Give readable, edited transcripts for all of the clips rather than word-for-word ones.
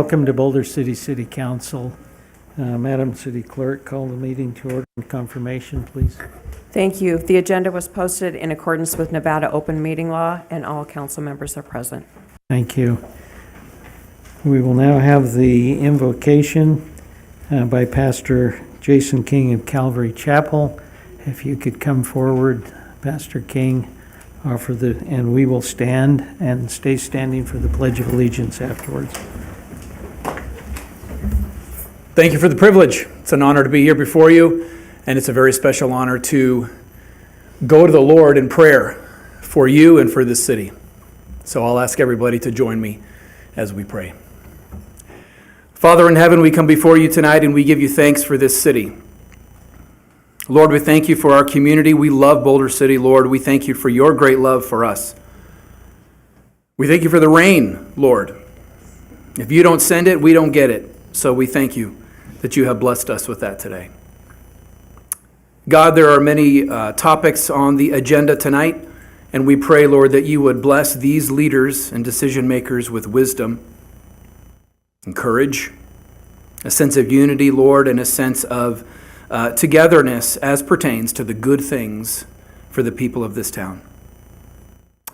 Welcome to Boulder City City Council. Madam City Clerk, call the meeting to order and confirmation, please. Thank you. The agenda was posted in accordance with Nevada open meeting law, and all council members are present. Thank you. We will now have the invocation by Pastor Jason King of Calvary Chapel. If you could come forward, Pastor King, and we will stand and stay standing for the Pledge of Allegiance afterwards. Thank you for the privilege. It's an honor to be here before you, and it's a very special honor to go to the Lord in prayer for you and for this city. So I'll ask everybody to join me as we pray. Father in heaven, we come before you tonight and we give you thanks for this city. Lord, we thank you for our community. We love Boulder City, Lord. We thank you for your great love for us. We thank you for the rain, Lord. If you don't send it, we don't get it. So we thank you that you have blessed us with that today. God, there are many topics on the agenda tonight, and we pray, Lord, that you would bless these leaders and decision makers with wisdom and courage, a sense of unity, Lord, and a sense of togetherness as pertains to the good things for the people of this town.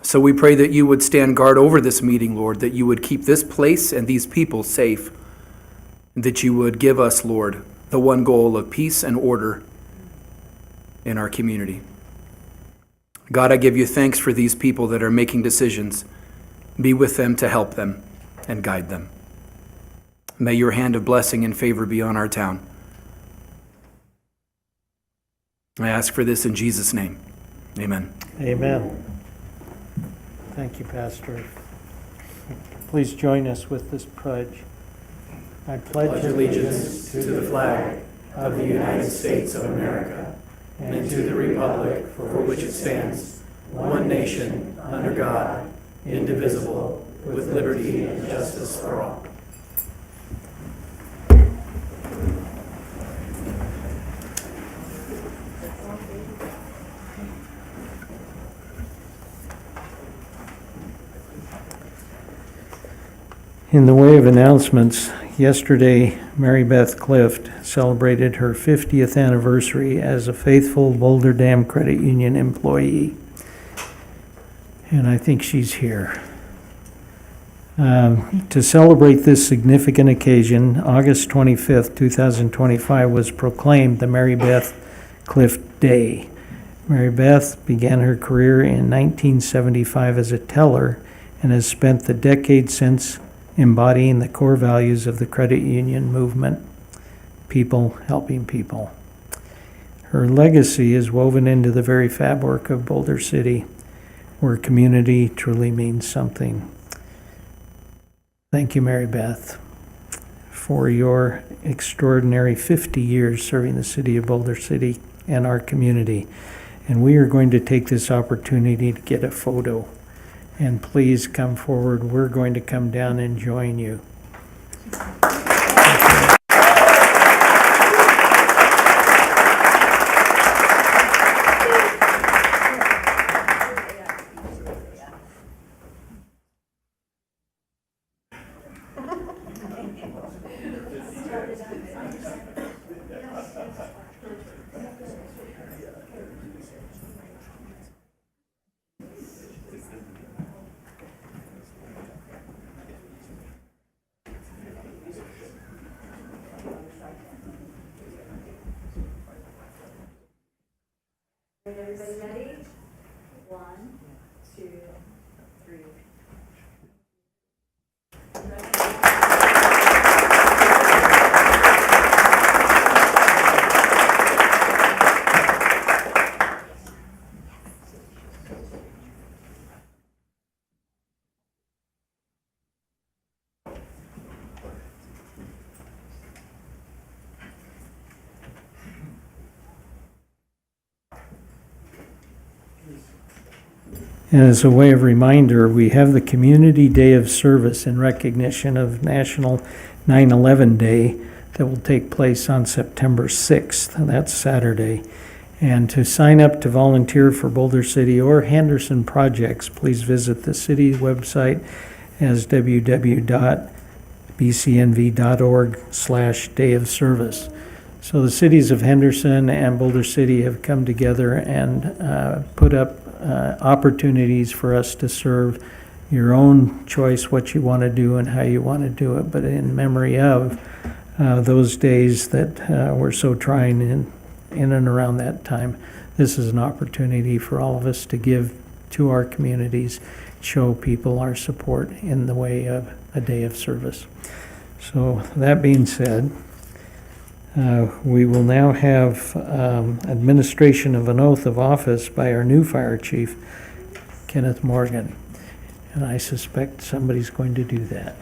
So we pray that you would stand guard over this meeting, Lord, that you would keep this place and these people safe, and that you would give us, Lord, the one goal of peace and order in our community. God, I give you thanks for these people that are making decisions. Be with them to help them and guide them. May your hand of blessing and favor be on our town. I ask for this in Jesus' name. Amen. Amen. Thank you, Pastor. Please join us with this pledge. I pledge allegiance to the flag of the United States of America and to the republic for which it stands, one nation, under God, indivisible, with liberty and justice for all. In the way of announcements, yesterday, Mary Beth Clift celebrated her 50th anniversary as a faithful Boulder Dam Credit Union employee. And I think she's here. To celebrate this significant occasion, August 25th, 2025 was proclaimed the Mary Beth Clift Day. Mary Beth began her career in 1975 as a teller and has spent the decade since embodying the core values of the credit union movement, people helping people. Her legacy is woven into the very fabric of Boulder City, where community truly means something. Thank you, Mary Beth, for your extraordinary 50 years serving the city of Boulder City and our community. And we are going to take this opportunity to get a photo. And please come forward. We're going to come down and join you. Everybody ready? 1, 2, 3. And as a way of reminder, we have the Community Day of Service in recognition of National 9/11 Day that will take place on September 6th. That's Saturday. And to sign up to volunteer for Boulder City or Henderson projects, please visit the city website as www.bcbh.org. bcnv.org/day of service. So the cities of Henderson and Boulder City have come together and put up opportunities for us to serve your own choice, what you want to do and how you want to do it, but in memory of those days that were so trying in and around that time. This is an opportunity for all of us to give to our communities, show people our support in the way of a day of service. So that being said, we will now have administration of an oath of office by our new fire chief, Kenneth Morgan. And I suspect somebody's going to do that.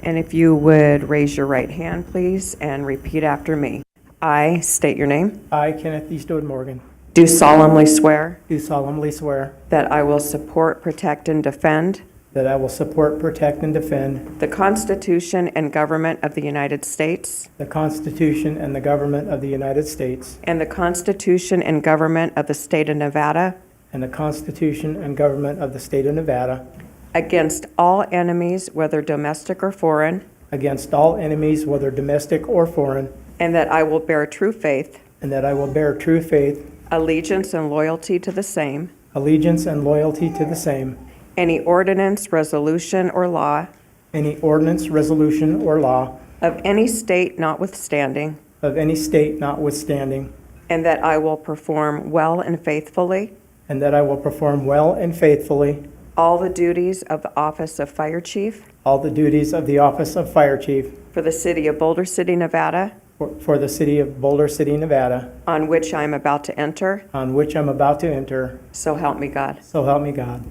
And if you would raise your right hand, please, and repeat after me. I state your name. I, Kenneth Eastwood Morgan, Do solemnly swear do solemnly swear that I will support, protect, and defend that I will support, protect, and defend the Constitution and government of the United States the Constitution and the government of the United States and the Constitution and government of the state of Nevada and the Constitution and government of the state of Nevada against all enemies, whether domestic or foreign, against all enemies, whether domestic or foreign, and that I will bear true faith, and that I will bear true faith, allegiance, and loyalty to the same, allegiance, and loyalty to the same, any ordinance, resolution, or law any ordinance, resolution, or law of any state notwithstanding, of any state notwithstanding, and that I will perform well and faithfully and that I will perform well and faithfully all the duties of the office of Fire Chief all the duties of the office of Fire Chief for the city of Boulder City, Nevada, for the city of Boulder City, Nevada, on which I am about to enter. on which I'm about to enter. So help me God. So help me God.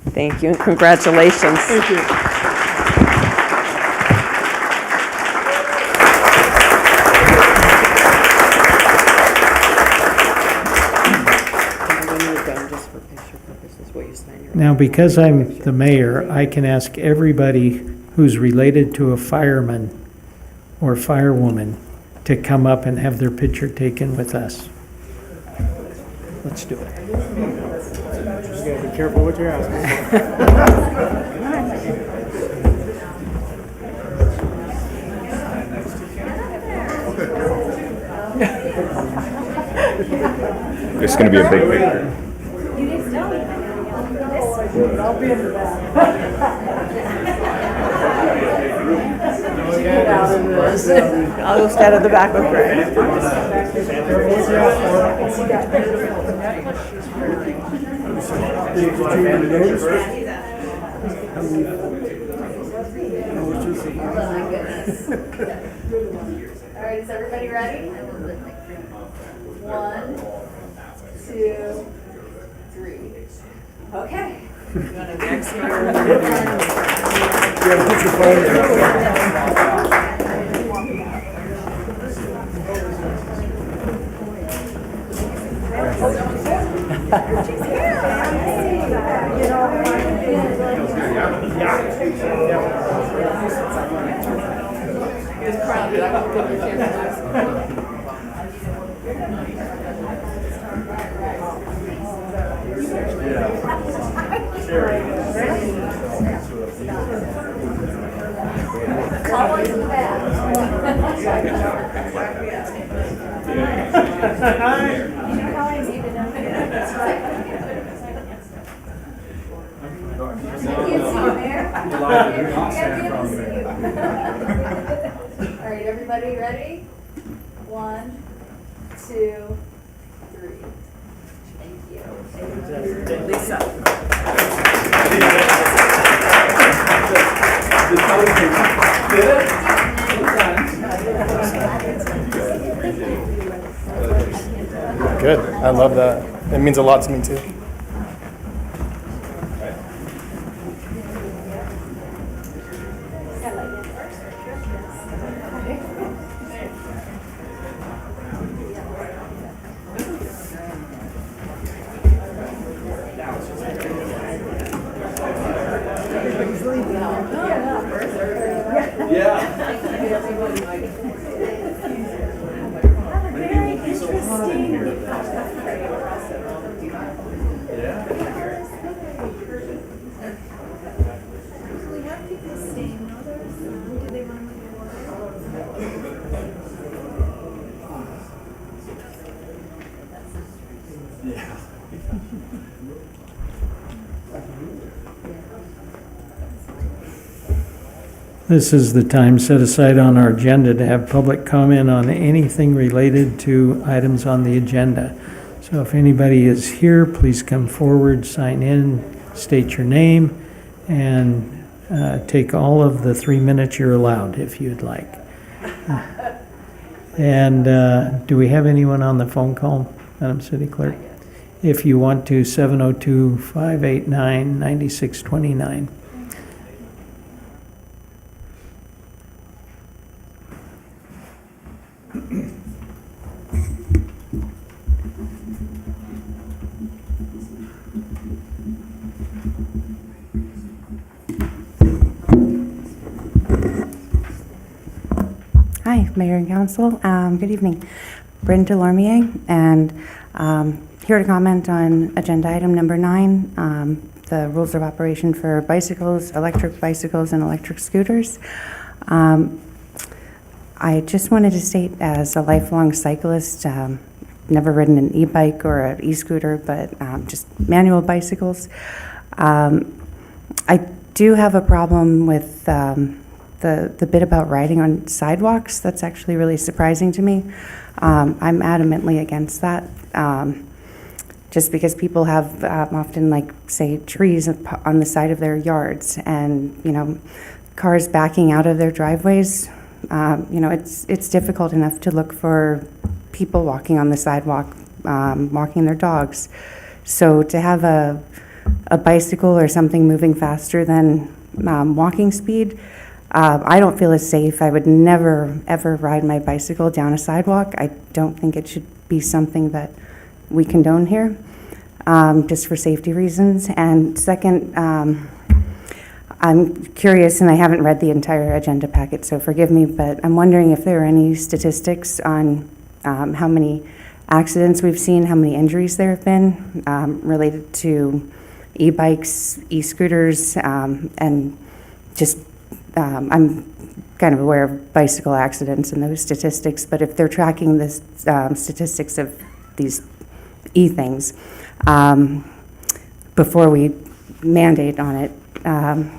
Thank you and congratulations. Thank you. When you're done, just for picture purposes, will you sign your? Now, because I'm the mayor, I can ask everybody who's related to a fireman or firewoman to come up and have their picture taken with us. Let's do it. You gotta be careful what you're asking. It's going to be a big picture. I'll go stand at the back with Greg. All right, is everybody ready? 1, 2, 3. Okay. Always in the back. You know how I need to know. Can't see you there. Can't see you. All right, everybody ready? 1, 2, 3. Thank you. Lisa. Good. I love that. It means a lot to me too. We have people staying, no, there's, do they want to move forward? This is the time set aside on our agenda to have public comment on anything related to items on the agenda. So if anybody is here, please come forward, sign in, state your name, and take all of the 3 minutes you're allowed if you'd like. And do we have anyone on the phone call, Madam City Clerk? If you want to, 702-589-9629. Hi, Mayor and Council. Good evening. Brenda Delormier, and here to comment on agenda item number 9, the rules of operation for bicycles, and electric scooters. I just wanted to state, as a lifelong cyclist, never ridden an e-bike or an e-scooter, but just manual bicycles. I do have a problem with the bit about riding on sidewalks. That's actually really surprising to me. I'm adamantly against that, just because people have often, like, say, trees on the side of their yards, and, you know, cars backing out of their driveways. You know, it's difficult enough to look for people walking on the sidewalk, walking their dogs. So to have a bicycle or something moving faster than walking speed, I don't feel as safe. I would never, ever ride my bicycle down a sidewalk. I don't think it should be something that we condone here, just for safety reasons. And second, I'm curious, and I haven't read the entire agenda packet, so forgive me, but I'm wondering if there are any statistics on how many accidents we've seen, how many injuries there have been related to e-bikes, e-scooters, and just I'm kind of aware of bicycle accidents and those statistics, but if they're tracking the statistics of these e-things before we mandate on it,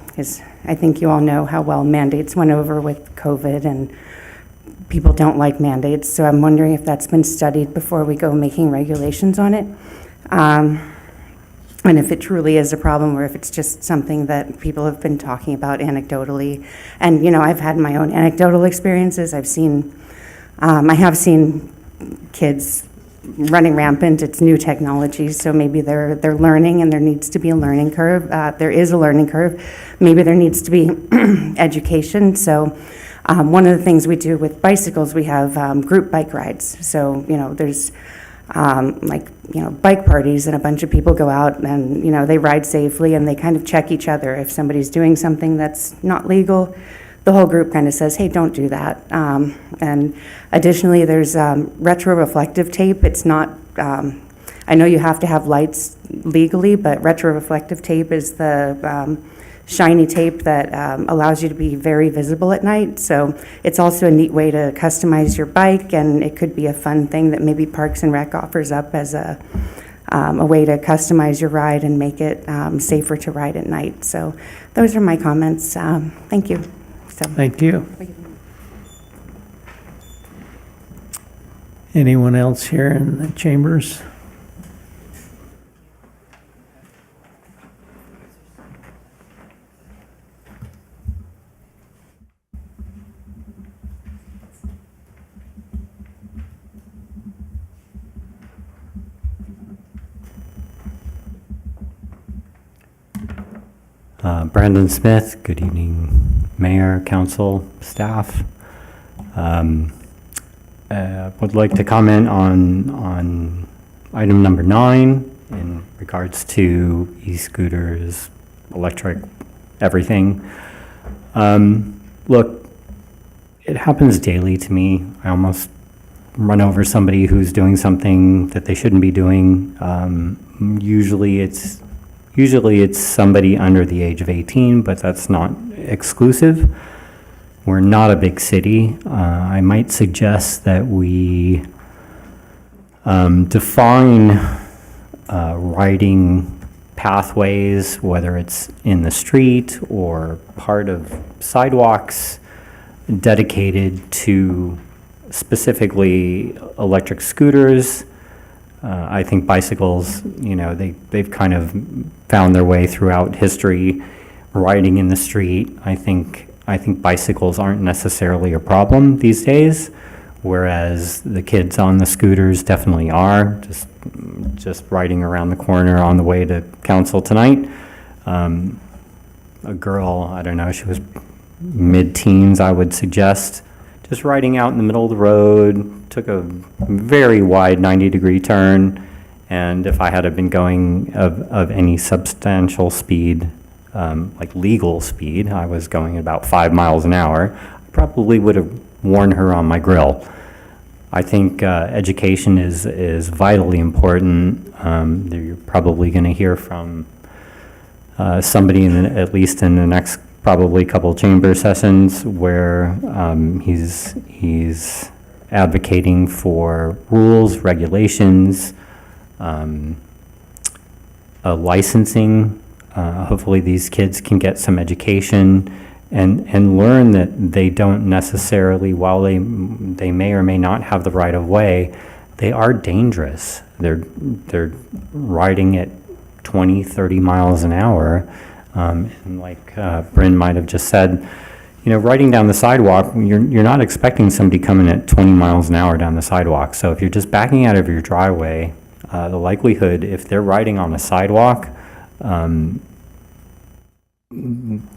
because I think you all know how well mandates went over with COVID, and people don't like mandates, so I'm wondering if that's been studied before we go making regulations on it. And if it truly is a problem, or if it's just something that people have been talking about anecdotally. And, you know, I've had my own anecdotal experiences. I have seen kids running rampant. It's new technology, so maybe they're learning, and there needs to be a learning curve. There is a learning curve. Maybe there needs to be education. So one of the things we do with bicycles, we have group bike rides. So, you know, there's bike parties, and a bunch of people go out and, you know, they ride safely, and they kind of check each other. If somebody's doing something that's not legal, the whole group kind of says, hey, don't do that. And additionally, there's retroreflective tape. It's not, I know you have to have lights legally, but retroreflective tape is the shiny tape that allows you to be very visible at night. So it's also a neat way to customize your bike, and it could be a fun thing that maybe Parks and Rec offers up as a way to customize your ride and make it safer to ride at night. So those are my comments. Thank you. Thank you. Anyone else here in the chambers? Brandon Smith, good evening, Mayor, Council, staff. Would like to comment on item number 9 in regards to it happens daily to me. I almost run over somebody who's doing something that they shouldn't be doing. Usually it's somebody under the age of 18, but that's not exclusive. We're not a big city. I might suggest that we define riding pathways, whether it's in the street or part of sidewalks dedicated to specifically electric scooters. I think bicycles, they've kind of found their way throughout history, riding in the street. I think bicycles aren't necessarily a problem these days, whereas the kids on the scooters definitely are, just riding around the corner on the way to council tonight. A girl, I don't know, she was mid-teens, I would suggest, just riding out in the middle of the road, took a very wide 90-degree turn, and if I had been going of any substantial speed, like legal speed, I was going about 5 miles an hour, I probably would have warned her on my grill. I think education is vitally important. You're probably going to hear from somebody, at least in the next probably couple chamber sessions, where he's advocating for rules, regulations, licensing. Hopefully these kids can get some education and learn that they don't necessarily, while they may or may not have the right of way, they are dangerous. They're riding at 20, 30 miles an hour. And like Bryn might have just said, riding down the sidewalk, you're not expecting somebody coming at 20 miles an hour down the sidewalk. So if you're just backing out of your driveway, the likelihood, if they're riding on a sidewalk,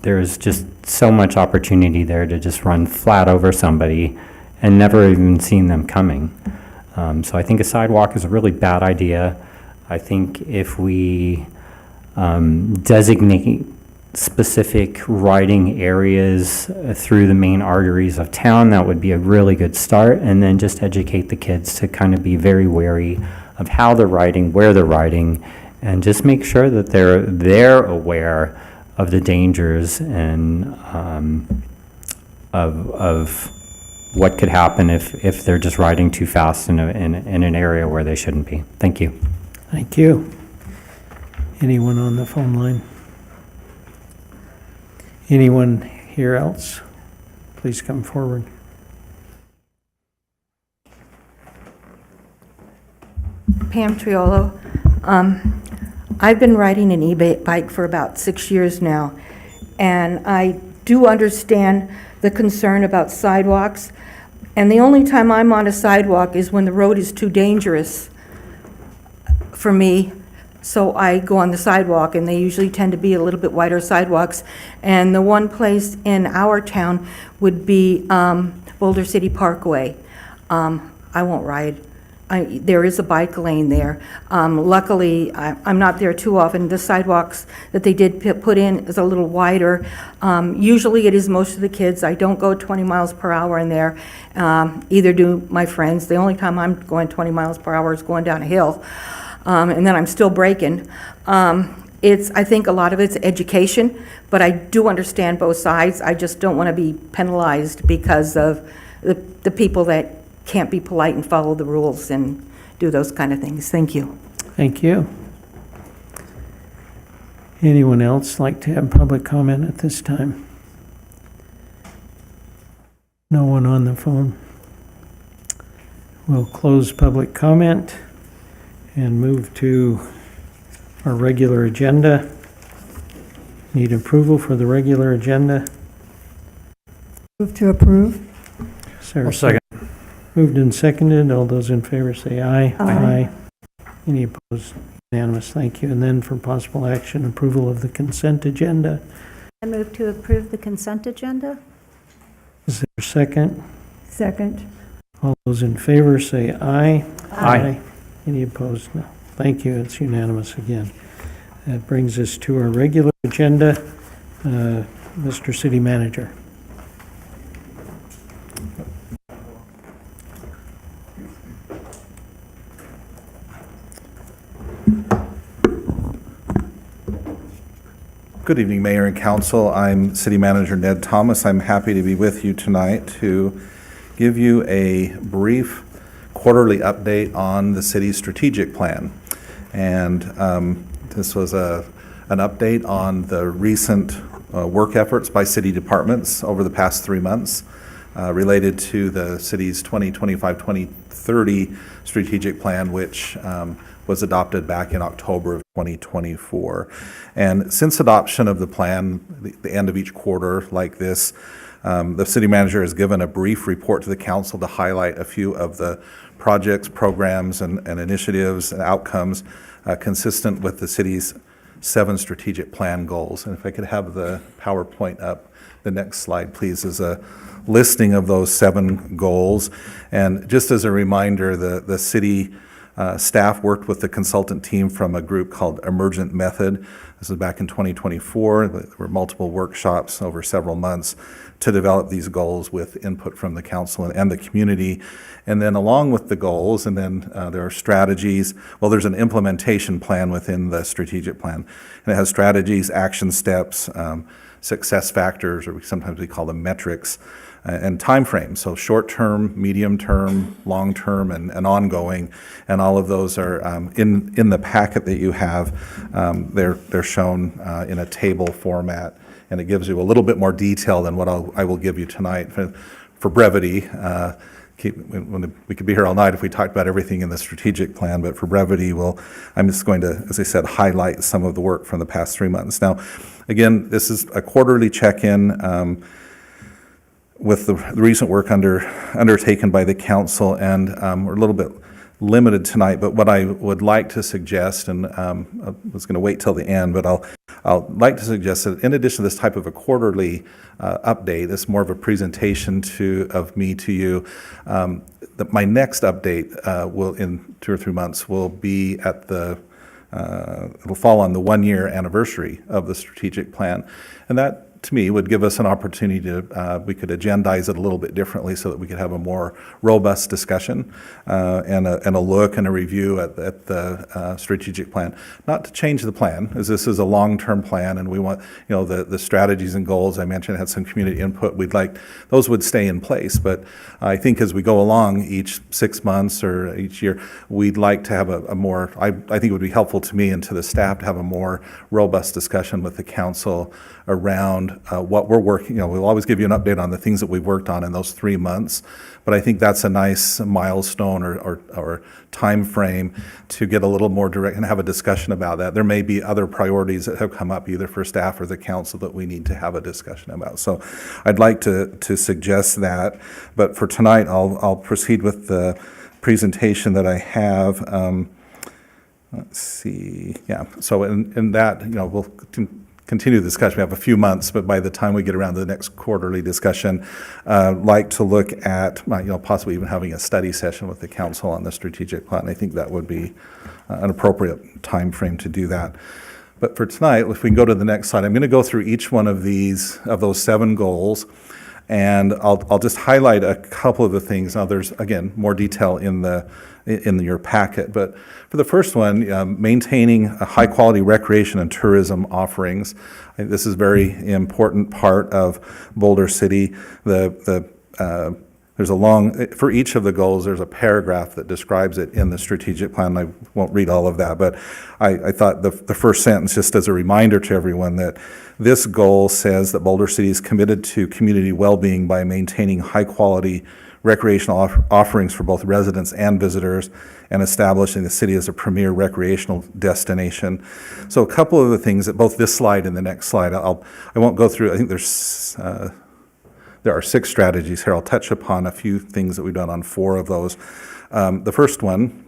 there's just so much opportunity there to just run flat over somebody and never even seen them coming. So I think a sidewalk is a really bad idea. I think if we designate specific riding areas through the main arteries of town, that would be a really good start, and then just educate the kids to kind of be very wary of how they're riding, where they're riding, and just make sure that they're aware of the dangers and of what could happen if they're just riding too fast in an area where they shouldn't be. Thank you. Thank you. Anyone on the phone line? Anyone here else? Please come forward. Pam Triolo. I've been riding an e-bike for about 6 years now, and I do understand the concern about sidewalks, and the only time I'm on a sidewalk is when the road is too dangerous for me, so I go on the sidewalk, and they usually tend to be a little bit wider sidewalks, and the one place in our town would be Boulder City Parkway. I won't ride. There is a bike lane there. Luckily, I'm not there too often. The sidewalks that they did put in is a little wider. Usually it is most of the kids. I don't go 20 miles per hour in there. Either do my friends. The only time I'm going 20 miles per hour is going down a hill. And then I'm still braking. I think a lot of it's education, but I do understand both sides. I just don't want to be penalized because of the people that can't be polite and follow the rules and do those kind of things. Thank you. Thank you. Anyone else like to have public comment at this time? No one on the phone. We'll close public comment and move to our regular agenda. Need approval for the regular agenda? Move to approve. Sarah, second. Moved and seconded. All those in favor say aye. Aye. Any opposed? Unanimous. Thank you. And then for possible action, approval of the consent agenda. I move to approve the consent agenda. Is there a second? Second. All those in favor say aye. Aye. Any opposed? No. Thank you. It's unanimous again. That brings us to our regular agenda. Mr. City Manager. Good evening, Mayor and Council. I'm City Manager Ned Thomas. I'm happy to be with you tonight to give you a brief quarterly update on the city's strategic plan. And this was an update on the recent work efforts by city departments over the past 3 months related to the city's 2025-2030 strategic plan, which was adopted back in October of 2024. And since adoption of the plan, the end of each quarter like this, the city manager has given a brief report to the council to highlight a few of the projects, programs, and initiatives and outcomes consistent with the city's 7 strategic plan goals. And if I could have the PowerPoint up, the next slide, please, is a listing of those 7 goals. And just as a reminder, the city staff worked with the consultant team from a group called Emergent Method. This was back in 2024. There were multiple workshops over several months to develop these goals with input from the council and the community. And then along with the goals, and then there are strategies. Well, there's an implementation plan within the strategic plan. And it has strategies, action steps, success factors, or sometimes we call them metrics, and time frames. So short-term, medium-term, long-term, and ongoing. And all of those are in the packet that you have. They're shown in a table format, and it gives you a little bit more detail than what I will give you tonight. For brevity, we could be here all night if we talked about everything in the strategic plan, but for brevity, I'm just going to, as I said, highlight some of the work from the past 3 months. Now, again, this is a quarterly check-in with the recent work undertaken by the council, and we're a little bit limited tonight, but what I would like to suggest, and I was going to wait till the end, but I'll like to suggest that in addition to this type of a quarterly update, it's more of a presentation of me to you. That my next update will, in 2 or 3 months, will be at it'll fall on the 1-year anniversary of the strategic plan, and that, to me, would give us an opportunity to, we could agendize it a little bit differently so that we could have a more robust discussion and a look and a review at the strategic plan. Not to change the plan, as this is a long-term plan, and we want, the strategies and goals I mentioned had some community input. We'd like those would stay in place, but I think as we go along each 6 months or each year, we'd like to have a more, I think it would be helpful to me and to the staff to have a more robust discussion with the council around what we're working. We'll always give you an update on the things that we've worked on in those 3 months, but I think that's a nice milestone or time frame to get a little more direct and have a discussion about that. There may be other priorities that have come up either for staff or the council that we need to have a discussion about. So I'd like to suggest that, but for tonight I'll proceed with the presentation that I have. Let's see. Yeah. So in that, we'll continue the discussion. We have a few months, but by the time we get around to the next quarterly discussion, like to look at, possibly even having a study session with the council on the strategic plan. I think that would be an appropriate time frame to do that. But for tonight, if we can go to the next slide, I'm going to go through each one of those 7 goals, and I'll just highlight a couple of the things. Now, there's, again, more detail in your packet, but for the first one, maintaining a high-quality recreation and tourism offerings. I think this is a very important part of Boulder City. There's for each of the goals, there's a paragraph that describes it in the strategic plan. I won't read all of that, but I thought the first sentence, just as a reminder to everyone, that this goal says that Boulder City is committed to community well-being by maintaining high-quality recreational offerings for both residents and visitors, and establishing the city as a premier recreational destination. So a couple of the things that both this slide and the next slide, I won't go through. I think there are 6 strategies here. I'll touch upon a few things that we've done on 4 of those. The first one,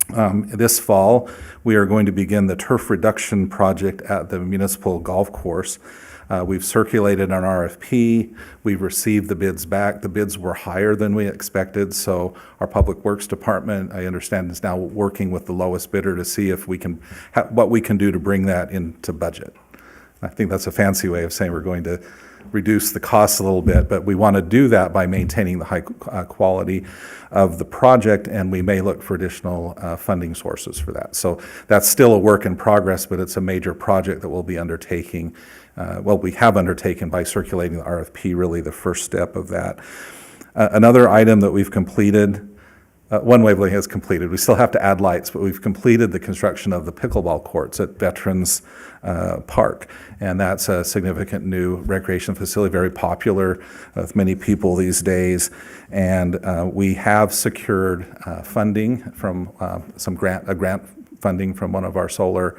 this fall, we are going to begin the turf reduction project at the municipal golf course. We've circulated an RFP. We've received the bids back. The bids were higher than we expected, so our Public Works Department, I understand, is now working with the lowest bidder to see if we can, what we can do to bring that into budget. I think that's a fancy way of saying we're going to reduce the costs a little bit, but we want to do that by maintaining the high quality of the project, and we may look for additional funding sources for that. So that's still a work in progress, but it's a major project that we'll be undertaking. We have undertaken by circulating the RFP, really the first step of that. Another item that we've completed, One Wavelength has completed. We still have to add lights, but we've completed the construction of the pickleball courts at Veterans Park. And that's a significant new recreation facility, very popular with many people these days. And we have secured funding from grant funding from one of our solar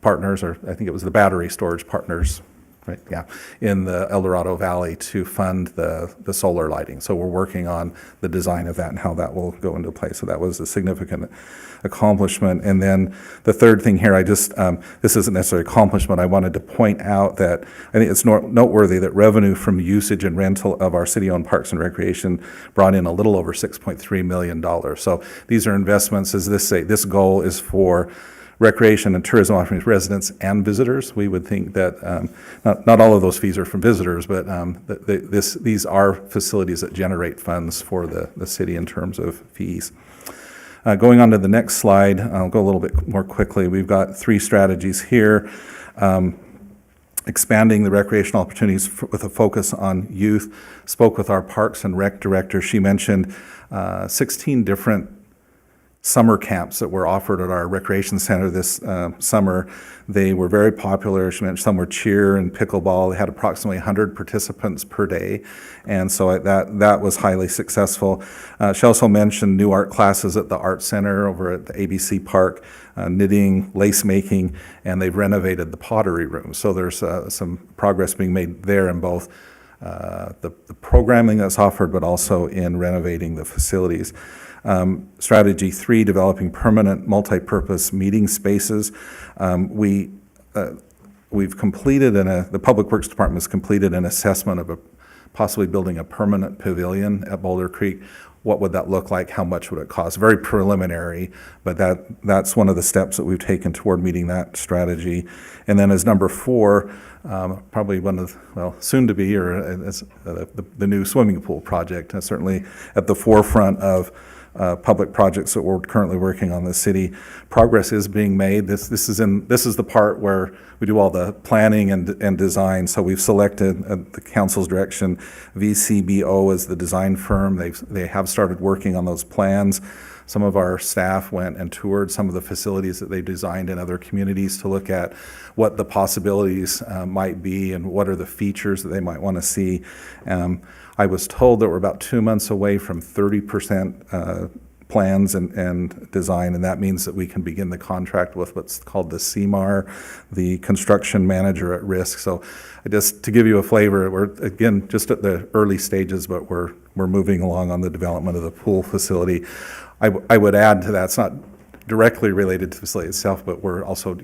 partners, or I think it was the battery storage partners, right? Yeah, in the El Dorado Valley to fund the solar lighting. So we're working on the design of that and how that will go into place. So that was a significant accomplishment. And then the third thing here, this isn't necessarily accomplishment. I wanted to point out that I think it's noteworthy that revenue from usage and rental of our city-owned parks and recreation brought in a little over $6.3 million. So these are investments, as this goal is for recreation and tourism offering residents and visitors. We would think that not all of those fees are from visitors, but these are facilities that generate funds for the city in terms of fees. Going on to the next slide, I'll go a little bit more quickly. We've got 3 strategies here. Expanding the recreational opportunities with a focus on youth. Spoke with our Parks and Rec director. She mentioned 16 different summer camps that were offered at our recreation center this summer. They were very popular. She mentioned some were cheer and pickleball. They had approximately 100 participants per day, and so that was highly successful. She also mentioned new art classes at the Art Center over at the ABC Park, knitting, lace making, and they've renovated the pottery room. So there's some progress being made there in both the programming that's offered, but also in renovating the facilities. Strategy 3, developing permanent multi-purpose meeting spaces. We've completed, the Public Works Department has completed an assessment of possibly building a permanent pavilion at Boulder Creek. What would that look like? How much would it cost? Very preliminary, but that's one of the steps that we've taken toward meeting that strategy. And then as number 4, probably one of soon to be, or the new swimming pool project, certainly at the forefront of public projects that we're currently working on in the city. Progress is being made. This is the part where we do all the planning and design. So we've selected, at the council's direction, VCBO as the design firm. They have started working on those plans. Some of our staff went and toured some of the facilities that they designed in other communities to look at what the possibilities might be and what are the features that they might want to see. I was told that we're about 2 months away from 30% plans and design, and that means that we can begin the contract with what's called the CMAR, the construction manager at risk. So just to give you a flavor, we're again just at the early stages, but we're moving along on the development of the pool facility. I would add to that, it's not directly related to the facility itself, but we're also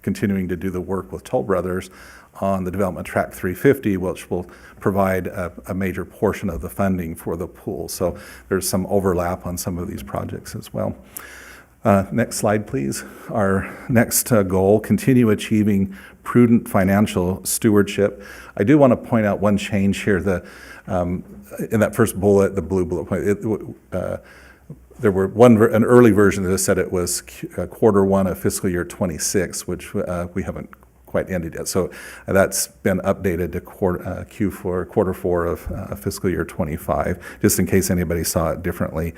continuing to do the work with Toll Brothers on the development track 350, which will provide a major portion of the funding for the pool. So there's some overlap on some of these projects as well. Next slide, please. Our next goal, continue achieving prudent financial stewardship. I do want to point out one change here. In that first bullet, the blue bullet point, there were an early version that said it was Q1 of fiscal year 26, which we haven't quite ended yet. So that's been updated to quarter four of fiscal year 25, just in case anybody saw it differently.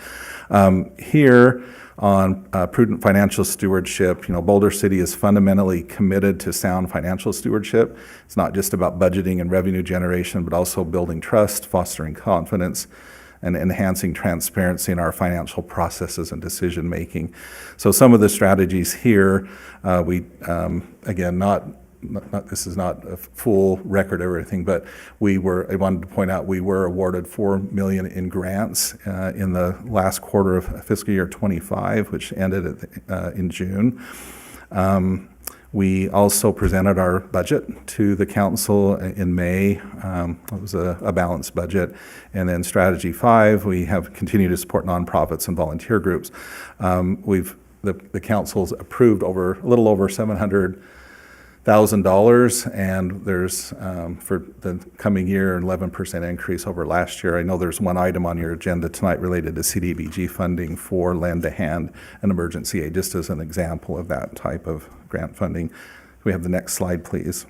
Here on prudent financial stewardship, Boulder City is fundamentally committed to sound financial stewardship. It's not just about budgeting and revenue generation, but also building trust, fostering confidence, and enhancing transparency in our financial processes and decision making. So some of the strategies here, again, this is not a full record or anything, but I wanted to point out we were awarded $4 million in grants in the last quarter of fiscal year 25, which ended in June. We also presented our budget to the council in May. It was a balanced budget. And then strategy 5, we have continued to support nonprofits and volunteer groups. The council's approved a little over $700,000 $1,000, and there's, for the coming year, an 11% increase over last year. I know there's one item on your agenda tonight related to CDBG funding for lend-to-hand and emergency aid, just as an example of that type of grant funding. Can we have the next slide, please?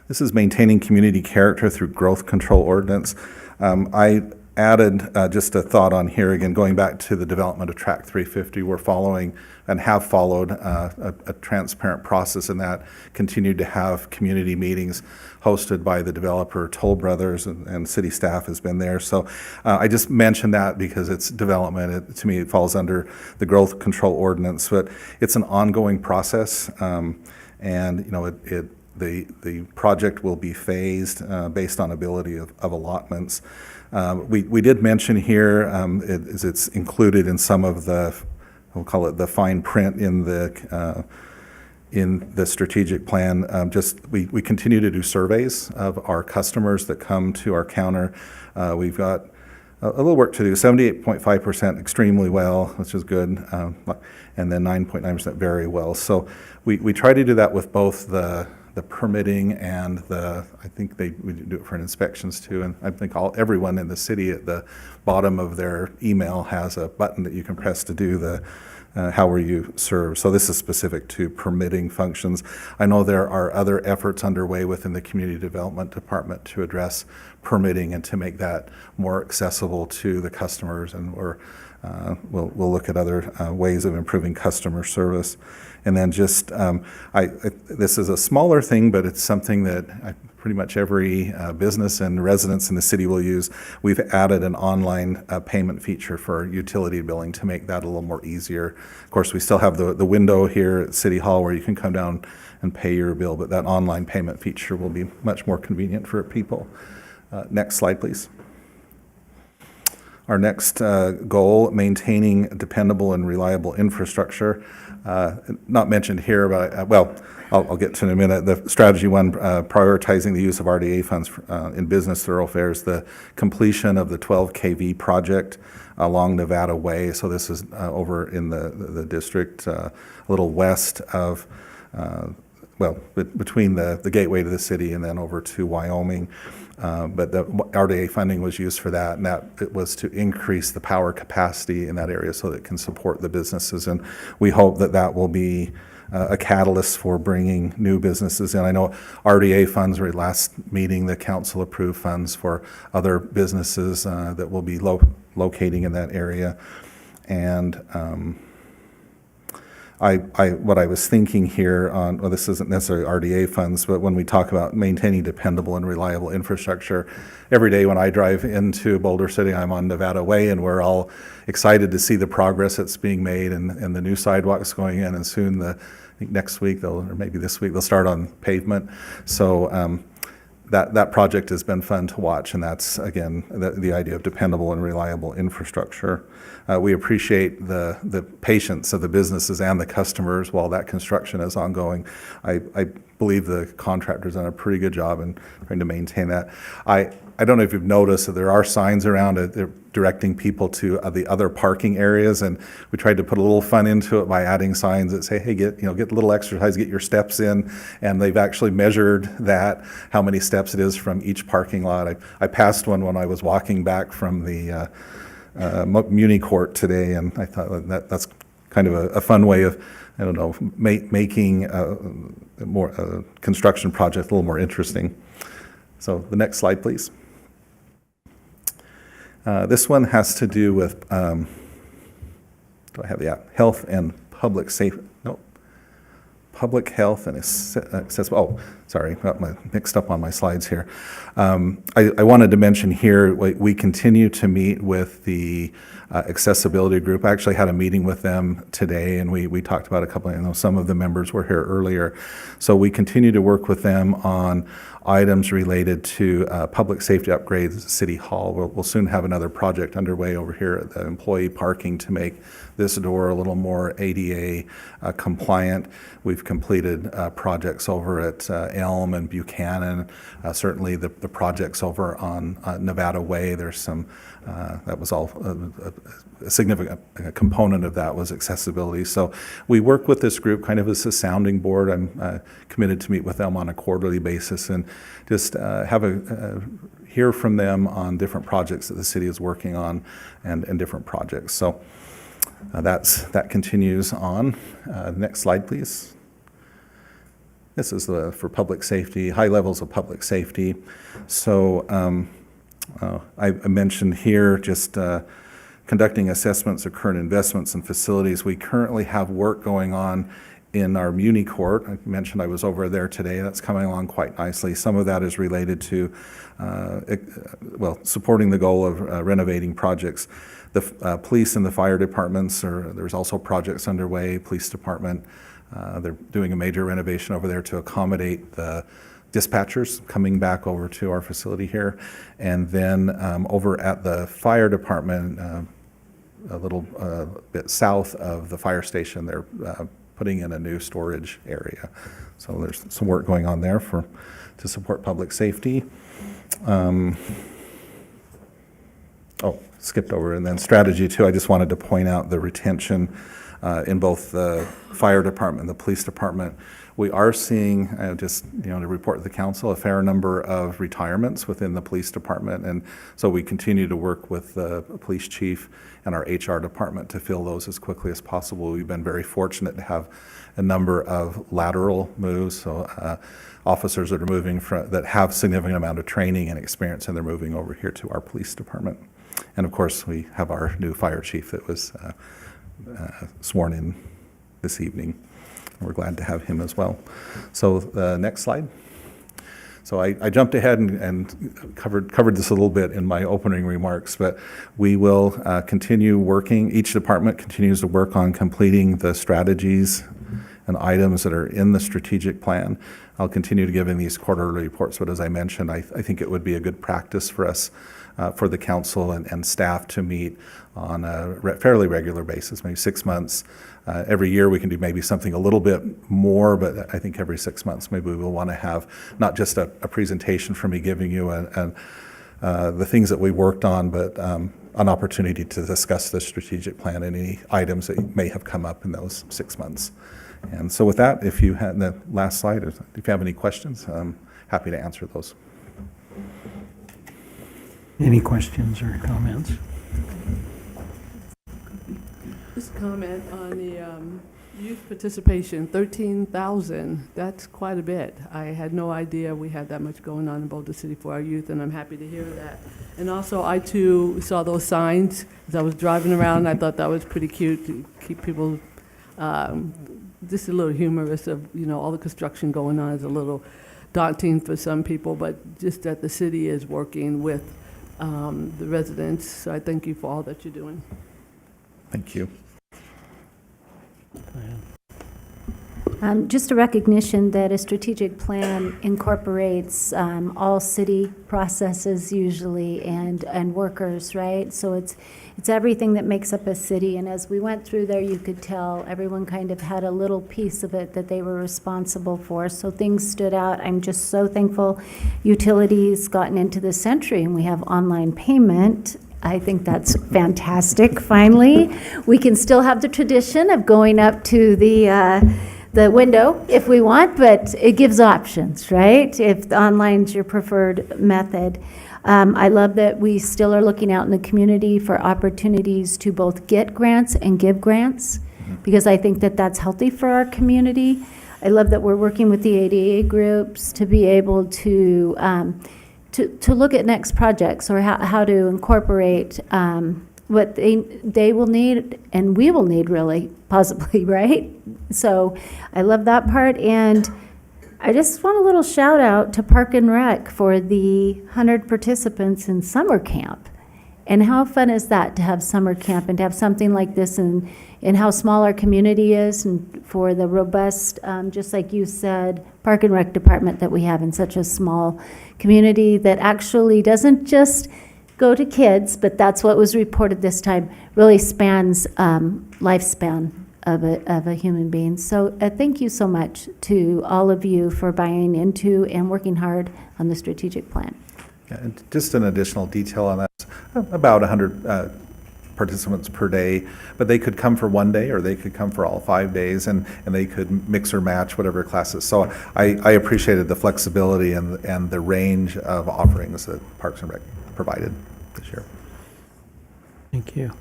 This is maintaining community character through growth control ordinance. I added just a thought on here, again, going back to the development of Track 350. We're following and have followed a transparent process in that, continued to have community meetings hosted by the developer, Toll Brothers, and city staff has been there. So I just mentioned that because it's development. To me, it falls under the growth control ordinance, but it's an ongoing process, and you know, the project will be phased based on ability of allotments. We did mention here, it's included in some of the, we'll call it the fine print in the strategic plan. We continue to do surveys of our customers that come to our counter. We've got a little work to do. 78.5% extremely well, which is good, and then 9.9% very well. So we try to do that with both the permitting and I think we do it for inspections too, and I think everyone in the city at the bottom of their email has a button that you can press to do the how were you served. So this is specific to permitting functions. I know there are other efforts underway within the Community Development Department to address permitting and to make that more accessible to the customers, and we'll look at other ways of improving customer service. And then just, this is a smaller thing, but it's something that pretty much every business and residents in the city will use. We've added an online payment feature for utility billing to make that a little more easier. Of course, we still have the window here at City Hall where you can come down and pay your bill, but that online payment feature will be much more convenient for people. Next slide, please. Our next goal, maintaining dependable and reliable infrastructure. Not mentioned here, but I'll get to in a minute. The strategy one, prioritizing the use of RDA funds in business thoroughfares, the completion of the 12 kV project along Nevada Way. So this is over in the district, a little west of, between the gateway to the city and then over to Wyoming. But the RDA funding was used for that, and it was to increase the power capacity in that area so that it can support the businesses. And we hope that will be a catalyst for bringing new businesses in. I know RDA funds, were last meeting, the council approved funds for other businesses that will be locating in that area. And what I was thinking here on, well, this isn't necessarily RDA funds, but when we talk about maintaining dependable and reliable infrastructure, every day when I drive into Boulder City, I'm on Nevada Way, and we're all excited to see the progress that's being made and the new sidewalks going in, and soon, I think next week, or maybe this week, they'll start on pavement. So that project has been fun to watch, and that's, again, the idea of dependable and reliable infrastructure. We appreciate the patience of the businesses and the customers while that construction is ongoing. I believe the contractor's done a pretty good job in trying to maintain that. I don't know if you've noticed that there are signs around it. They're directing people to the other parking areas, and we tried to put a little fun into it by adding signs that say, hey, get a little exercise, get your steps in, and they've actually measured that, how many steps it is from each parking lot. I passed one when I was walking back from the Muni Court today, and I thought that's kind of a fun way of, I don't know, making a construction project a little more interesting. So the next slide, please. This one has to do with, do I have the app? Health and public safety. No. Public health and accessible. Oh, sorry, got mixed up on my slides here. I wanted to mention here, we continue to meet with the accessibility group. I actually had a meeting with them today, and we talked about a couple, some of the members were here earlier. So we continue to work with them on items related to public safety upgrades at City Hall. We'll soon have another project underway over here at the employee parking to make this door a little more ADA compliant. We've completed projects over at Elm and Buchanan. Certainly the projects over on Nevada Way, there's some, that was all a significant component of that was accessibility. So we work with this group kind of as a sounding board. I'm committed to meet with them on a quarterly basis and just hear from them on different projects that the city is working on and different projects. So that continues on. Next slide, please. This is for public safety, high levels of public safety. So I mentioned here just conducting assessments of current investments and facilities. We currently have work going on in our Muni Court. I mentioned I was over there today. That's coming along quite nicely. Some of that is related to, supporting the goal of renovating projects. The police and the fire departments, there's also projects underway, police department. They're doing a major renovation over there to accommodate the dispatchers coming back over to our facility here. And then over at the fire department, a little bit south of the fire station, they're putting in a new storage area. So there's some work going on there to support public safety. Skipped over. And then strategy 2, I just wanted to point out the retention in both the fire department and the police department. We are seeing, to report to the council, a fair number of retirements within the police department. And so we continue to work with the police chief and our HR department to fill those as quickly as possible. We've been very fortunate to have a number of lateral moves. So officers that are moving that have significant amount of training and experience, and they're moving over here to our police department. And of course, we have our new fire chief that was sworn in this evening. We're glad to have him as well. So next slide. So I jumped ahead and covered this a little bit in my opening remarks, but we will continue working. Each department continues to work on completing the strategies and items that are in the strategic plan. I'll continue to give in these quarterly reports, but as I mentioned, I think it would be a good practice for us, for the council and staff to meet on a fairly regular basis, maybe 6 months. Every year we can do maybe something a little bit more, but I think every 6 months maybe we'll want to have not just a presentation from me giving you the things that we worked on, but an opportunity to discuss the strategic plan and any items that may have come up in those 6 months. And so with that, if you had the last slide, if you have any questions, I'm happy to answer those. Any questions or comments? Just comment on the youth participation, 13,000, that's quite a bit. I had no idea we had that much going on in Boulder City for our youth, and I'm happy to hear that. And also, I too saw those signs as I was driving around. I thought that was pretty cute to keep people just a little humorous of, all the construction going on is a little daunting for some people, but just that the city is working with the residents. So I thank you for all that you're doing. Thank you. Just a recognition that a strategic plan incorporates all city processes usually and workers, right? So it's everything that makes up a city. And as we went through there, you could tell everyone kind of had a little piece of it that they were responsible for. So things stood out. I'm just so thankful utilities gotten into this century and we have online payment. I think that's fantastic, finally. We can still have the tradition of going up to the window if we want, but it gives options, right? If online's your preferred method. I love that we still are looking out in the community for opportunities to both get grants and give grants, because I think that that's healthy for our community. I love that we're working with the ADA groups to be able to look at next projects or how to incorporate what they will need and we will need, really, possibly, right? So I love that part. And I just want a little shout out to Park and Rec for the 100 participants in summer camp. And how fun is that to have summer camp and to have something like this, and how small our community is, and for the robust, just like you said, Park and Rec department that we have in such a small community that actually doesn't just go to kids, but that's what was reported this time, really spans lifespan of a human being. So thank you so much to all of you for buying into and working hard on the strategic plan. Yeah, and just an additional detail on that, about 100 participants per day, but they could come for one day or they could come for all 5 days, and they could mix or match whatever classes. So I appreciated the flexibility and the range of offerings that Parks and Rec provided this year. Thank you.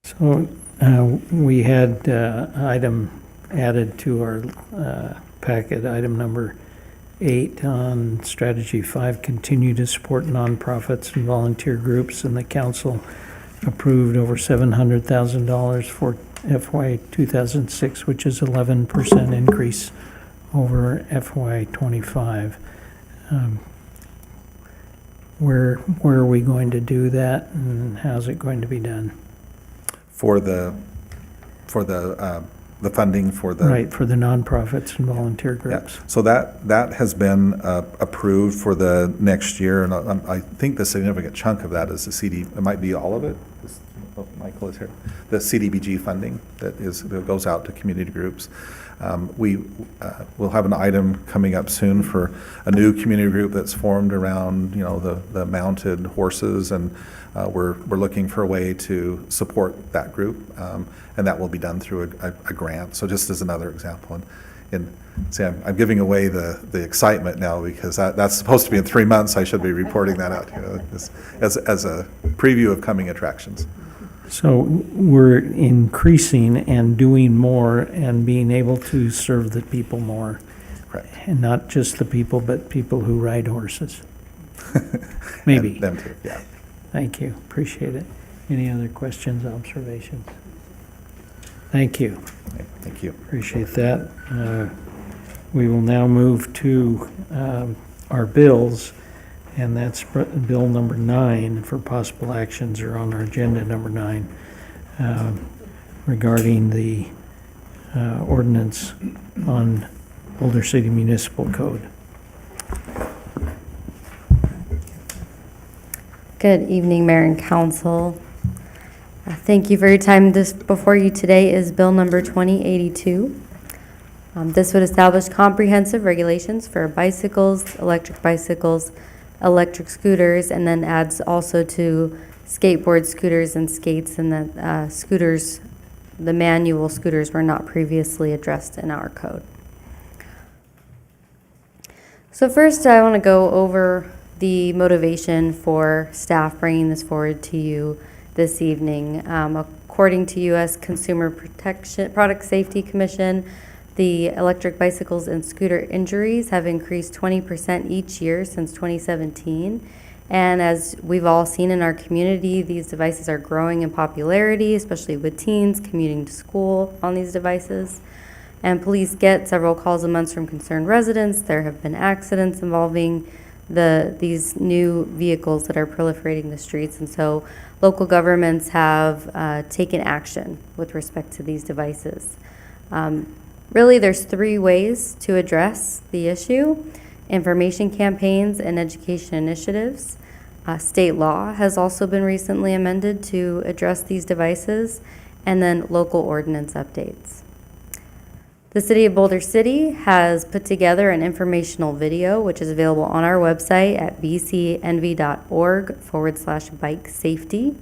So we had item added to our packet, item number 8 on strategy 5, continue to support nonprofits and volunteer groups, and the council approved over $700,000 for FY 2006, which is 11% increase over FY 25. Where are we going to do that, and how's it going to be done? For the funding for the Right, for the nonprofits and volunteer groups. Yeah. So that has been approved for the next year, and I think the significant chunk of that is the it might be all of it. Michael is here. The CDBG funding that goes out to community groups. We will have an item coming up soon for a new community group that's formed around the mounted horses, and we're looking for a way to support that group, and that will be done through a grant. So just as another example, and see, I'm giving away the excitement now, because that's supposed to be in 3 months. I should be reporting that out as a preview of coming attractions. So we're increasing and doing more and being able to serve the people more. Correct. And not just the people, but people who ride horses. Maybe. And them too, yeah. Thank you, appreciate it. Any other questions, observations? Thank you. Thank you. Appreciate that. We will now move to our bills, and that's bill number 9 for possible actions, are on our agenda, number 9, regarding the ordinance on Boulder City Municipal Code. Good evening, Mayor and Council. Thank you for your time. This before you today is Bill number 2082. This would establish comprehensive regulations for bicycles, electric scooters, and then adds also to skateboard scooters and skates, and that scooters, the manual scooters, were not previously addressed in our code. So first, I want to go over the motivation for staff bringing this forward to you this evening. According to U.S. Consumer Product Safety Commission, the electric bicycles and scooter injuries have increased 20% each year since 2017. And as we've all seen in our community, these devices are growing in popularity, especially with teens commuting to school on these devices. And police get several calls a month from concerned residents. There have been accidents involving these new vehicles that are proliferating the streets, and so local governments have taken action with respect to these devices. Really, there's 3 ways to address the issue: information campaigns and education initiatives. State law has also been recently amended to address these devices, and then local ordinance updates. The City of Boulder City has put together an informational video, which is available on our website at bcnv.org/bike safety.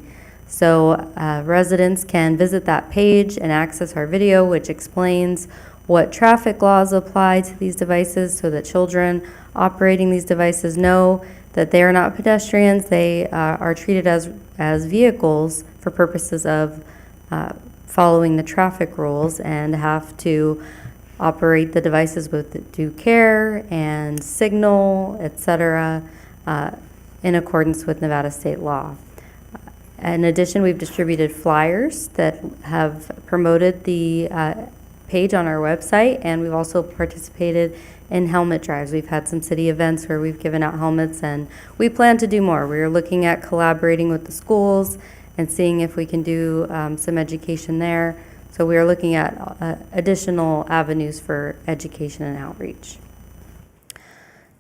So residents can visit that page and access our video, which explains what traffic laws apply to these devices, so that children operating these devices know that they are not pedestrians. They are treated as vehicles for purposes of following the traffic rules, and have to operate the devices with due care and signal, etc., in accordance with Nevada state law. In addition, we've distributed flyers that have promoted the page on our website, and we've also participated in helmet drives. We've had some city events where we've given out helmets, and we plan to do more. We're looking at collaborating with the schools and seeing if we can do some education there. So we are looking at additional avenues for education and outreach.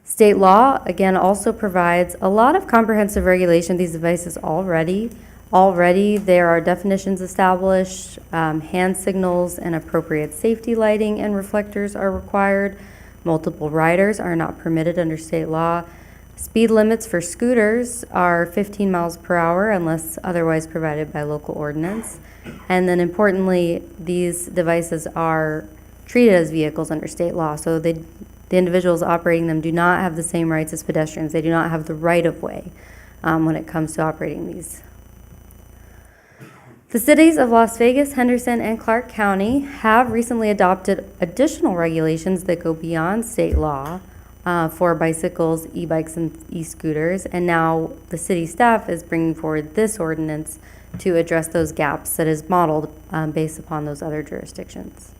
State law, again, also provides a lot of comprehensive regulation of these devices already. Already, there are definitions established, hand signals and appropriate safety lighting and reflectors are required. Multiple riders are not permitted under state law. Speed limits for scooters are 15 miles per hour unless otherwise provided by local ordinance. And then importantly, these devices are treated as vehicles under state law. So the individuals operating them do not have the same rights as pedestrians. They do not have the right of way when it comes to operating these. The cities of Las Vegas, Henderson, and Clark County have recently adopted additional regulations that go beyond state law for bicycles, e-bikes, and e-scooters. And now the city staff is bringing forward this ordinance to address those gaps that is modeled based upon those other jurisdictions.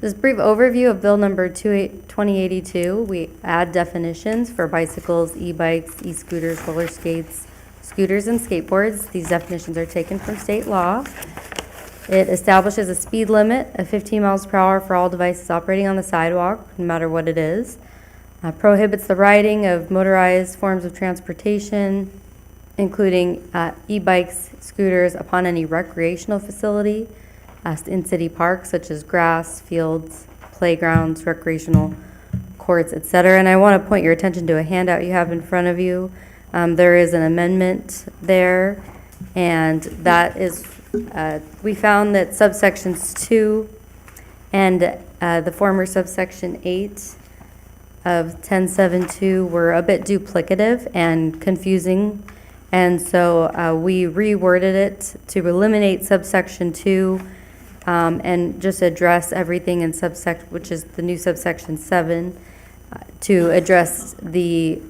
This brief overview of Bill number 2082, we add definitions for bicycles, e-bikes, e-scooters, roller skates, scooters, and skateboards. These definitions are taken from state law. It establishes a speed limit of 15 miles per hour for all devices operating on the sidewalk, no matter what it is. Prohibits the riding of motorized forms of transportation, including e-bikes, scooters, upon any recreational facility in city parks, such as grass, fields, playgrounds, recreational courts, etc. And I want to point your attention to a handout you have in front of you. There is an amendment there, and that is, we found that subsections 2 and the former subsection 8 of 1072 were a bit duplicative and confusing, and so we reworded it to eliminate subsection 2 and just address everything in subsection, which is the new subsection 7, to address the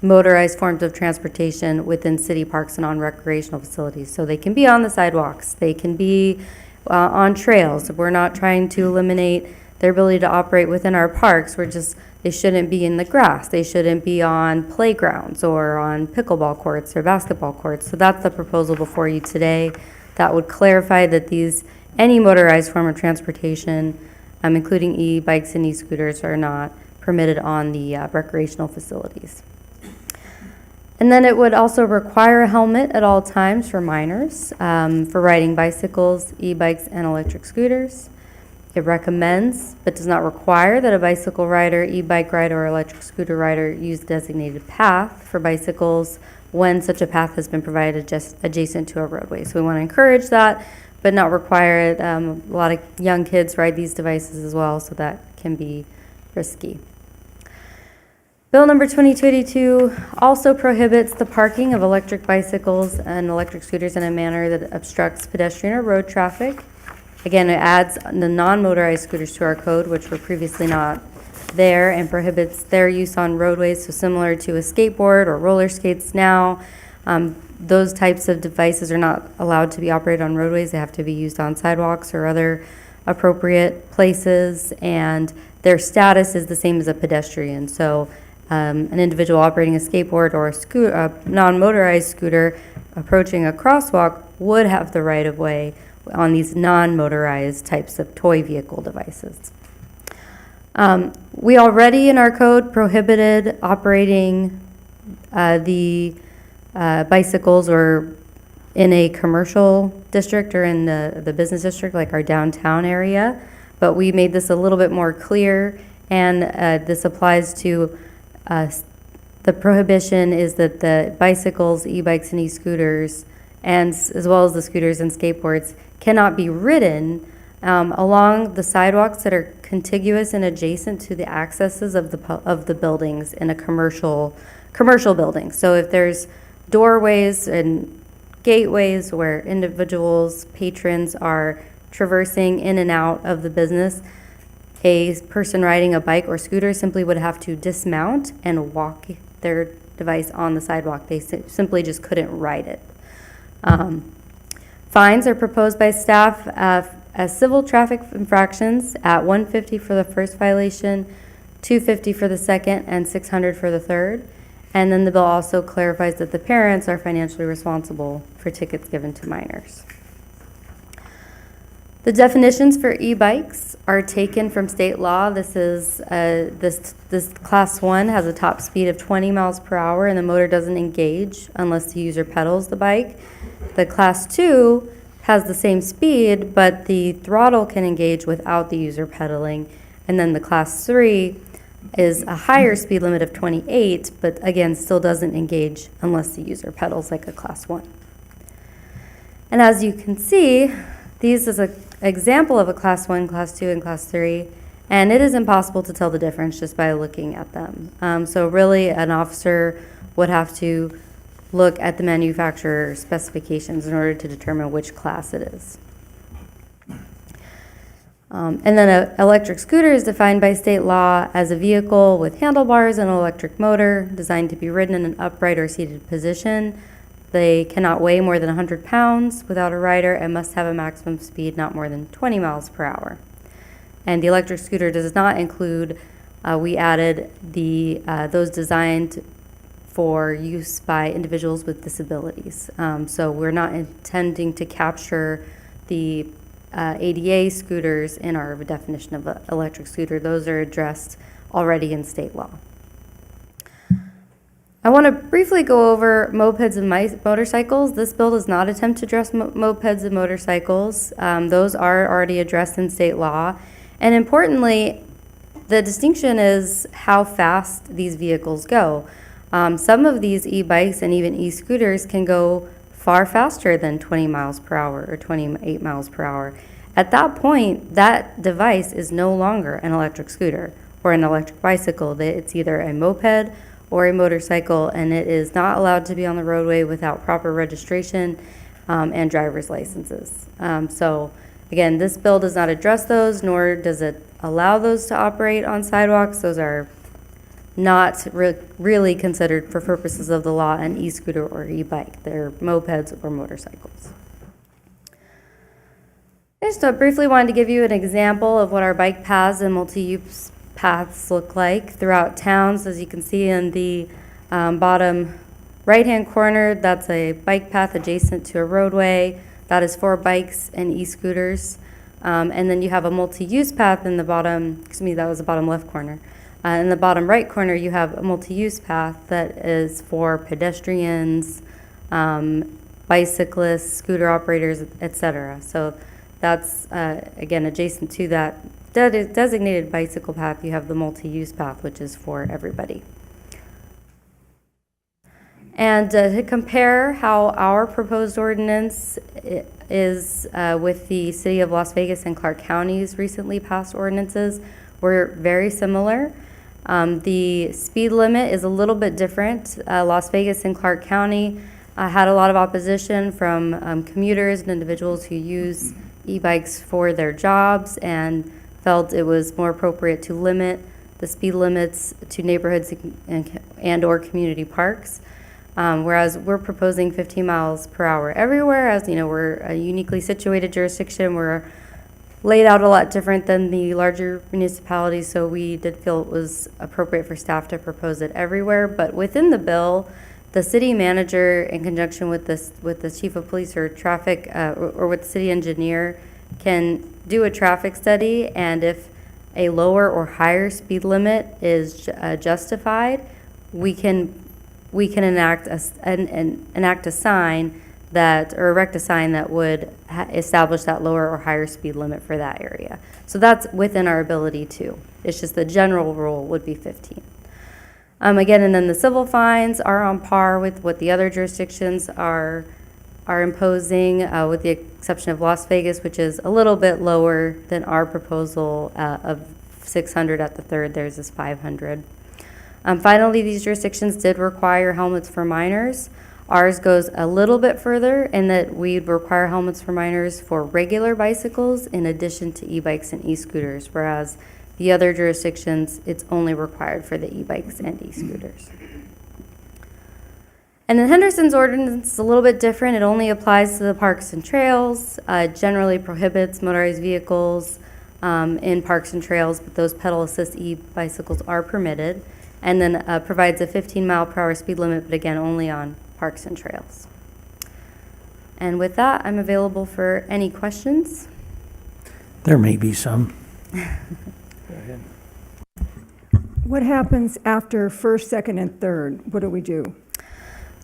motorized forms of transportation within city parks and on recreational facilities. So they can be on the sidewalks, they can be on trails. We're not trying to eliminate their ability to operate within our parks. They shouldn't be in the grass. They shouldn't be on playgrounds or on pickleball courts or basketball courts. So that's the proposal before you today. That would clarify that any motorized form of transportation, including e-bikes and e-scooters, are not permitted on the recreational facilities. And then it would also require a helmet at all times for minors for riding bicycles, e-bikes, and electric scooters. It recommends, but does not require, that a bicycle rider, e-bike rider, or electric scooter rider use the designated path for bicycles when such a path has been provided just adjacent to a roadway. So we want to encourage that, but not require it. A lot of young kids ride these devices as well, so that can be risky. Bill number 2282 also prohibits the parking of electric bicycles and electric scooters in a manner that obstructs pedestrian or road traffic. Again, it adds the non-motorized scooters to our code, which were previously not there, and prohibits their use on roadways. So similar to a skateboard or roller skates now, those types of devices are not allowed to be operated on roadways. They have to be used on sidewalks or other appropriate places, and their status is the same as a pedestrian. So an individual operating a skateboard or a non-motorized scooter approaching a crosswalk would have the right of way on these non-motorized types of toy vehicle devices. We already in our code prohibited operating the bicycles or in a commercial district or in the business district, like our downtown area, but we made this a little bit more clear, and this applies to the prohibition is that the bicycles, e-bikes, and e-scooters, and as well as the scooters and skateboards, cannot be ridden along the sidewalks that are contiguous and adjacent to the accesses of the buildings in a commercial building. So if there's doorways and gateways where individuals, patrons are traversing in and out of the business, a person riding a bike or scooter simply would have to dismount and walk their device on the sidewalk. They simply just couldn't ride it. Fines are proposed by staff as civil traffic infractions at $150 for the first violation, $250 for the second, and $600 for the third. And then the bill also clarifies that the parents are financially responsible for tickets given to minors. The definitions for e-bikes are taken from state law. This is this class 1 has a top speed of 20 miles per hour, and the motor doesn't engage unless the user pedals the bike. The class 2 has the same speed, but the throttle can engage without the user pedaling. And then the class 3 is a higher speed limit of 28, but again, still doesn't engage unless the user pedals like a class 1. And as you can see, these is an example of a class 1, class 2, and class 3, and it is impossible to tell the difference just by looking at them. So really, an officer would have to look at the manufacturer specifications in order to determine which class it is. And then an electric scooter is defined by state law as a vehicle with handlebars and an electric motor designed to be ridden in an upright or seated position. They cannot weigh more than 100 pounds without a rider and must have a maximum speed not more than 20 miles per hour. And the electric scooter does not include, we added those designed for use by individuals with disabilities. So we're not intending to capture the ADA scooters in our definition of an electric scooter. Those are addressed already in state law. I want to briefly go over mopeds and motorcycles. This bill does not attempt to address mopeds and motorcycles. Those are already addressed in state law. And importantly, the distinction is how fast these vehicles go. Some of these e-bikes and even e-scooters can go far faster than 20 miles per hour or 28 miles per hour. At that point, that device is no longer an electric scooter or an electric bicycle. It's either a moped or a motorcycle, and it is not allowed to be on the roadway without proper registration and driver's licenses. So again, this bill does not address those, nor does it allow those to operate on sidewalks. Those are not really considered for purposes of the law an e-scooter or e-bike. They're mopeds or motorcycles. I just briefly wanted to give you an example of what our bike paths and multi-use paths look like throughout towns. As you can see in the bottom right-hand corner, that's a bike path adjacent to a roadway. That is for bikes and e-scooters. And then you have a multi-use path in the bottom, that was the bottom left corner. In the bottom right corner, you have a multi-use path that is for pedestrians, bicyclists, scooter operators, etc. So that's, again, adjacent to that designated bicycle path, you have the multi-use path, which is for everybody. And to compare how our proposed ordinance is with the City of Las Vegas and Clark County's recently passed ordinances, we're very similar. The speed limit is a little bit different. Las Vegas and Clark County had a lot of opposition from commuters and individuals who use e-bikes for their jobs and felt it was more appropriate to limit the speed limits to neighborhoods and or community parks. Whereas we're proposing 15 miles per hour everywhere. As you know, we're a uniquely situated jurisdiction. We're laid out a lot different than the larger municipalities, so we did feel it was appropriate for staff to propose it everywhere. But within the bill, the city manager, in conjunction with the chief of police or traffic, or with the city engineer, can do a traffic study, and if a lower or higher speed limit is justified, we can enact a sign that, or erect a sign that would establish that lower or higher speed limit for that area. So that's within our ability too. It's just the general rule would be 15. Again, and then the civil fines are on par with what the other jurisdictions are imposing, with the exception of Las Vegas, which is a little bit lower than our proposal of 600 at the third. Theirs is 500. Finally, these jurisdictions did require helmets for minors. Ours goes a little bit further in that we'd require helmets for minors for regular bicycles in addition to e-bikes and e-scooters, whereas the other jurisdictions, it's only required for the e-bikes and e-scooters. And then Henderson's ordinance is a little bit different. It only applies to the parks and trails, generally prohibits motorized vehicles in parks and trails, but those pedal assist e-bicycles are permitted. And then provides a 15-mile-per-hour speed limit, but again, only on parks and trails. And with that, I'm available for any questions. There may be some. What happens after first, second, and third? What do we do?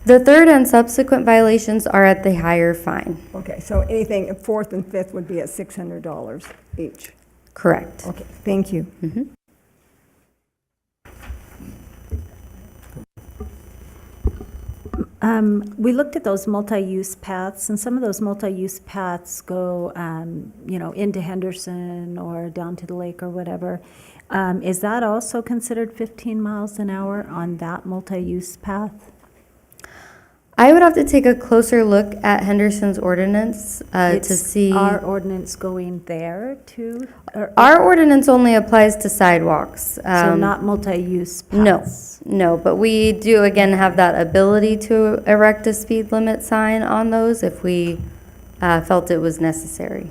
The third and subsequent violations are at the higher fine. Okay, so anything fourth and fifth would be at $600 each. Correct. Okay, thank you. Mm-hmm. We looked at those multi-use paths, and some of those multi-use paths go, into Henderson or down to the lake or whatever. Is that also considered 15 miles an hour on that multi-use path? I would have to take a closer look at Henderson's ordinance to It's see. our ordinance going there too? Our ordinance only applies to sidewalks. So not multi-use No, paths? no, but we do again have that ability to erect a speed limit sign on those if we felt it was necessary.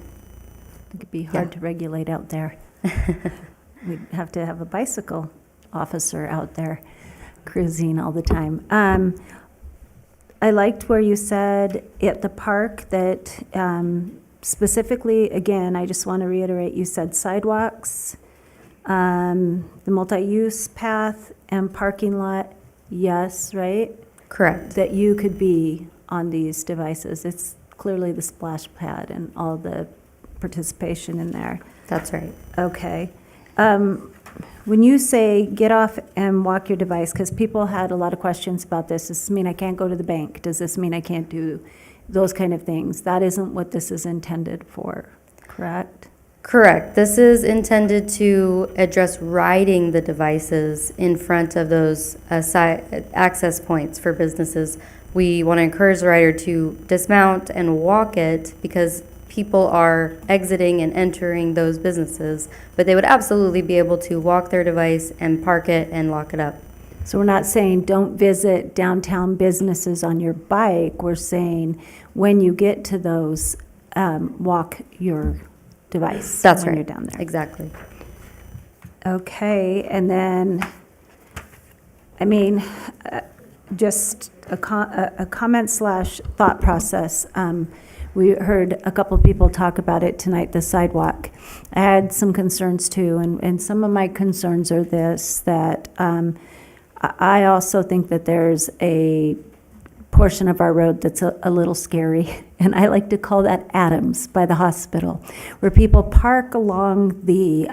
It could be hard to regulate out there. We'd have to have a bicycle officer out there cruising all the time. I liked where you said at the park that specifically, again, I just want to reiterate, you said sidewalks, the multi-use path, and parking lot, yes, right? Correct. That you could be on these devices. It's clearly the splash pad and all the participation in there. That's right. Okay. When you say get off and walk your device, because people had a lot of questions about this, does this mean I can't go to the bank? Does this mean I can't do those kind of things? That isn't what this is intended for, correct? Correct. This is intended to address riding the devices in front of those access points for businesses. We want to encourage the rider to dismount and walk it because people are exiting and entering those businesses, but they would absolutely be able to walk their device and park it and lock it up. So we're not saying don't visit downtown businesses on your bike. We're saying when you get to those, walk your device. That's when right. you're down there. Exactly. Okay, and then, just a comment / thought process. We heard a couple people talk about it tonight, the sidewalk. I had some concerns too, and some of my concerns are this, that I also think that there's a portion of our road that's a little scary, and I like to call that Adams by the hospital, where people park along the,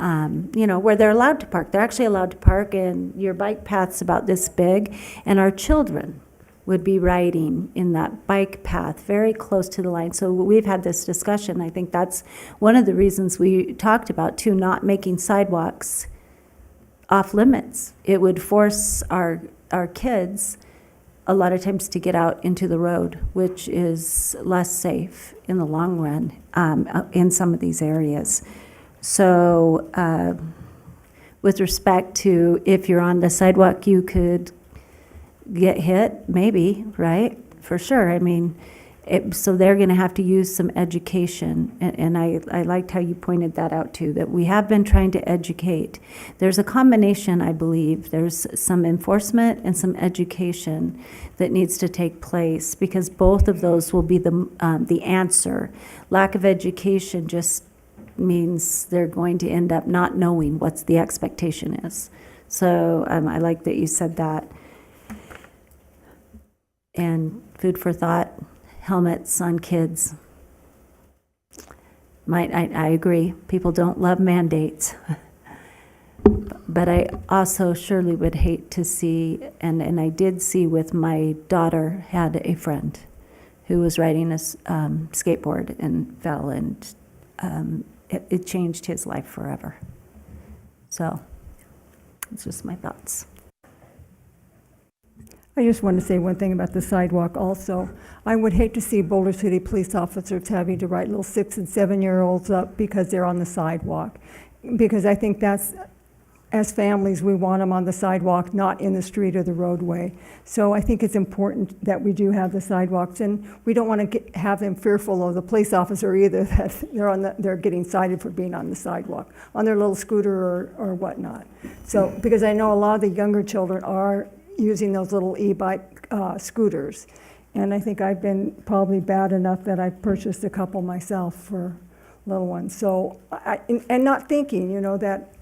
where they're allowed to park. They're actually allowed to park, and your bike path's about this big, and our children would be riding in that bike path very close to the line. So we've had this discussion. I think that's one of the reasons we talked about, too, not making sidewalks off limits. It would force our kids a lot of times to get out into the road, which is less safe in the long run in some of these areas. So with respect to if you're on the sidewalk, you could get hit, maybe, right? For sure. So they're going to have to use some education. And I liked how you pointed that out too, that we have been trying to educate. There's a combination, I believe. There's some enforcement and some education that needs to take place, because both of those will be the answer. Lack of education just means they're going to end up not knowing what the expectation is. So I like that you said that. And food for thought, helmets on kids. I agree, people don't love mandates. But I also surely would hate to see, and I did see with my daughter, had a friend who was riding a skateboard and fell, and it changed his life forever. So, it's just my thoughts. I just want to say one thing about the sidewalk also. I would hate to see Boulder City police officers having to write little 6- and 7-year-olds up because they're on the sidewalk. Because I think that's as families, we want them on the sidewalk, not in the street or the roadway. So I think it's important that we do have the sidewalks, and we don't want to have them fearful of the police officer either, that they're getting cited for being on the sidewalk, on their little scooter or whatnot. So, because I know a lot of the younger children are using those little e-bike scooters, and I think I've been probably bad enough that I purchased a couple myself for little ones. So, and not thinking, you know, that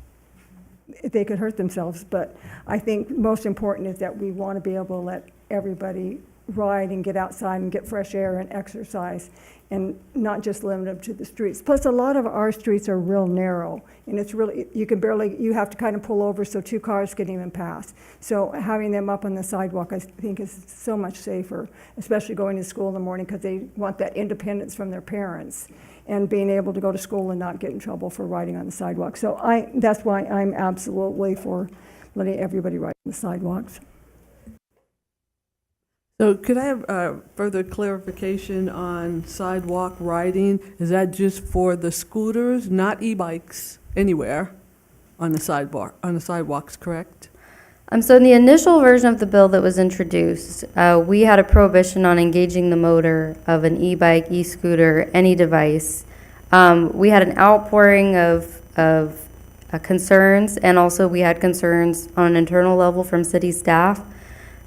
they could hurt themselves, but I think most important is that we want to be able to let everybody ride and get outside and get fresh air and exercise, and not just limit them to the streets. Plus, a lot of our streets are real narrow, and it's really, you have to kind of pull over so two cars can even pass. So having them up on the sidewalk, I think, is so much safer, especially going to school in the morning, because they want that independence from their parents, and being able to go to school and not get in trouble for riding on the sidewalk. So that's why I'm absolutely for letting everybody ride on the sidewalks. So could I have further clarification on sidewalk riding? Is that just for the scooters, not e-bikes anywhere on the sidewalks, correct? So in the initial version of the bill that was introduced, we had a prohibition on engaging the motor of an e-bike, e-scooter, any device. We had an outpouring of concerns, and also we had concerns on an internal level from city staff,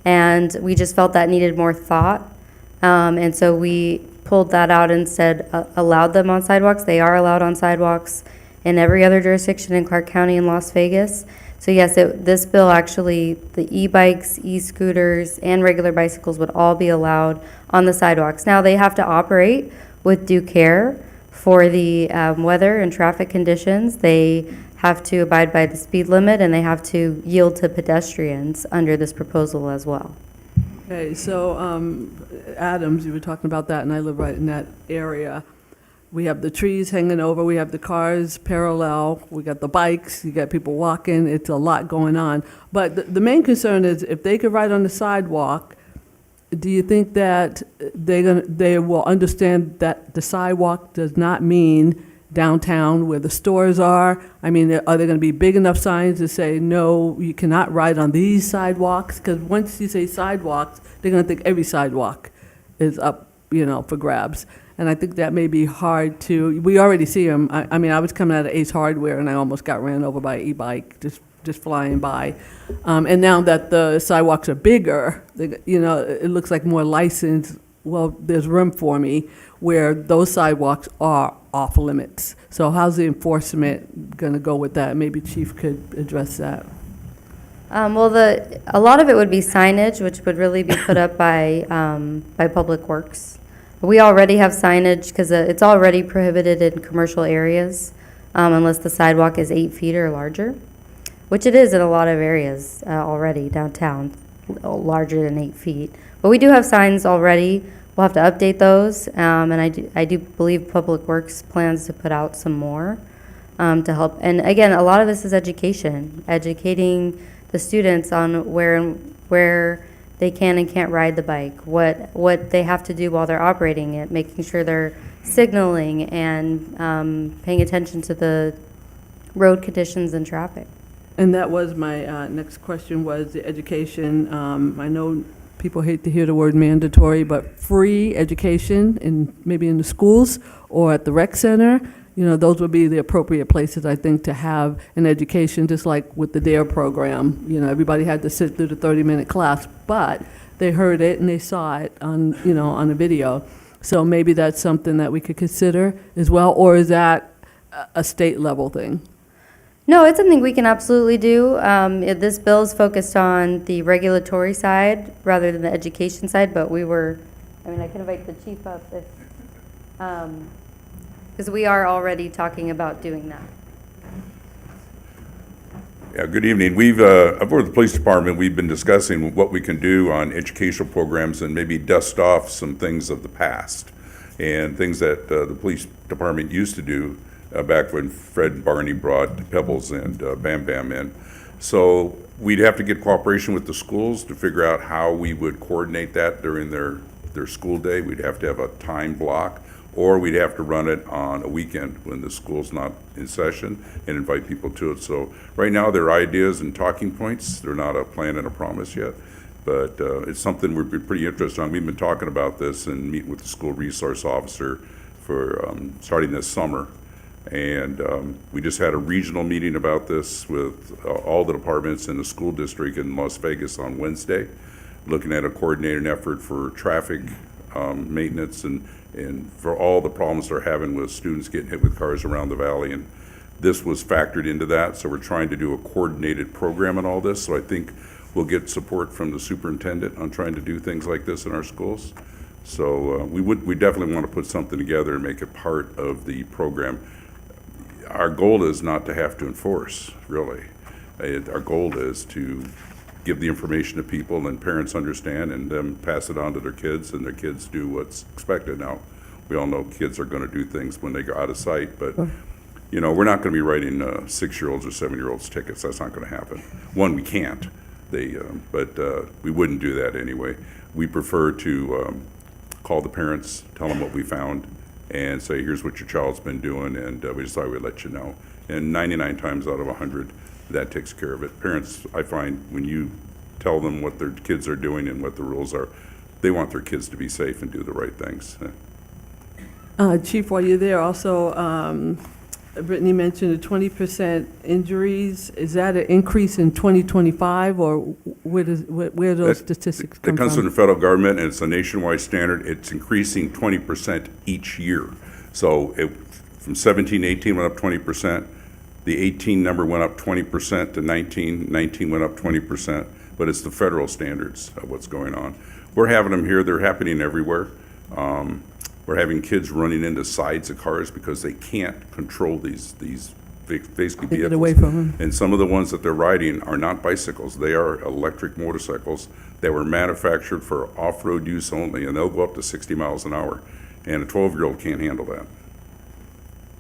and we just felt that needed more thought. And so we pulled that out and said, allowed them on sidewalks. They are allowed on sidewalks in every other jurisdiction in Clark County and Las Vegas. So yes, this bill actually, the e-bikes, e-scooters, and regular bicycles would all be allowed on the sidewalks. Now, they have to operate with due care for the weather and traffic conditions. They have to abide by the speed limit, and they have to yield to pedestrians under this proposal as well. Okay, so Adams, you were talking about that, and I live right in that area. We have the trees hanging over, we have the cars parallel, we got the bikes, you got people walking, it's a lot going on. But the main concern is if they could ride on the sidewalk, do you think that they will understand that the sidewalk does not mean downtown where the stores are? I mean, are there going to be big enough signs to say, no, you cannot ride on these sidewalks? Because once you say sidewalks, they're going to think every sidewalk is up, you know, for grabs. And I think that may be hard to, we already see them. I mean, I was coming out of Ace Hardware and I almost got ran over by an e-bike just flying by. And now that the sidewalks are bigger, you know, it looks like more licensed. Well, there's room for me where those sidewalks are off limits. So how's the enforcement going to go with that? Maybe Chief could address that. Well, a lot of it would be signage, which would really be put up by Public Works. We already have signage because it's already prohibited in commercial areas unless the sidewalk is 8 feet or larger, which it is in a lot of areas already downtown, larger than 8 feet. But we do have signs already. We'll have to update those, and I do believe Public Works plans to put out some more to help. And again, a lot of this is education, educating the students on where they can and can't ride the bike, what they have to do while they're operating it, making sure they're signaling and paying attention to the road conditions and traffic. And that was my next question, was the education. I know people hate to hear the word mandatory, but free education maybe in the schools or at the rec center, you know, those would be the appropriate places, I think, to have an education, just like with the DARE program. You know, everybody had to sit through the 30-minute class, but they heard it and they saw it on, you know, on a video. So maybe that's something that we could consider as well, or is that a state level thing? No, it's something we can absolutely do. This bill is focused on the regulatory side rather than the education side, but I can invite the chief up if, because we are already talking about doing that. Yeah, good evening. We've, over the police department, we've been discussing what we can do on educational programs and maybe dust off some things of the past and things that the police department used to do back when Fred and Barney brought Pebbles and Bam Bam in. So we'd have to get cooperation with the schools to figure out how we would coordinate that during their school day. We'd have to have a time block, or we'd have to run it on a weekend when the school's not in session and invite people to it. So right now, they're ideas and talking points. They're not a plan and a promise yet, but it's something we'd be pretty interested in. We've been talking about this and meeting with the school resource officer for starting this summer. And we just had a regional meeting about this with all the departments in the school district in Las Vegas on Wednesday, looking at a coordinated effort for traffic maintenance and for all the problems they're having with students getting hit with cars around the valley. And this was factored into that, so we're trying to do a coordinated program on all this. So I think we'll get support from the superintendent on trying to do things like this in our schools. So we definitely want to put something together and make it part of the program. Our goal is not to have to enforce, really. Our goal is to give the information to people and parents understand and then pass it on to their kids and their kids do what's expected. Now, we all know kids are going to do things when they go out of sight, but you know, we're not going to be writing 6-year-olds or 7-year-olds tickets. That's not going to happen. One, we can't. But we wouldn't do that anyway. We prefer to call the parents, tell them what we found, and say, here's what your child's been doing, and we just thought we'd let you know. And 99 times out of 100, that takes care of it. Parents, I find, when you tell them what their kids are doing and what the rules are, they want their kids to be safe and do the right things. Chief, while you're there, also, Brittany mentioned the 20% injuries. Is that an increase in 2025, or where do those statistics come It comes from? from the federal government, and it's a nationwide standard. It's increasing 20% each year. So from 17 to 18 went up 20%. The 18 number went up 20% to 19. 19 went up 20%. But it's the federal standards of what's going on. We're having them here. They're happening everywhere. We're having kids running into sides of cars because they can't control these basically They vehicles. get away from them. And some of the ones that they're riding are not bicycles. They are electric motorcycles that were manufactured for off-road use only, and they'll go up to 60 miles an hour. And a 12-year-old can't handle that.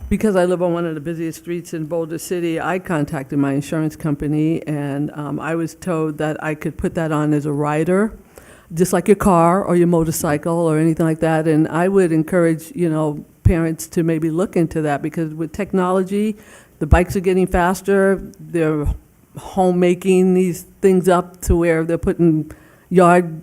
Because I live on one of the busiest streets in Boulder City, I contacted my insurance company, and I was told that I could put that on as a rider, just like your car or your motorcycle or anything like that. And I would encourage, parents to maybe look into that, because with technology, the bikes are getting faster. They're homemaking these things up to where they're putting yard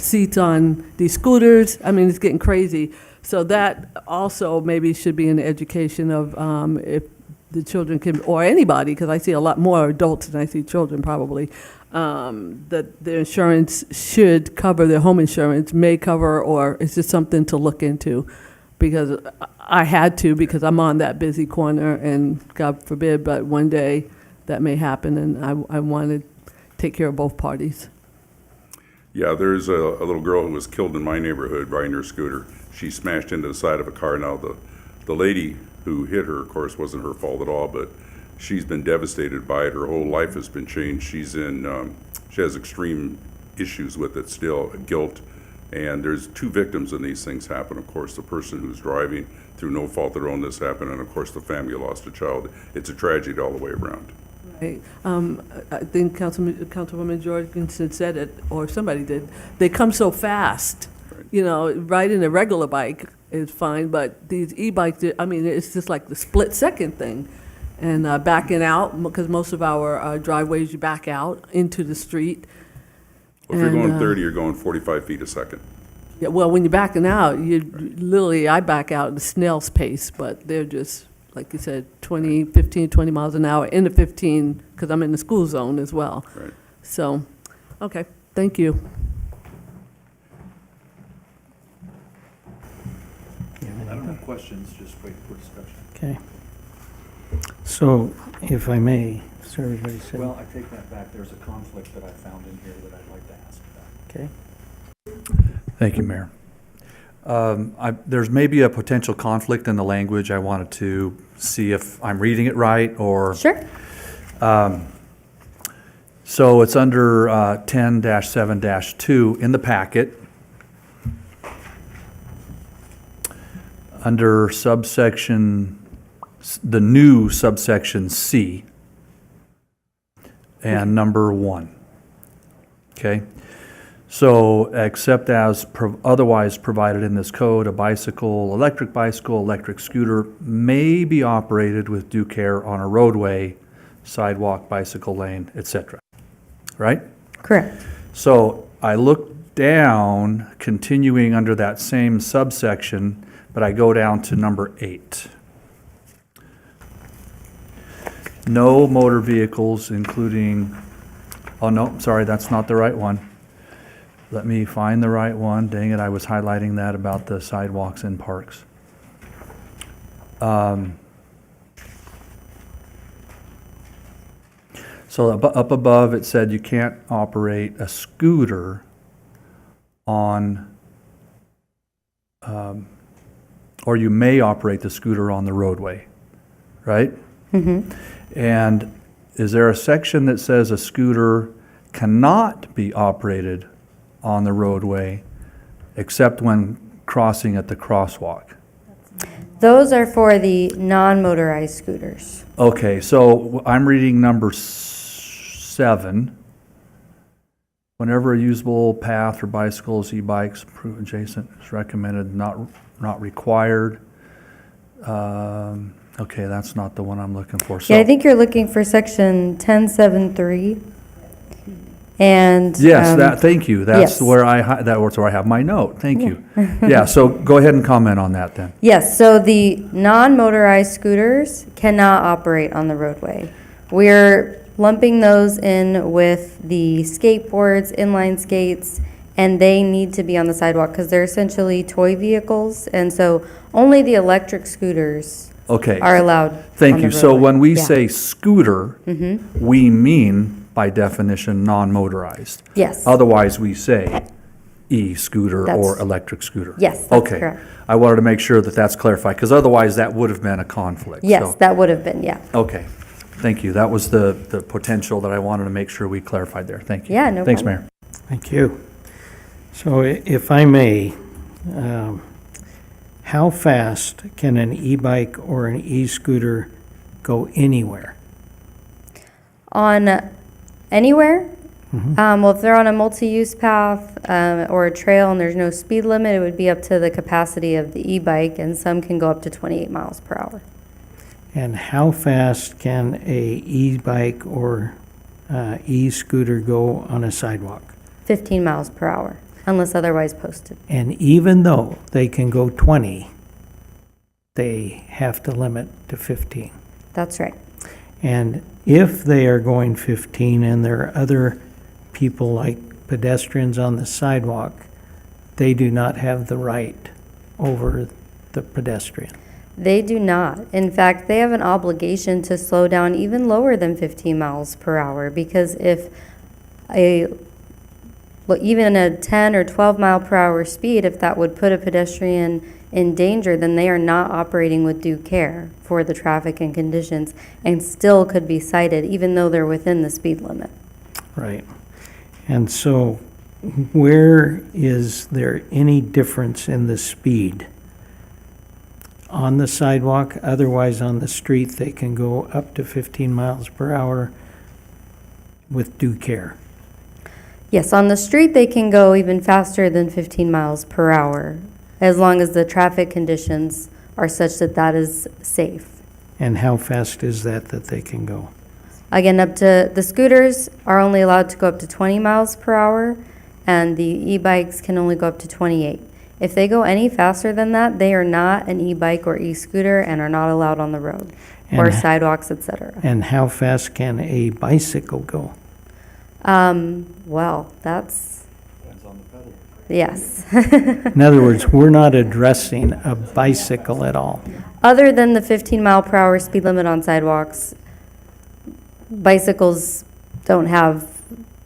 seats on these scooters. I mean, it's getting crazy. So that also maybe should be in the education of if the children can, or anybody, because I see a lot more adults than I see children probably, that their insurance should cover, their home insurance may cover, or it's just something to look into. Because I had to, because I'm on that busy corner, and God forbid, but one day that may happen, and I want to take care of both parties. Yeah, there's a little girl who was killed in my neighborhood riding her scooter. She smashed into the side of a car. Now, the lady who hit her, of course, wasn't her fault at all, but she's been devastated by it. Her whole life has been changed. She has extreme issues with it still, guilt. And there's 2 victims when these things happen. Of course, the person who's driving through no fault of their own, this happened, and of course, the family lost a child. It's a tragedy all the way around. Right. I think Councilwoman Jorgensen said it, or somebody did. They come so fast. Riding a regular bike is fine, but these e-bikes, I mean, it's just like the split-second thing. And backing out, because most of our driveways, you back out into the street. Well, if you're going 30, you're going 45 feet a second. Yeah, well, when you're backing out, I back out at a snail's pace, but they're just, like you said, 15, 20 miles an hour, into 15, because I'm in the school zone as well. Right. So, okay, thank you. I don't have questions, just wait for discussion. Okay. So, if I may, so everybody said. Well, I take that back. There's a conflict that I found in here that I'd like to ask about. Okay. Thank you, Mayor. There's maybe a potential conflict in the language. I wanted to see if I'm reading it right, or. Sure. So it's under 10-7-2 in the packet. Under the new subsection C and number 1. Okay? So, except as otherwise provided in this code, a bicycle, electric scooter may be operated with due care on a roadway, sidewalk, bicycle lane, etc. Right? Correct. So I look down, continuing under that same subsection, but I go down to number 8. No motor vehicles, including, oh no, sorry, that's not the right one. Let me find the right one. Dang it, I was highlighting that about the sidewalks in parks. So up above, it said you can't operate a scooter on, or you may operate the scooter on the roadway, right? Mm-hmm. And is there a section that says a scooter cannot be operated on the roadway except when crossing at the crosswalk? Those are for the non-motorized scooters. Okay, so I'm reading number 7. Whenever a usable path for bicycles, e-bikes, adjacent is recommended, not required. Okay, that's not the one I'm looking for. So, Yeah, I think you're looking for section 1073. And yes, thank you. That's yes. where that's where I have my note. Thank you. Yeah, so go ahead and comment on that then. Yes, so the non-motorized scooters cannot operate on the roadway. We're lumping those in with the skateboards, inline skates, and they need to be on the sidewalk because they're essentially toy vehicles, and so only the electric scooters are allowed. Thank on you. the So roadway. when we Yeah. say scooter, Mhm. we mean by definition non-motorized. Yes. Otherwise, we say e-scooter That's- or electric scooter. Yes, that's Okay. correct. I wanted to make sure that that's clarified because otherwise that would have been a conflict. Yes, So- that would have been, yeah. Okay. Thank you. That was the potential that I wanted to make sure we clarified there. Thank you. Yeah, no Thanks, problem. Mayor. Thank you. So if I may, how fast can an e-bike or an e-scooter go anywhere? On anywhere? Well, if they're on a multi-use path or a trail and there's no speed limit, it would be up to the capacity of the e-bike, and some can go up to 28 miles per hour. And how fast can a e-bike or e-scooter go on a sidewalk? 15 miles per hour, unless otherwise posted. And even though they can go 20, they have to limit to 15. That's right. And if they are going 15 and there are other people like pedestrians on the sidewalk, they do not have the right over the pedestrian. They do not. In fact, they have an obligation to slow down even lower than 15 miles per hour, because if even a 10 or 12 mile per hour speed, if that would put a pedestrian in danger, then they are not operating with due care for the traffic and conditions and still could be cited even though they're within the speed limit. Right. And so where is there any difference in the speed? On the sidewalk, otherwise on the street, they can go up to 15 miles per hour with due care. Yes, on the street they can go even faster than 15 miles per hour as long as the traffic conditions are such that that is safe. And how fast is that they can go? Again, up to the scooters are only allowed to go up to 20 miles per hour, and the e-bikes can only go up to 28. If they go any faster than that, they are not an e-bike or e-scooter and are not allowed on the road or And- sidewalks, etc. And how fast can a bicycle go? Well, that's, Depends on the pedal. yes. In other words, we're not addressing a bicycle at all. Other than the 15 mile per hour speed limit on sidewalks, bicycles don't have,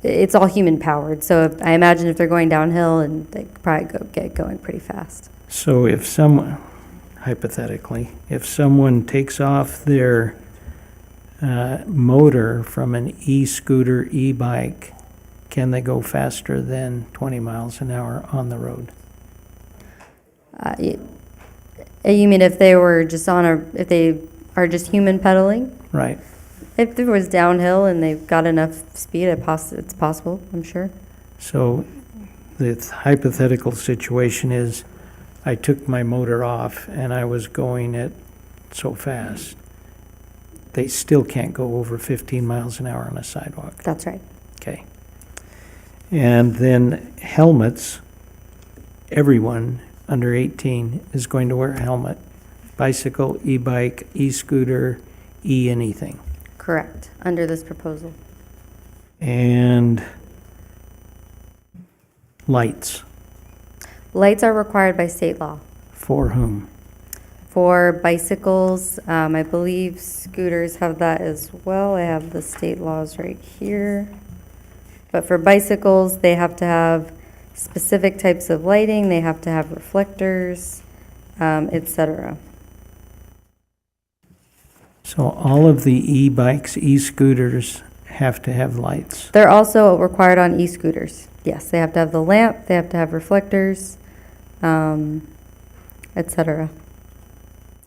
it's all human powered. So I imagine if they're going downhill, and they could probably get going pretty fast. So if someone, hypothetically, if someone takes off their motor from an e-scooter, e-bike, can they go faster than 20 miles an hour on the road? You mean if they were just if they are just human pedaling? Right. If there was downhill and they've got enough speed, it's possible, I'm sure. So the hypothetical situation is I took my motor off and I was going at so fast. They still can't go over 15 miles an hour on a sidewalk. That's right. Okay. And then helmets, everyone under 18 is going to wear a helmet. Bicycle, e-bike, e-scooter, e-anything. Correct, under this proposal. And lights, Lights are required by state law. for whom? For bicycles, I believe scooters have that as well. I have the state laws right here. But for bicycles, they have to have specific types of lighting, they have to have reflectors, etc. So all of the e-bikes, e-scooters have to have lights. They're also required on e-scooters. Yes, they have to have the lamp, they have to have reflectors, etc.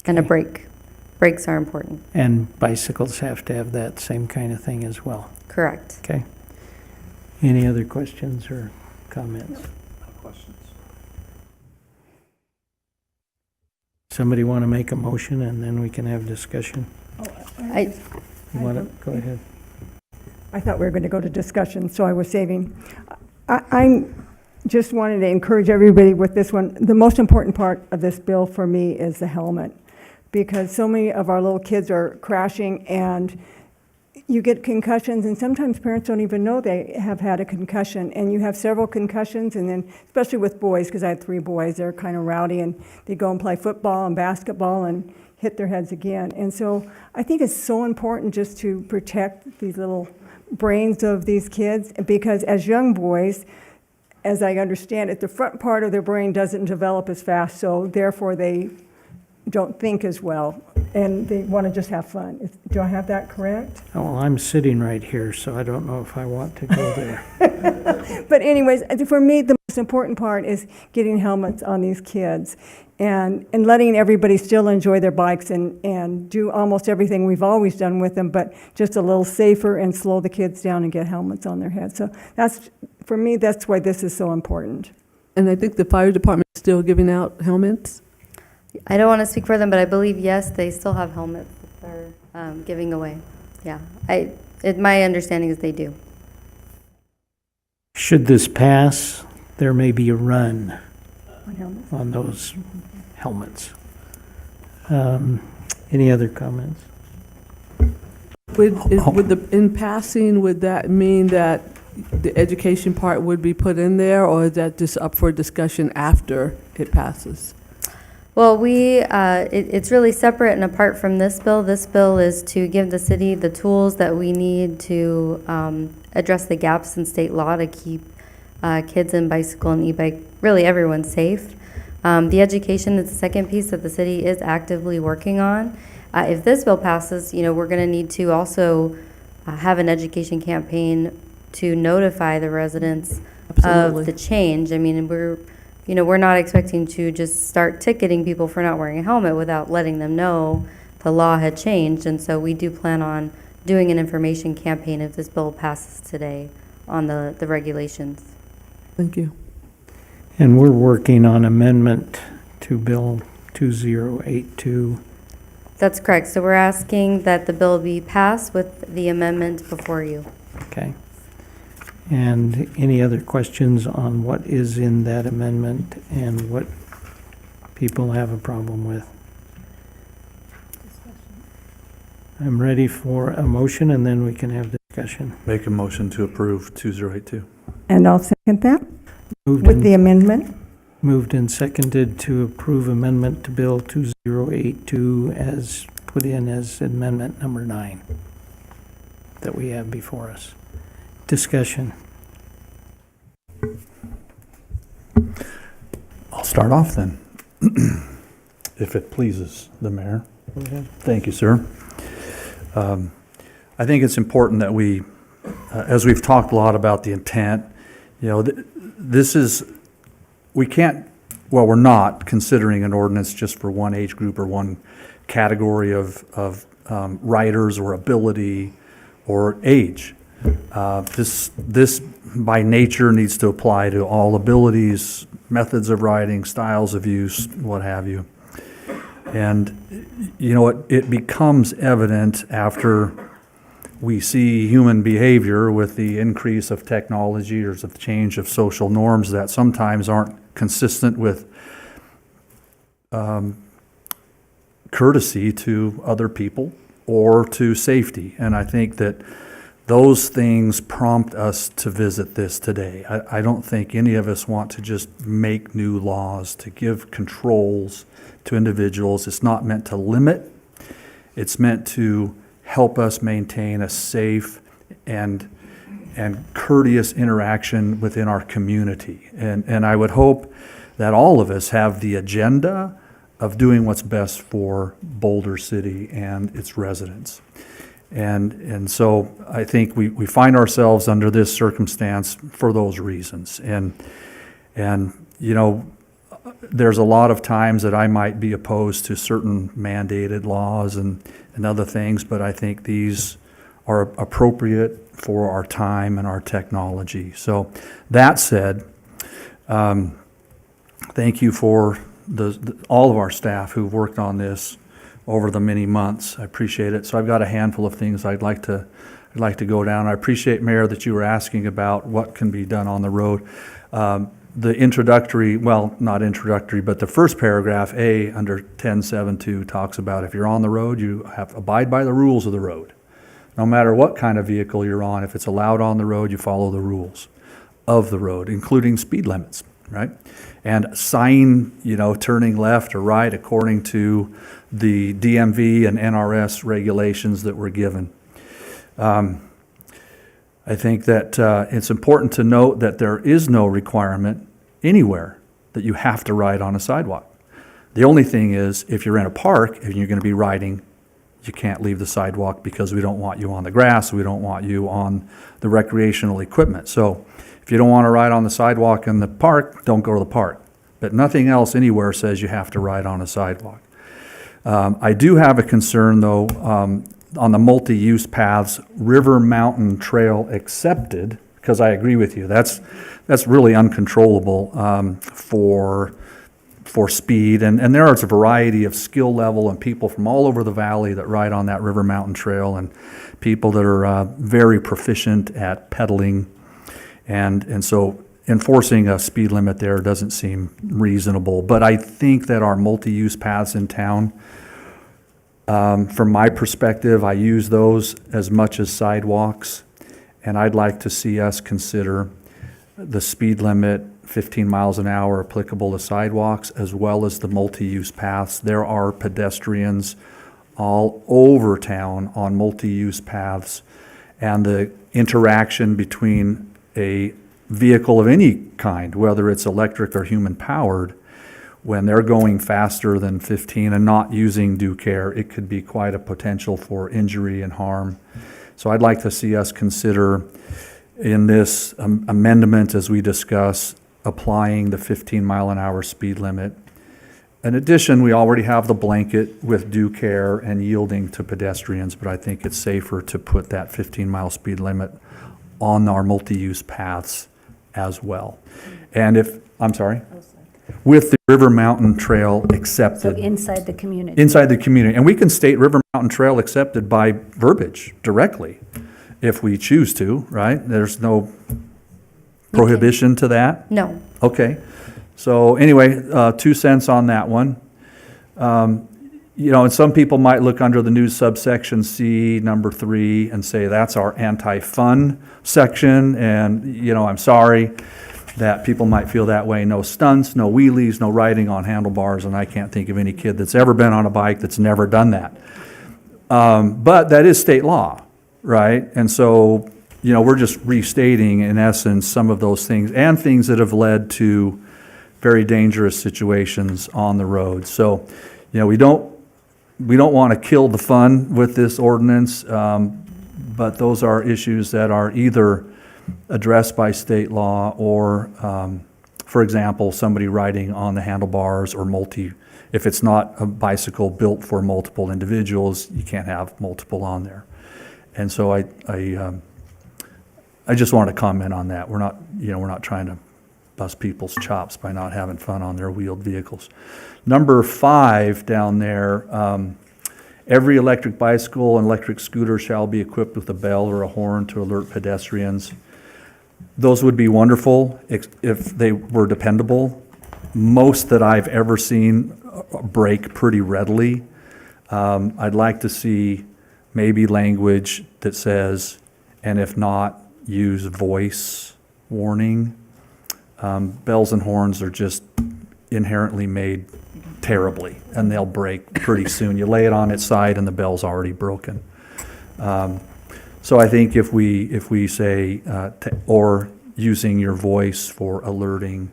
And a Okay. brake. Brakes are important. And bicycles have to have that same kind of thing as well. Correct. Okay. Any other questions or comments? No questions. Somebody want to make a motion and then we can have discussion? I, You want to, go ahead. I thought we were going to go to discussion, so I was saving. I just wanted to encourage everybody with this one. The most important part of this bill for me is the helmet, because so many of our little kids are crashing and you get concussions, and sometimes parents don't even know they have had a concussion, and you have several concussions, and then especially with boys, because I had 3 boys, they're kind of rowdy, and they go and play football and basketball and hit their heads again. And so I think it's so important just to protect these little brains of these kids, because as young boys, as I understand it, the front part of their brain doesn't develop as fast, so therefore they don't think as well, and they want to just have fun. Do I have that correct? Oh, well, I'm sitting right here, so I don't know if I want to go there. But anyways, for me, the most important part is getting helmets on these kids and letting everybody still enjoy their bikes and do almost everything we've always done with them, but just a little safer and slow the kids down and get helmets on their heads. So that's, for me, that's why this is so important. And I think the fire department is still giving out helmets. I don't want to speak for them, but I believe, yes, they still have helmets that they're giving away. Yeah, my understanding is they do. Should this pass, there may be a run On helmets. on those helmets. Any other comments? In passing, would that mean that the education part would be put in there, or is that just up for discussion after it passes? Well, it's really separate and apart from this bill. This bill is to give the city the tools that we need to address the gaps in state law to keep kids in bicycle and e-bike, really everyone safe. The education is the second piece that the city is actively working on. If this bill passes, we're going to need to also have an education campaign to notify the residents Absolutely. of the change. I mean, we're not expecting to just start ticketing people for not wearing a helmet without letting them know the law had changed. And so we do plan on doing an information campaign if this bill passes today on the regulations. Thank you. And we're working on amendment to Bill 2082. That's correct. So we're asking that the bill be passed with the amendment before you. Okay. And any other questions on what is in that amendment and what people have a problem with? I'm ready for a motion, and then we can have discussion. Make a motion to approve 2082. And I'll second that Moved with and- the amendment. Moved and seconded to approve amendment to Bill 2082 as put in as amendment number 9 that we have before us. Discussion. I'll start off then, if it pleases the mayor. Go ahead. Thank you, sir. I think it's important that we, as we've talked a lot about the intent, we're not considering an ordinance just for one age group or one category of riders or ability or age. This by nature needs to apply to all abilities, methods of riding, styles of use, what have you. And, you know, it becomes evident after we see human behavior with the increase of technology or the change of social norms that sometimes aren't consistent with courtesy to other people or to safety. And I think that those things prompt us to visit this today. I don't think any of us want to just make new laws, to give controls to individuals. It's not meant to limit. It's meant to help us maintain a safe and courteous interaction within our community. And I would hope that all of us have the agenda of doing what's best for Boulder City and its residents. And so I think we find ourselves under this circumstance for those reasons. And you know, there's a lot of times that I might be opposed to certain mandated laws and other things, but I think these are appropriate for our time and our technology. So that said, thank you for all of our staff who've worked on this over the many months. I appreciate it. So I've got a handful of things I'd like to go down. I appreciate, Mayor, that you were asking about what can be done on the road. The introductory, well, not introductory, but the first paragraph, A, under 10.7.2, talks about if you're on the road, you have to abide by the rules of the road. No matter what kind of vehicle you're on, if it's allowed on the road, you follow the rules of the road, including speed limits, right? And sign, you know, turning left or right according to the DMV and NRS regulations that were given. I think that it's important to note that there is no requirement anywhere that you have to ride on a sidewalk. The only thing is, if you're in a park and you're going to be riding, you can't leave the sidewalk because we don't want you on the grass, we don't want you on the recreational equipment. So if you don't want to ride on the sidewalk in the park, don't go to the park. But nothing else anywhere says you have to ride on a sidewalk. I do have a concern, though, on the multi-use paths, River Mountain Trail accepted, because I agree with you, that's really uncontrollable for speed. And there is a variety of skill level and people from all over the valley that ride on that River Mountain Trail, and people that are very proficient at pedaling. And so enforcing a speed limit there doesn't seem reasonable. But I think that our multi-use paths in town, from my perspective, I use those as much as sidewalks, and I'd like to see us consider the speed limit, 15 miles an hour, applicable to sidewalks, as well as the multi-use paths. There are pedestrians all over town on multi-use paths, and the interaction between a vehicle of any kind, whether it's electric or human-powered, when they're going faster than 15 and not using due care, it could be quite a potential for injury and harm. So I'd like to see us consider in this amendment, as we discuss, applying the 15-mile-an-hour speed limit. In addition, we already have the blanket with due care and yielding to pedestrians, but I think it's safer to put that 15-mile speed limit on our multi-use paths as well. And if, I'm sorry? With the River Mountain Trail So accepted. inside the community. Inside the community. And we can state River Mountain Trail accepted by verbiage directly if we choose to, right? There's no prohibition to that? No. Okay. So anyway, 2 cents on that one. You know, and some people might look under the new subsection C, number 3, and say that's our anti-fun section. And, you know, I'm sorry that people might feel that way. No stunts, no wheelies, no riding on handlebars, and I can't think of any kid that's ever been on a bike that's never done that. But that is state law, right? And so, you know, we're just restating, in essence, some of those things and things that have led to very dangerous situations on the road. So, you know, we don't want to kill the fun with this ordinance, but those are issues that are either addressed by state law or, for example, somebody riding on the handlebars or if it's not a bicycle built for multiple individuals, you can't have multiple on there. And so I I just want to comment on that. We're not trying to bust people's chops by not having fun on their wheeled vehicles. Number 5 down there, every electric bicycle and electric scooter shall be equipped with a bell or a horn to alert pedestrians. Those would be wonderful if they were dependable. Most that I've ever seen break pretty readily. I'd like to see maybe language that says, and if not, use voice warning. Bells and horns are just inherently made terribly, and they'll break pretty soon. You lay it on its side and the bell's already broken. So I think if we say, or using your voice for alerting,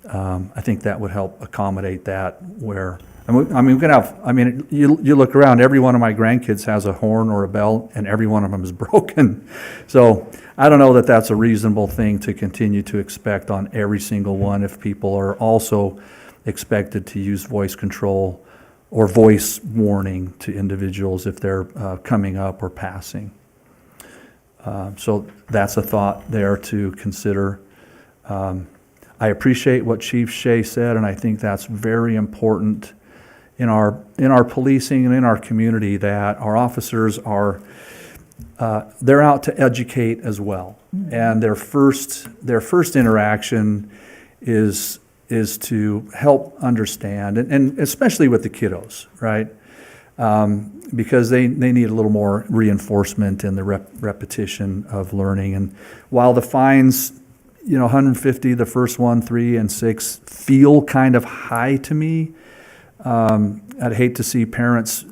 I think that would help accommodate that where, you look around, every one of my grandkids has a horn or a bell, and every one of them is broken. So I don't know that that's a reasonable thing to continue to expect on every single one if people are also expected to use voice control or voice warning to individuals if they're coming up or passing. So that's a thought there to consider. I appreciate what Chief Shea said, and I think that's very important in our policing and in our community, that our officers are they're out to educate as well, and their first interaction is to help understand, and especially with the kiddos, right? Because they need a little more reinforcement in the repetition of learning. And while the fines, 150, the first one, 3 and 6, feel kind of high to me, I'd hate to see parents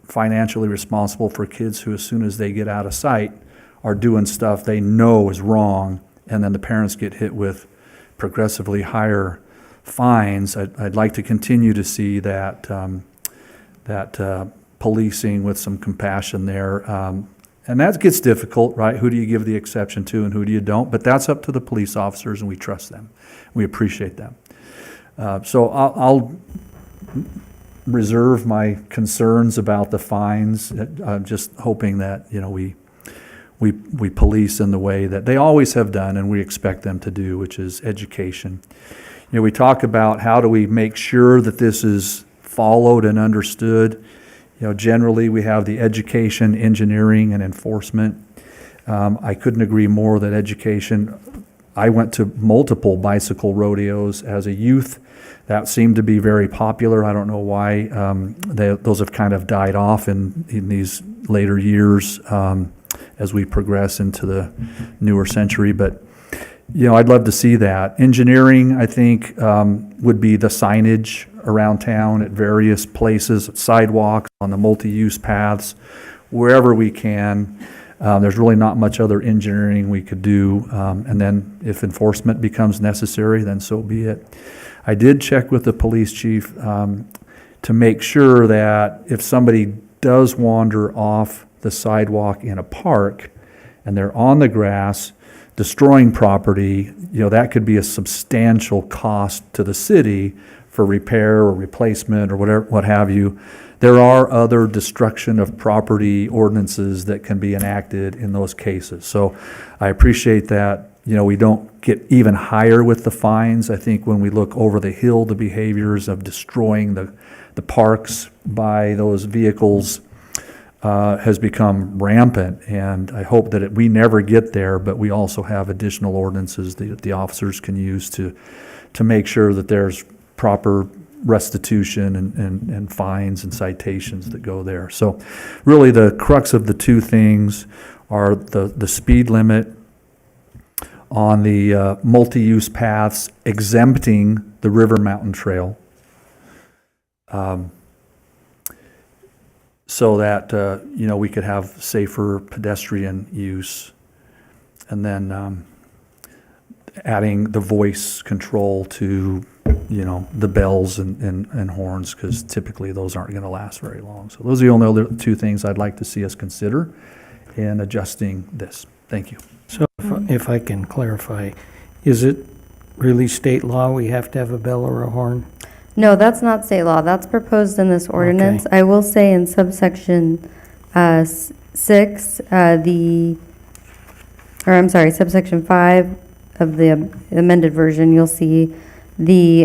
financially responsible for kids who, as soon as they get out of sight, are doing stuff they know is wrong, and then the parents get hit with progressively higher fines. I'd like to continue to see that policing with some compassion there. And that gets difficult, right? Who do you give the exception to and who do you don't? But that's up to the police officers, and we trust them. We appreciate them. So I'll reserve my concerns about the fines. I'm just hoping that, we police in the way that they always have done and we expect them to do, which is education. We talk about how do we make sure that this is followed and understood. Generally we have the education, engineering, and enforcement. I couldn't agree more that education. I went to multiple bicycle rodeos as a youth. That seemed to be very popular. I don't know why those have kind of died off in these later years as we progress into the newer century. But I'd love to see that. Engineering, I think, would be the signage around town at various places, sidewalks, on the multi-use paths, wherever we can. There's really not much other engineering we could do. And then if enforcement becomes necessary, then so be it. I did check with the police chief to make sure that if somebody does wander off the sidewalk in a park and they're on the grass destroying property, that could be a substantial cost to the city for repair or replacement or whatever, what have you. There are other destruction of property ordinances that can be enacted in those cases. So I appreciate that. We don't get even higher with the fines. I think when we look over the hill, the behaviors of destroying the parks by those vehicles has become rampant, and I hope that we never get there, but we also have additional ordinances that the officers can use to make sure that there's proper restitution and fines and citations that go there. So really the crux of the two things are the speed limit on the multi-use paths, exempting the River Mountain Trail, so that we could have safer pedestrian use, and then adding the voice control to the bells and horns, because typically those aren't going to last very long. So those are the only other two things I'd like to see us consider in adjusting this. Thank you. So if I can clarify, is it really state law we have to have a bell or a horn? No, that's not state law. That's proposed in this ordinance. Okay. I will say in subsection 6, the or I'm sorry, subsection 5 of the amended version, you'll see the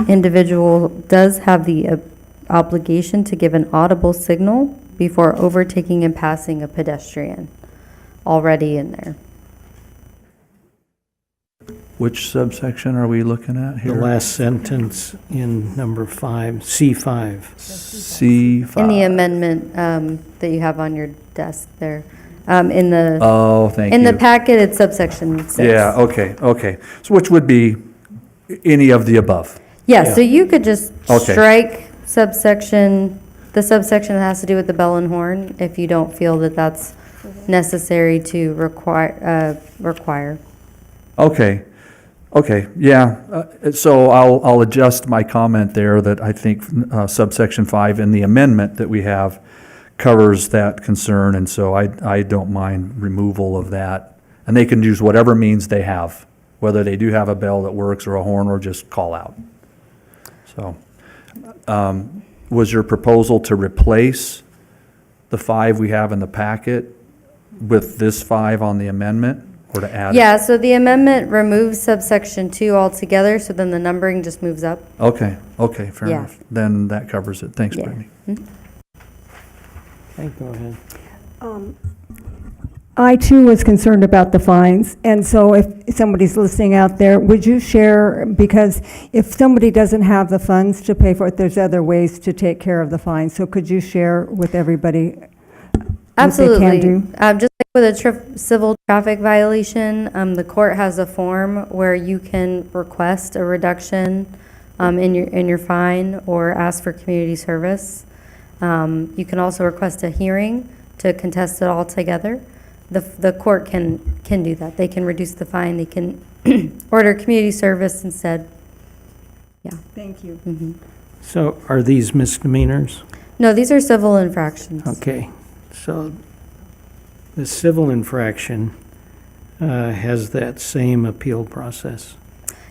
individual does have the obligation to give an audible signal before overtaking and passing a pedestrian, already in there. Which subsection are we looking at The here? last sentence in number 5, C5. C5. In the amendment that you have on your desk there. In the Oh, thank you. in the packet, it's subsection 6. Yeah, okay. So which would be any of the above? Yeah, so you could just Okay. strike subsection, the subsection that has to do with the bell and horn, if you don't feel that that's necessary to require. Okay, yeah. So I'll adjust my comment there that I think subsection 5 in the amendment that we have covers that concern, and so I don't mind removal of that. And they can use whatever means they have, whether they do have a bell that works or a horn or just call out. So, was your proposal to replace the 5 we have in the packet with this 5 on the amendment, or to add? Yeah, so the amendment removes subsection 2 altogether, so then the numbering just moves up. Okay, fair Yeah. enough. Then that covers it. Thanks, Yeah. Brittany. Okay, go ahead. I too was concerned about the fines, and so if somebody's listening out there, would you share, because if somebody doesn't have the funds to pay for it, there's other ways to take care of the fines, so could you share with everybody what they can Absolutely. do? Just like with a civil traffic violation, the court has a form where you can request a reduction in your fine or ask for community service. You can also request a hearing to contest it all together. The court can do that. They can reduce the fine. They can order community service instead. Yeah. Thank you. Mm-hmm. So are these misdemeanors? No, these are civil infractions. Okay, so the civil infraction has that same appeal process.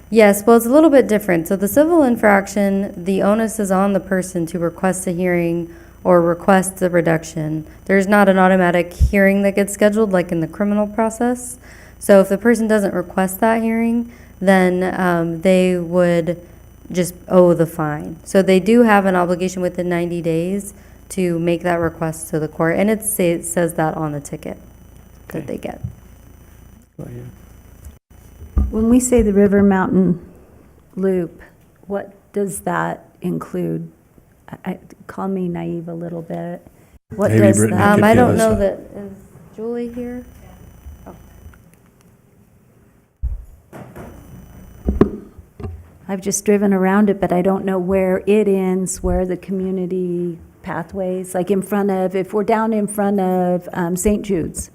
Yes, well, it's a little bit different. So the civil infraction, the onus is on the person to request a hearing or request a reduction. There's not an automatic hearing that gets scheduled like in the criminal process. So if the person doesn't request that hearing, then they would just owe the fine. So they do have an obligation within 90 days to make that request to the court, and it says that on the ticket that they get. Go ahead. When we say the River Mountain Loop, what does that include? Call me naive a little bit. What Maybe does Brittany that? could I give don't us know a- that, is Julie here? I've just driven around it, but I don't know where it ends, where the community pathways, like in front of, if we're down in front of St. Jude's,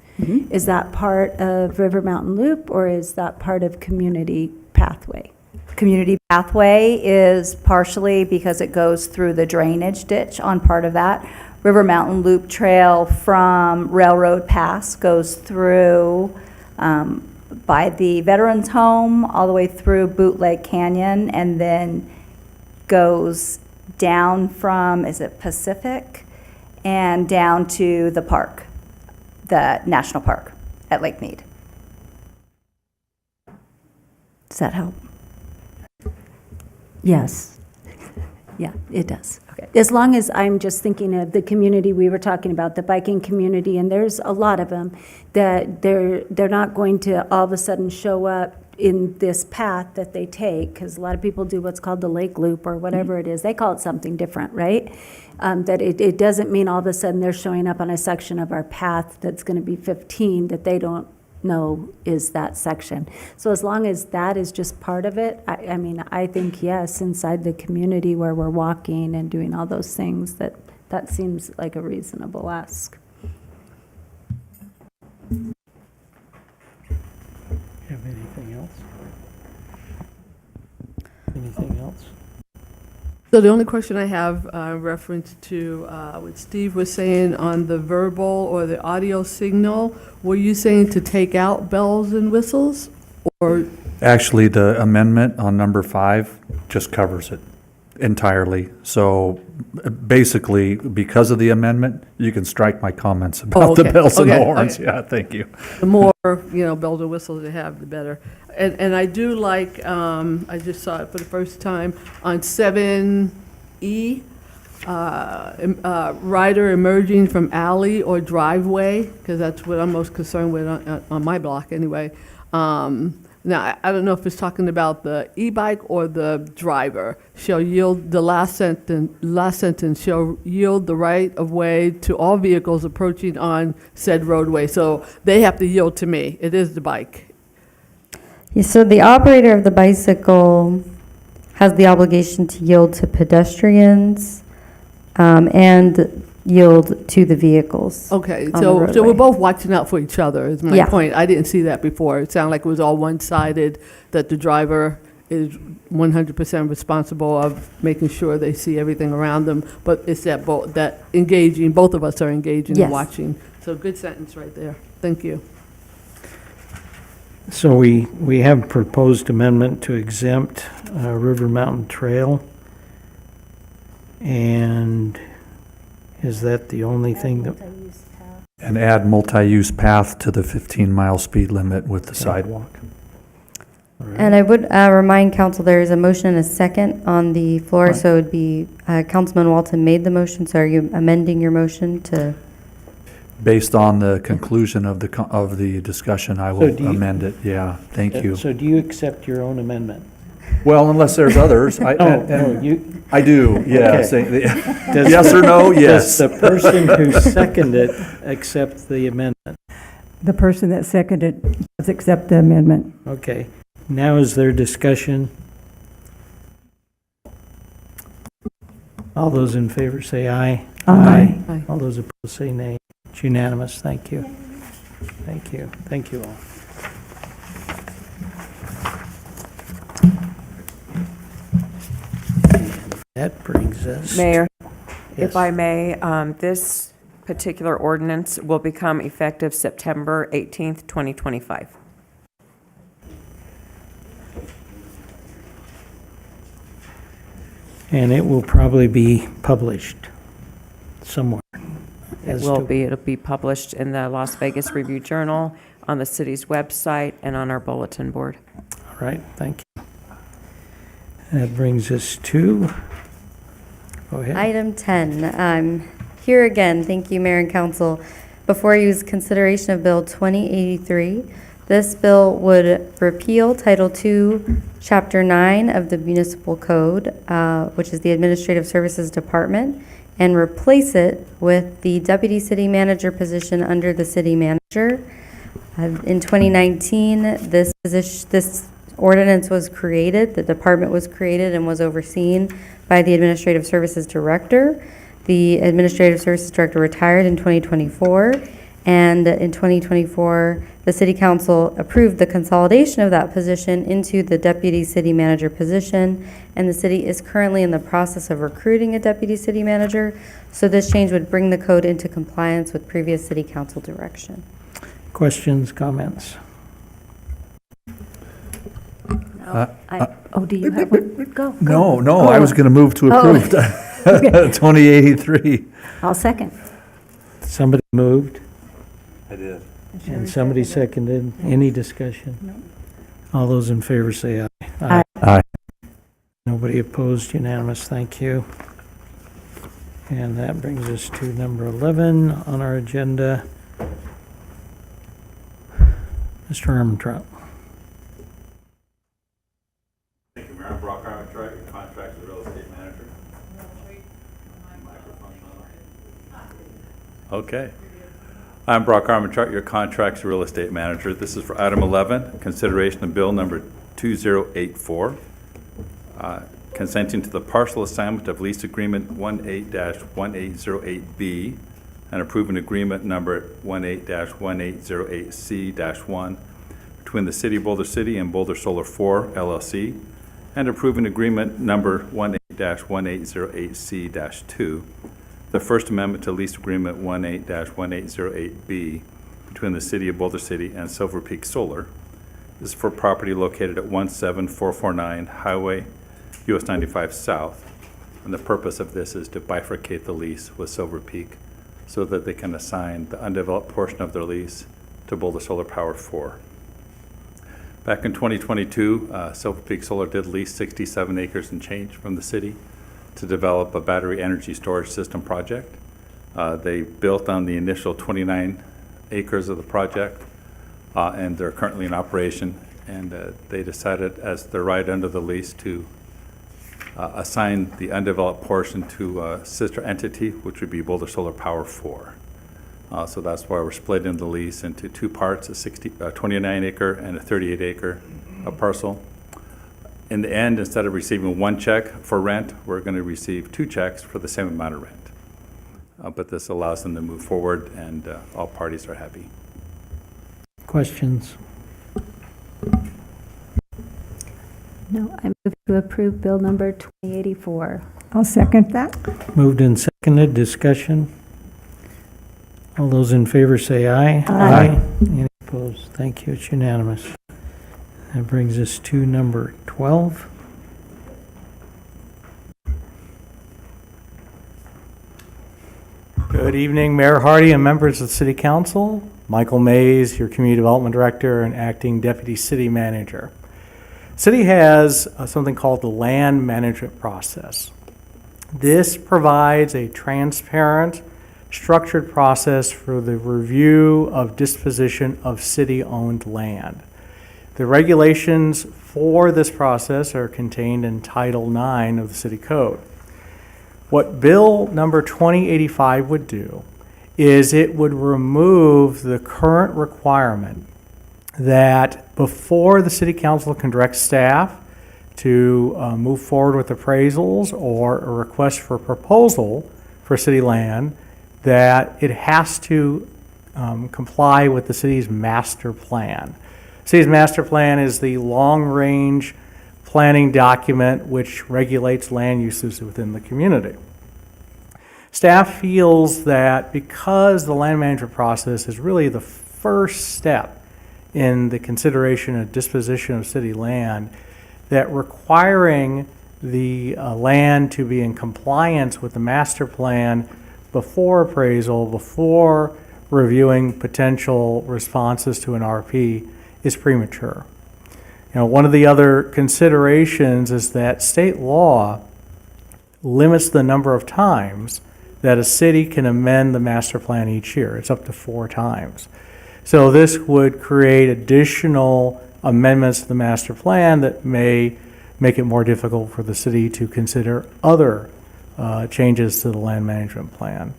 is that part of River Mountain Loop or is that part of community pathway? Community pathway is partially because it goes through the drainage ditch on part of that. River Mountain Loop Trail from Railroad Pass goes through by the Veterans Home all the way through Bootleg Canyon and then goes down from, is it Pacific? And down to the park, the national park at Lake Mead. Does that help? Yes. Yeah, it does. Okay. As long as I'm just thinking of the community we were talking about, the biking community, and there's a lot of them, that they're not going to all of a sudden show up in this path that they take, because a lot of people do what's called the lake loop or whatever it is. They call it something different, right? That it doesn't mean all of a sudden they're showing up on a section of our path that's going to be 15 that they don't know is that section. So as long as that is just part of it, I mean, I think, yes, inside the community where we're walking and doing all those things, that seems like a reasonable ask. Have anything else? Anything else? So the only question I have reference to what Steve was saying on the verbal or the audio signal, were you saying to take out bells and whistles? Or Actually, the amendment on number 5 just covers it. entirely. So basically, because of the amendment, you can strike my comments about the okay. bells and the Okay, horns. okay. Yeah, thank you. The more, bells and whistles they have, the better. And I do like, I just saw it for the first time, on 7E, rider emerging from alley or driveway, because that's what I'm most concerned with on my block anyway. Now, I don't know if it's talking about the e-bike or the driver. Shall yield, the last sentence, shall yield the right of way to all vehicles approaching on said roadway. So they have to yield to me. It is the bike. Yeah, so the operator of the bicycle has the obligation to yield to pedestrians and yield to the vehicals. Okay, on the so we're roadway. both watching out for each other, is my Yeah. point. I didn't see that before. It sounded like it was all one-sided, that the driver is 100% responsible of making sure they see everything around them, but it's that engaging, both of us are engaging Yes. and watching. So good sentence right there. Thank you. So we have proposed amendment to exempt River Mountain Trail. And is that the only thing that, And add multi-use path to the 15-mile speed limit with the sidewalk. And I would remind council there is a motion and a second on the floor, Right. so it would be Councilman Walton made the motion. So are you amending your motion to? Based on the conclusion of the discussion, I So will do you- amend it. Yeah, thank you. So do you accept your own amendment? Well, unless there's others. No, you. I do, yes. Okay. Yes or no? Yes. Does the person who seconded accept the amendment? The person that seconded does accept the amendment. Okay. Now is there discussion? All those in favor say aye. Aye. Aye. All those opposed say nay. It's unanimous. Thank you. Thank you. Thank you all. That brings us. Mayor, Yes. if I may, this particular ordinance will become effective September 18th, 2025. And it will probably be published somewhere. It will be. It'll be published in the Las Vegas Review-Journal, on the city's website, and on our bulletin board. All right, thank you. That brings us to, go ahead. Item 10, here again, thank you, Mayor and Council. Before you is consideration of Bill 2083. This bill would repeal Title II, Chapter 9 of the Municipal Code, which is the Administrative Services Department, and replace it with the Deputy City Manager position under the City Manager. In 2019, this ordinance was created, the department was created and was overseen by the Administrative Services Director. The Administrative Services Director retired in 2024, and in 2024, the City Council approved the consolidation of that position into the Deputy City Manager position, and the city is currently in the process of recruiting a Deputy City Manager, so this change would bring the code into compliance with previous City Council direction. Questions, comments? Oh, do you have one? Go. No, I was going to move to Oh. approve 2083. I'll second. Somebody moved I did. and somebody seconded. Any discussion? All those in favor say aye. Aye. Aye. Nobody opposed, unanimous, thank you. And that brings us to number 11 on our agenda. Mr. Armentrout. Thank you, Mayor. I'm Brock Armstrong, your contracts and real estate manager. Okay. I'm Brock Armentrout, your contracts and real estate manager. This is for item 11, consideration of bill number 2084, consenting to the partial assignment of lease agreement 18-1808B and approving agreement number 18-1808C-1 between the City of Boulder City and Boulder Solar 4 LLC, and approving agreement number 18-1808C-2, the First Amendment to lease agreement 18-1808B between the City of Boulder City and Silver Peak Solar. This is for property located at 17449 Highway US 95 South. And the purpose of this is to bifurcate the lease with Silver Peak so that they can assign the undeveloped portion of their lease to Boulder Solar Power 4. Back in 2022, Silver Peak Solar did lease 67 acres and change from the city to develop a battery energy storage system project. They built on the initial 29 acres of the project, and they're currently in operation. And they decided, as they're right under the lease, to assign the undeveloped portion to a sister entity, which would be Boulder Solar Power 4. So that's why we're splitting the lease into two parts, a 29-acre and a 38-acre parcel. In the end, instead of receiving one check for rent, we're going to receive two checks for the same amount of rent. But this allows them to move forward, and all parties are happy. Questions? No, I move to approve bill number 2084. I'll second that. Moved and seconded, discussion. All those in favor say aye. Aye. Any opposed? Thank you, it's unanimous. That brings us to number 12. Good evening, Mayor Hardy and members of the City Council. Michael Mays, your Community Development Director and Acting Deputy City Manager. City has something called the land management process. This provides a transparent, structured process for the review of disposition of city-owned land. The regulations for this process are contained in Title IX of the City Code. What Bill number 2085 would do is it would remove the current requirement that before the City Council can direct staff to move forward with appraisals or a request for proposal for city land, that it has to comply with the city's master plan. City's master plan is the long-range planning document which regulates land uses within the community. Staff feels that because the land management process is really the first step in the consideration of disposition of city land, that requiring the land to be in compliance with the master plan before appraisal, before reviewing potential responses to an RP is premature. You know, one of the other considerations is that state law limits the number of times that a city can amend the master plan each year. It's up to 4 times. So this would create additional amendments to the master plan that may make it more difficult for the city to consider other changes to the land management plan.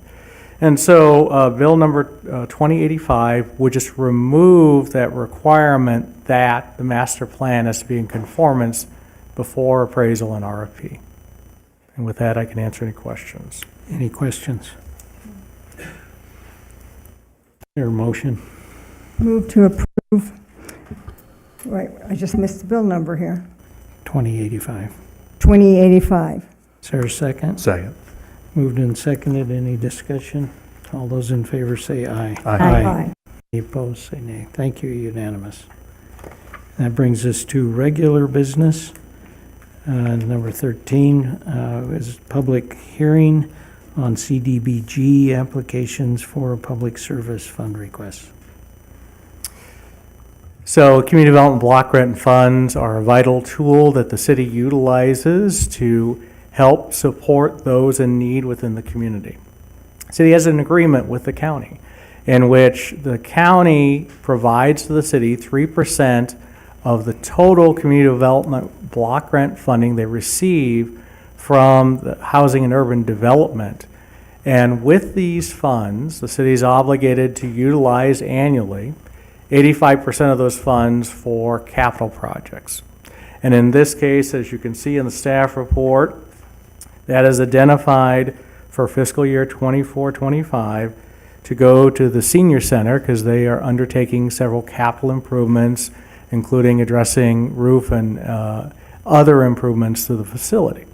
And so bill number 2085 would just remove that requirement that the master plan has to be in conformance before appraisal and RFP. And with that, I can answer any questions. Any questions? Your motion? Move to approve. Right, I just missed the bill number here. 2085. 2085. Is there a second? Second. Moved and seconded. Any discussion? All those in favor say aye. Aye. Any opposed, say nay. Thank you, unanimous. That brings us to regular business. Number 13 is public hearing on CDBG applications for a public service fund request. So community development block grant funds are a vital tool that the city utilizes to help support those in need within the community. The city has an agreement with the county in which the county provides to the city 3% of the total community development block grant funding they receive from the housing and urban development. And with these funds, the city is obligated to utilize annually 85% of those funds for capital projects. And in this case, as you can see in the staff report, that is identified for fiscal year 24-25 to go to the senior center because they are undertaking several capital improvements, including addressing roof and other improvements to the facility.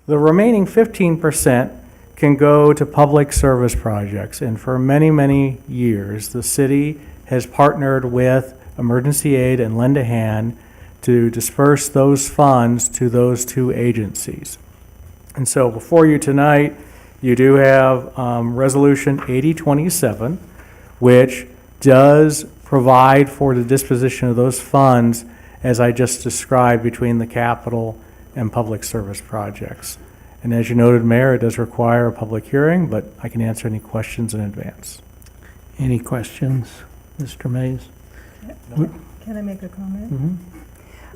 The remaining 15% can go to public service projects, and for many, many years, the city has partnered with Emergency Aid and Lend a Hand to disperse those funds to those two agencies. And so before you tonight, you do have Resolution 8027, which does provide for the disposition of those funds as I just described between the capital and public service projects. And as you noted, Mayor, it does require a public hearing, but I can answer any questions in advance. Any questions, Mr. Mays? Can I make a comment? Mm-hmm.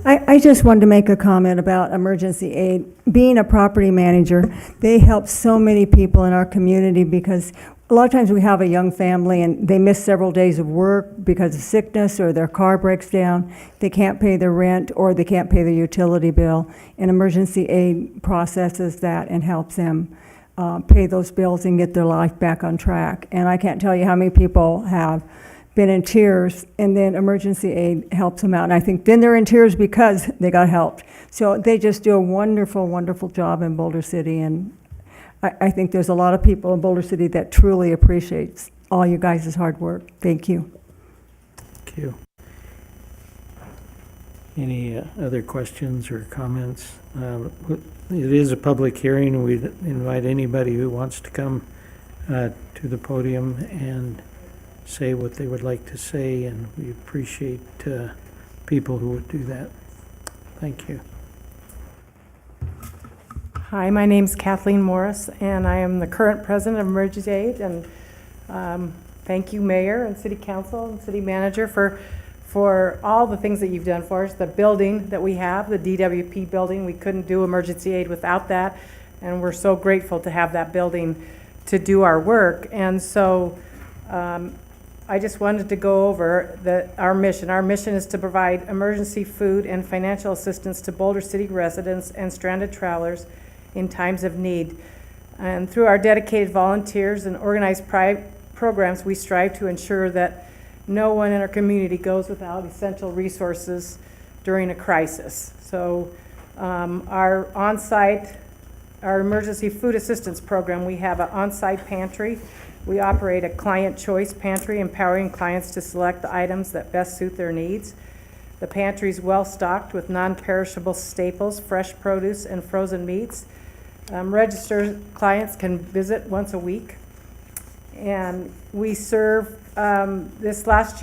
I just wanted to make a comment about emergency aid. Being a property manager, they help so many people in our community because a lot of times we have a young family and they miss several days of work because of sickness or their car breaks down. They can't pay their rent or they can't pay their utility bill. And emergency aid processes that and helps them pay those bills and get their life back on track. And I can't tell you how many people have been in tears, and then emergency aid helps them out. And I think then they're in tears because they got helped. So they just do a wonderful, wonderful job in Boulder City, and I think there's a lot of people in Boulder City that truly appreciates all you guys' hard work. Thank you. Thank you. Any other questions or comments? It is a public hearing, and we'd invite anybody who wants to come to the podium and say what they would like to say, and we appreciate people who would do that. Thank you. Hi, my name's Kathleen Morris, and I am the current president of Emergency Aid. And thank you, Mayor and City Council and City Manager, for all the things that you've done for us. The building that we have, the DWP building, we couldn't do Emergency Aid without that, and we're so grateful to have that building to do our work. And so I just wanted to go over our mission. Our mission is to provide emergency food and financial assistance to Boulder City residents and stranded travelers in times of need. And through our dedicated volunteers and organized programs, we strive to ensure that no one in our community goes without essential resources during a crisis. So our emergency food assistance program, we have an on-site pantry. We operate a client choice pantry, empowering clients to select the items that best suit their needs. The pantry is well stocked with non-perishable staples, fresh produce, and frozen meats. Registered clients can visit once a week. And we serve, this last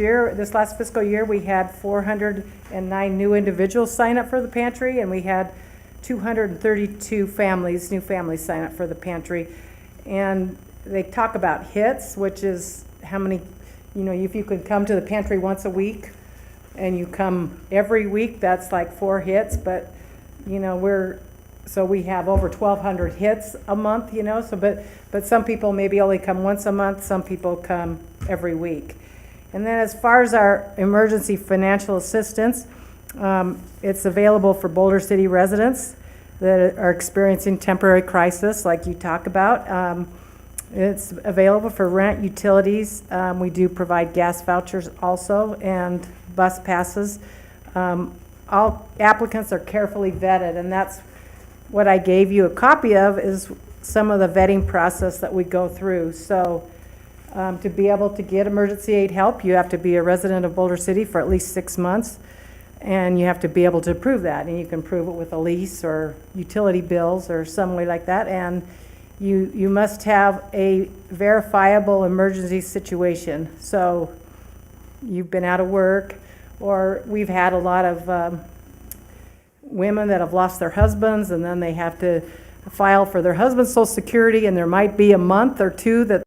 fiscal year, we had 409 new individuals sign up for the pantry, and we had 232 new families sign up for the pantry. And they talk about hits, which is how many, if you could come to the pantry once a week and you come every week, that's like 4 hits. But, so we have over 1,200 hits a month, but some people maybe only come once a month, some people come every week. And then as far as our emergency financial assistance, it's available for Boulder City residents that are experiencing temporary crisis like you talk about. It's available for rent, utilities. We do provide gas vouchers also, and bus passes. All applicants are carefully vetted, and that's what I gave you a copy of, is some of the vetting process that we go through. So to be able to get emergency aid help, you have to be a resident of Boulder City for at least 6 months, and you have to be able to prove that. And you can prove it with a lease or utility bills or some way like that. And you must have a verifiable emergency situation. So you've been out of work, or we've had a lot of women that have lost their husbands, and then they have to file for their husband's Social Security, and there might be a month or two that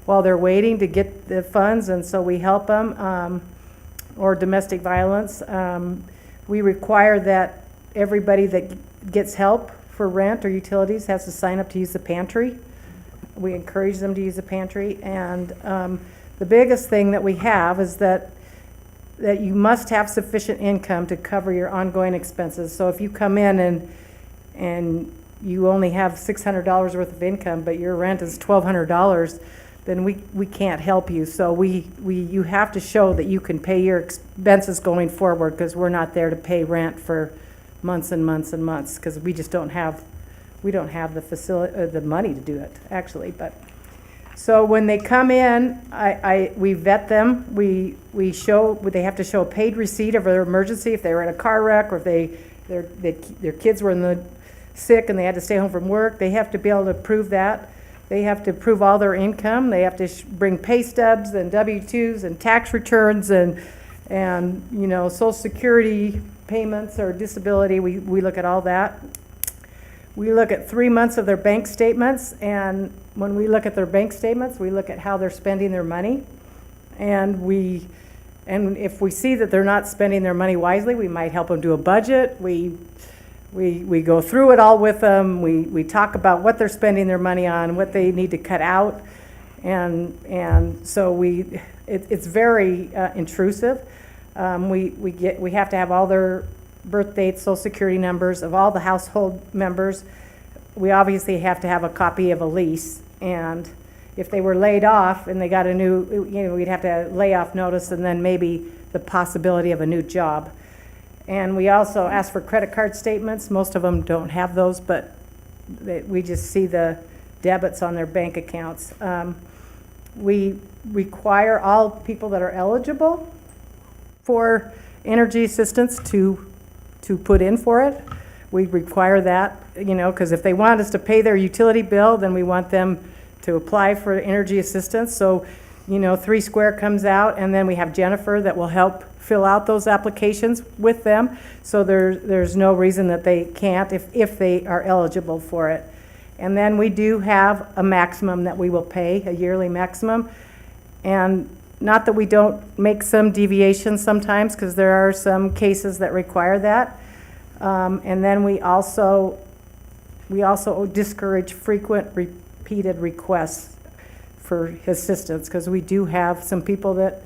while they're waiting to get the funds, and so we help them, or domestic violence. We require that everybody that gets help for rent or utilities has to sign up to use the pantry. We encourage them to use the pantry, and the biggest thing that we have is that you must have sufficient income to cover your ongoing expenses. So if you come in and you only have $600 worth of income, but your rent is $1,200, then we can't help you. So you have to show that you can pay your expenses going forward, because we're not there to pay rent for months and months and months, because we don't have the facility, the money to do it, actually. But so when they come in, we vet them. We they have to show a paid receipt of their emergency if they were in a car wreck, or if their kids were in the sick and they had to stay home from work, they have to be able to prove that. They have to prove all their income. They have to bring pay stubs and W-2s and tax returns and you know, Social Security payments or disability. We look at all that. We look at 3 months of their bank statements, and when we look at their bank statements, we look at how they're spending their money. And if we see that they're not spending their money wisely, we might help them do a budget. We go through it all with them. We talk about what they're spending their money on, what they need to cut out, and so it's very intrusive. We have to have all their birth dates, Social Security numbers of all the household members. We obviously have to have a copy of a lease, and if they were laid off and they got a new, you know, we'd have to lay off notice and then maybe the possibility of a new job. And we also ask for credit card statements. Most of them don't have those, but we just see the debits on their bank accounts. We require all people that are eligible for energy assistance to put in for it. We require that, you know, because if they want us to pay their utility bill, then we want them to apply for energy assistance. So, you know, 3 Square comes out, and then we have Jennifer that will help fill out those applications with them. So there's no reason that they can't if they are eligible for it. And then we do have a maximum that we will pay, a yearly maximum. And not that we don't make some deviations sometimes, because there are some cases that require that. And then we also discourage frequent repeated requests for assistance, because we do have some people that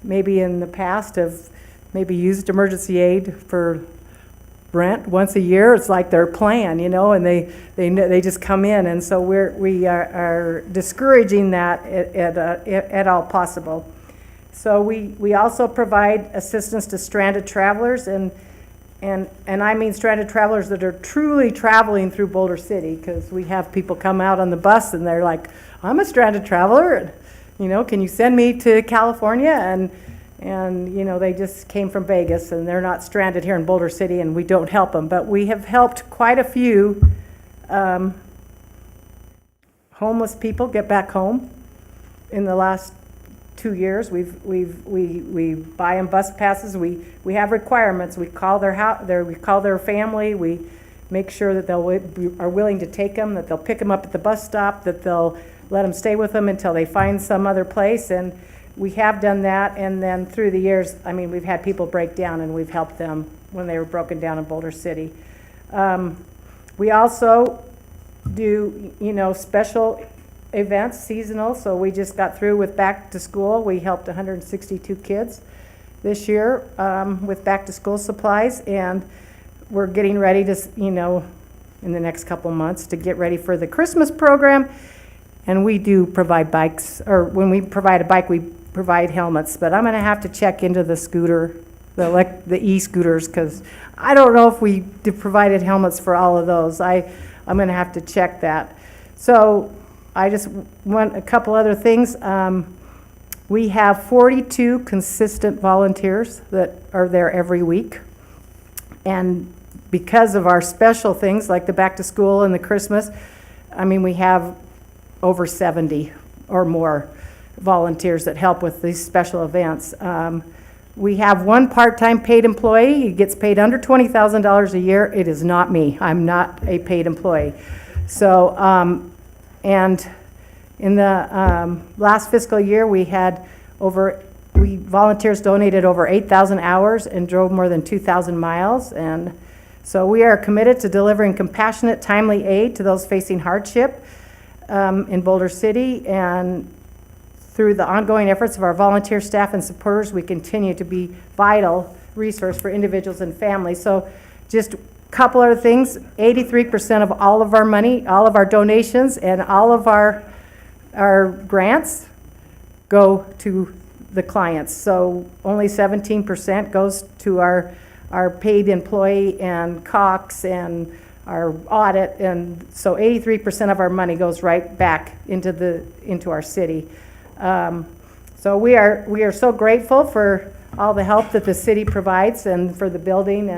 maybe in the past have maybe used emergency aid for rent once a year. It's like their plan, you know, and they just come in, and so we are discouraging that at all possible. So we also provide assistance to stranded travelers, and I mean stranded travelers that are truly traveling through Boulder City, because we have people come out on the bus and they're like, I'm a stranded traveler, and, you know, can you send me to California? And you know, they just came from Vegas and they're not stranded here in Boulder City, and we don't help them. But we have helped quite a few homeless people get back home in the last 2 years. We buy them bus passes. We have requirements. We call we call their family. We make sure that they are willing to take them, that they'll pick them up at the bus stop, that they'll let them stay with them until they find some other place. And we have done that. And then through the years, I mean, we've had people break down, and we've helped them when they were broken down in Boulder City. We also do, you know, special events, seasonal. So we just got through with back to school. We helped 162 kids this year with back to school supplies, and we're getting ready to, you know, in the next couple months to get ready for the Christmas program. And we do provide bikes, or when we provide a bike, we provide helmets. But I'm going to have to check into the scooter, the e-scooters, because I don't know if we provided helmets for all of those. I'm going to have to check that. So I just want a couple other things. We have 42 consistent volunteers that are there every week. And because of our special things like the back to school and the Christmas, I mean, we have over 70 or more volunteers that help with these special events. We have one part-time paid employee. He gets paid under $20,000 a year. It is not me. I'm not a paid employee. So, and in the last fiscal year, volunteers donated over 8,000 hours and drove more than 2,000 miles. And so we are committed to delivering compassionate, timely aid to those facing hardship in Boulder City. And through the ongoing efforts of our volunteer staff and supporters, we continue to be vital resource for individuals and families. So just a couple other things. 83% of all of our money, all of our donations, and all of our grants go to the clients. So only 17% goes to our paid employee and Cox and our audit, and so 83% of our money goes right back into our city. So we are so grateful for all the help that the city provides, and for the building,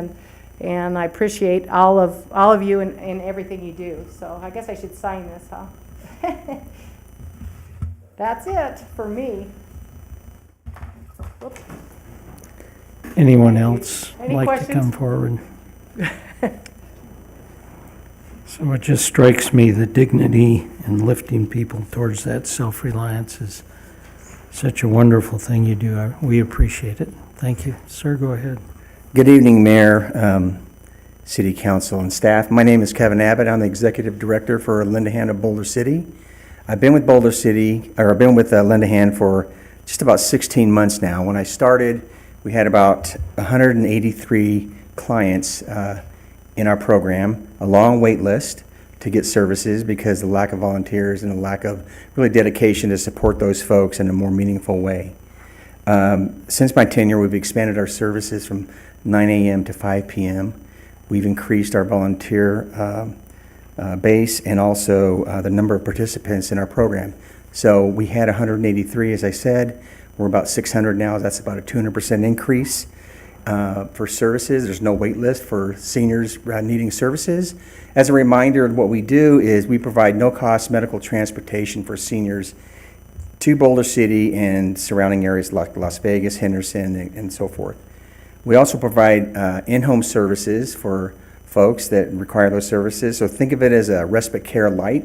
And I appreciate all of you and everything you do. So I guess I should sign this, huh? That's it for me. Whoops. Anyone else Any like to questions? come forward? So it just strikes me the dignity in lifting people towards that self-reliance is such a wonderful thing you do. We appreciate it. Thank you. Sir, go ahead. Good evening, Mayor, City Council, and staff. My name is Kevin Abbott. I'm the Executive Director for Linda Hand of Boulder City. I've been with Linda Hand for just about 16 months now. When I started, we had about 183 clients in our program, a long wait list to get services because of the lack of volunteers and the lack of really dedication to support those folks in a more meaningful way. Since my tenure, we've expanded our services from 9 a.m. to 5 p.m. We've increased our volunteer base and also the number of participants in our program. So we had 183, as I said. We're about 600 now. That's about a 200% increase. For services, there's no wait list for seniors needing services. As a reminder, what we do is we provide no-cost medical transportation for seniors to Boulder City and surrounding areas like Las Vegas, Henderson, and so forth. We also provide in-home services for folks that require those services. So think of it as a respite care light,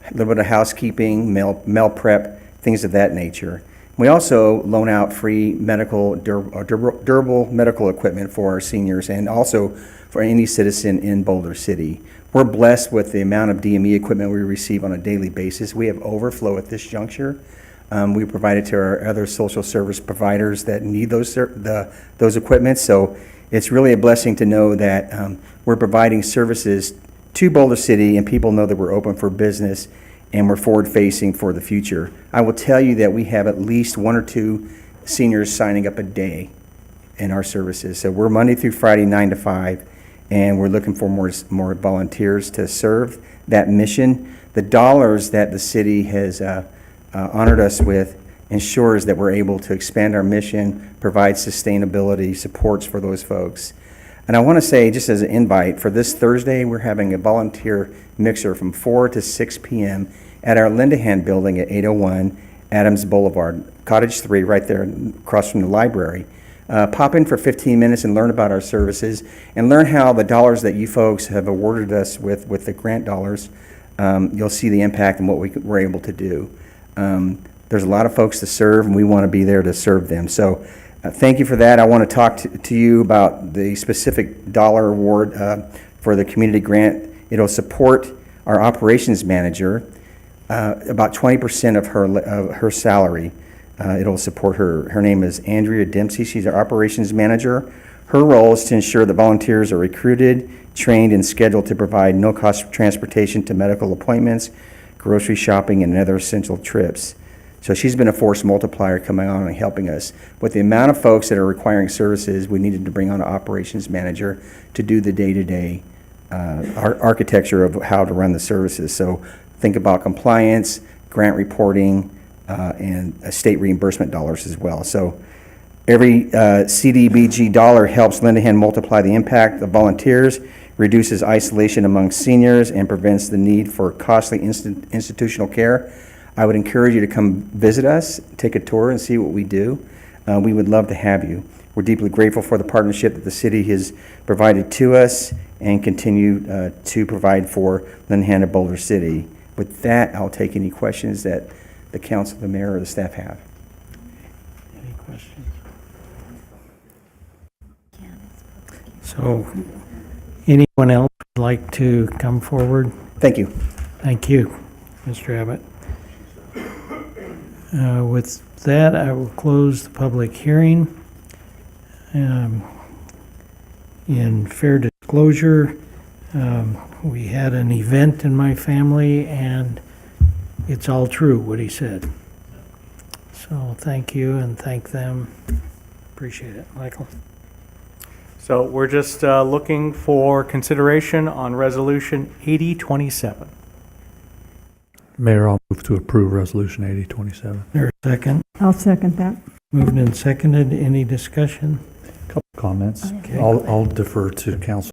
a little bit of housekeeping, meal prep, things of that nature. We also loan out free medical, durable medical equipment for our seniors and also for any citizen in Boulder City. We're blessed with the amount of DME equipment we receive on a daily basis. We have overflow at this juncture. We provide it to our other social service providers that need those equipment. So it's really a blessing to know that we're providing services to Boulder City and people know that we're open for business and we're forward-facing for the future. I will tell you that we have at least 1 or 2 seniors signing up a day in our services. So we're Monday through Friday, 9 to 5, and we're looking for more volunteers to serve that mission. The dollars that the city has honored us with ensures that we're able to expand our mission, provide sustainability supports for those folks. And I want to say, just as an invite, for this Thursday, we're having a volunteer mixer from 4 to 6 p.m. at our Linda Hand building at 801 Adams Boulevard, Cottage 3, right there across from the library. Pop in for 15 minutes and learn about our services and learn how the dollars that you folks have awarded us with the grant dollars, you'll see the impact and what we're able to do. There's a lot of folks to serve, and we want to be there to serve them. So thank you for that. I want to talk to you about the specific dollar award for the community grant. It'll support our operations manager, about 20% of her salary. It'll support her. Her name is Andrea Dempsey. She's our operations manager. Her role is to ensure that volunteers are recruited, trained, and scheduled to provide no-cost transportation to medical appointments, grocery shopping, and other essential trips. So she's been a force multiplier coming on and helping us. With the amount of folks that are requiring services, we needed to bring on an operations manager to do the day-to-day architecture of how to run the services. So think about compliance, grant reporting, and state reimbursement dollars as well. So every CDBG dollar helps Linda Hand multiply the impact of volunteers, reduces isolation among seniors, and prevents the need for costly institutional care. I would encourage you to come visit us, take a tour, and see what we do. We would love to have you. We're deeply grateful for the partnership that the city has provided to us and continue to provide for Linda Hand of Boulder City. With that, I'll take any questions that the council, the mayor, or the staff have. Any questions? So, anyone else would like to come forward? Thank you. Thank you, Mr. Abbott. With that, I will close the public hearing. In fair disclosure, we had an event in my family, and it's all true what he said. So thank you and thank them. Appreciate it. Michael? So we're just looking for consideration on Resolution 8027. Mayor, I'll move to approve Resolution 8027. There a second? I'll second that. Moved and seconded. Any discussion? Couple comments. Okay. I'll defer to council.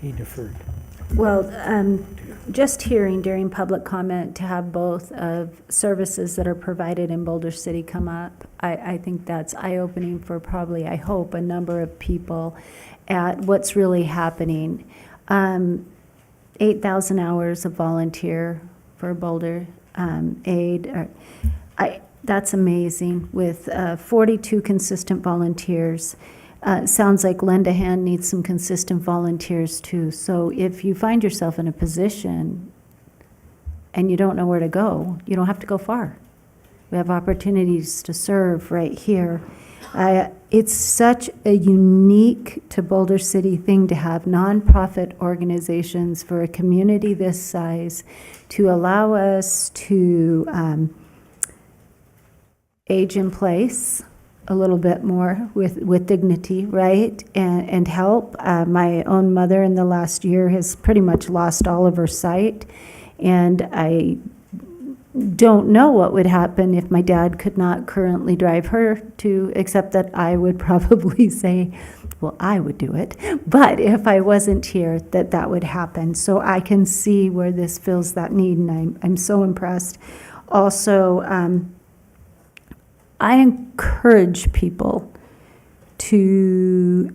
He deferred. Well, just hearing during public comment to have both of services that are provided in Boulder City come up, I think that's eye-opening for probably, I hope, a number of people at what's really happening. 8,000 hours of volunteer for Boulder aid. That's amazing with 42 consistent volunteers. Sounds like Lend a Hand needs some consistent volunteers too. So if you find yourself in a position and you don't know where to go, you don't have to go far. We have opportunities to serve right here. It's such a unique to Boulder City thing to have nonprofit organizations for a community this size to allow us to age in place a little bit more with dignity, right? And help. My own mother in the last year has pretty much lost all of her sight. And I don't know what would happen if my dad could not currently drive her to, except that I would probably say, well, I would do it. But if I wasn't here, that would happen. So I can see where this fills that need, and I'm so impressed. Also, I encourage people to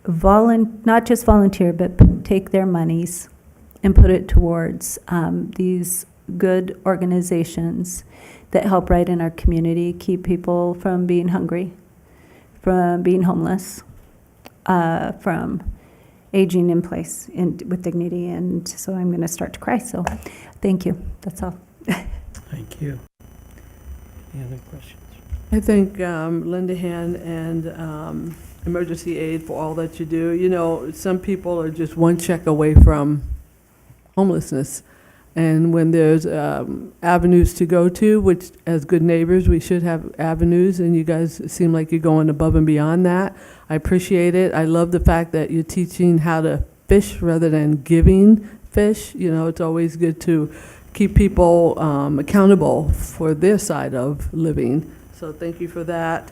not just volunteer, but take their monies and put it towards these good organizations that help right in our community, keep people from being hungry, from being homeless, from aging in place with dignity. And so I'm going to start to cry. So thank you. That's all. Thank you. Any other questions? I thank Lend a Hand and Emergency Aid for all that you do. You know, some people are just one check away from homelessness. And when there's avenues to go to, which as good neighbors, we should have avenues, and you guys seem like you're going above and beyond that. I appreciate it. I love the fact that you're teaching how to fish rather than giving fish. You know, it's always good to keep people accountable for their side of living. So thank you for that.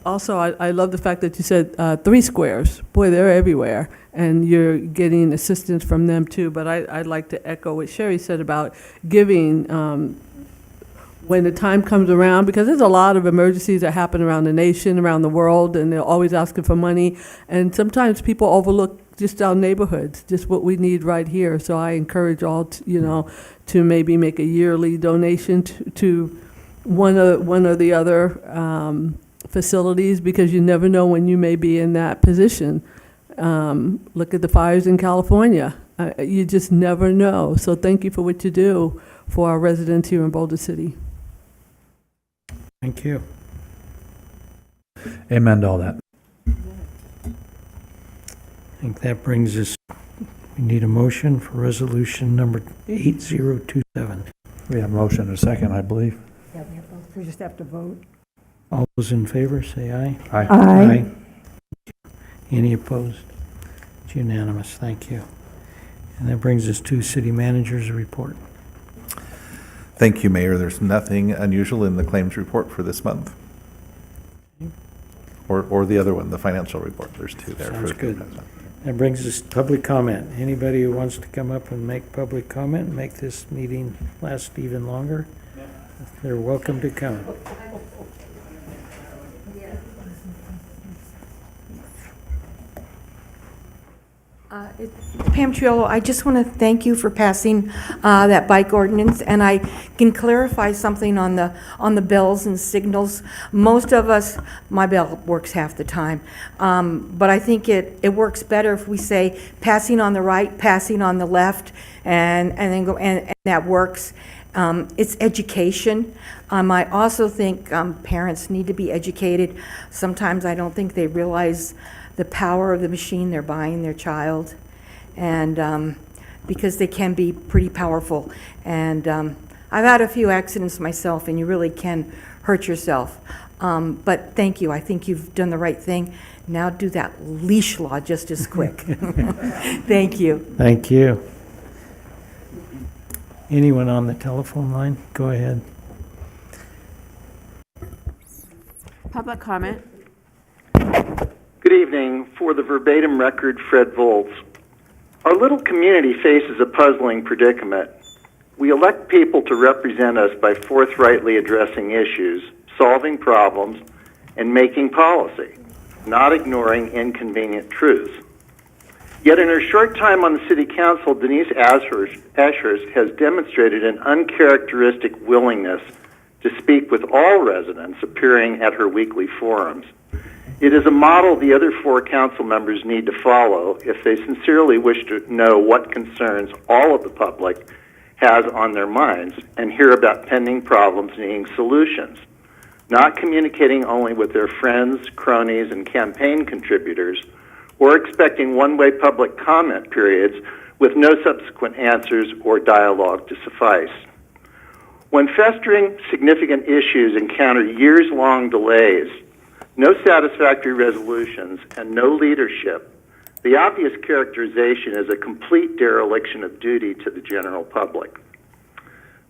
Also, I love the fact that you said 3 squares. Boy, they're everywhere. And you're getting assistance from them too. But I'd like to echo what Sherry said about giving when the time comes around, because there's a lot of emergencies that happen around the nation, around the world, and they're always asking for money. And sometimes people overlook just our neighborhoods, just what we need right here. So I encourage all, to maybe make a yearly donation to one or the other facilities, because you never know when you may be in that position. Look at the fires in California. You just never know. So thank you for what you do for our residents here in Boulder City. Thank you. Amen to all that. I think that brings us, we need a motion for resolution number 8027. We have a motion and a second, I believe. Yeah, we have both. We just have to vote. All those in favor, say aye. Aye. Aye. Any opposed? It's unanimous. Thank you. And that brings us to city manager's report. Thank you, Mayor. There's nothing unusual in the claims report for this month. Or the other one, the financial report. There's 2 there. Sounds good. That brings us to public comment. Anybody who wants to come up and make public comment, make this meeting last even longer, they're welcome to come. Pam Triolo, I just want to thank you for passing that bike ordinance, and I can clarify something on the bells and signals. Most of us, my bell works half the time, but I think it works better if we say passing on the right, passing on the left, and then go, and that works. It's education. I also think parents need to be educated. Sometimes I don't think they realize the power of the machine they're buying their child, and because they can be pretty powerful. And I've had a few accidents myself, and you really can hurt yourself. But thank you. I think you've done the right thing. Now do that leash law just as quick. Thank you. Thank you. Anyone on the telephone line? Go ahead. Public comment. Good evening. For the verbatim record, Fred Volz. Our little community faces a puzzling predicament. We elect people to represent us by forthrightly addressing issues, solving problems, and making policy, not ignoring inconvenient truths. Yet in her short time on the City Council, Denise Ashurst has demonstrated an uncharacteristic willingness to speak with all residents appearing at her weekly forums. It is a model the other 4 council members need to follow if they sincerely wish to know what concerns all of the public has on their minds and hear about pending problems needing solutions, not communicating only with their friends, cronies, and campaign contributors, or expecting one-way public comment periods with no subsequent answers or dialogue to suffice. When festering significant issues encounter years-long delays, no satisfactory resolutions, and no leadership, the obvious characterization is a complete dereliction of duty to the general public.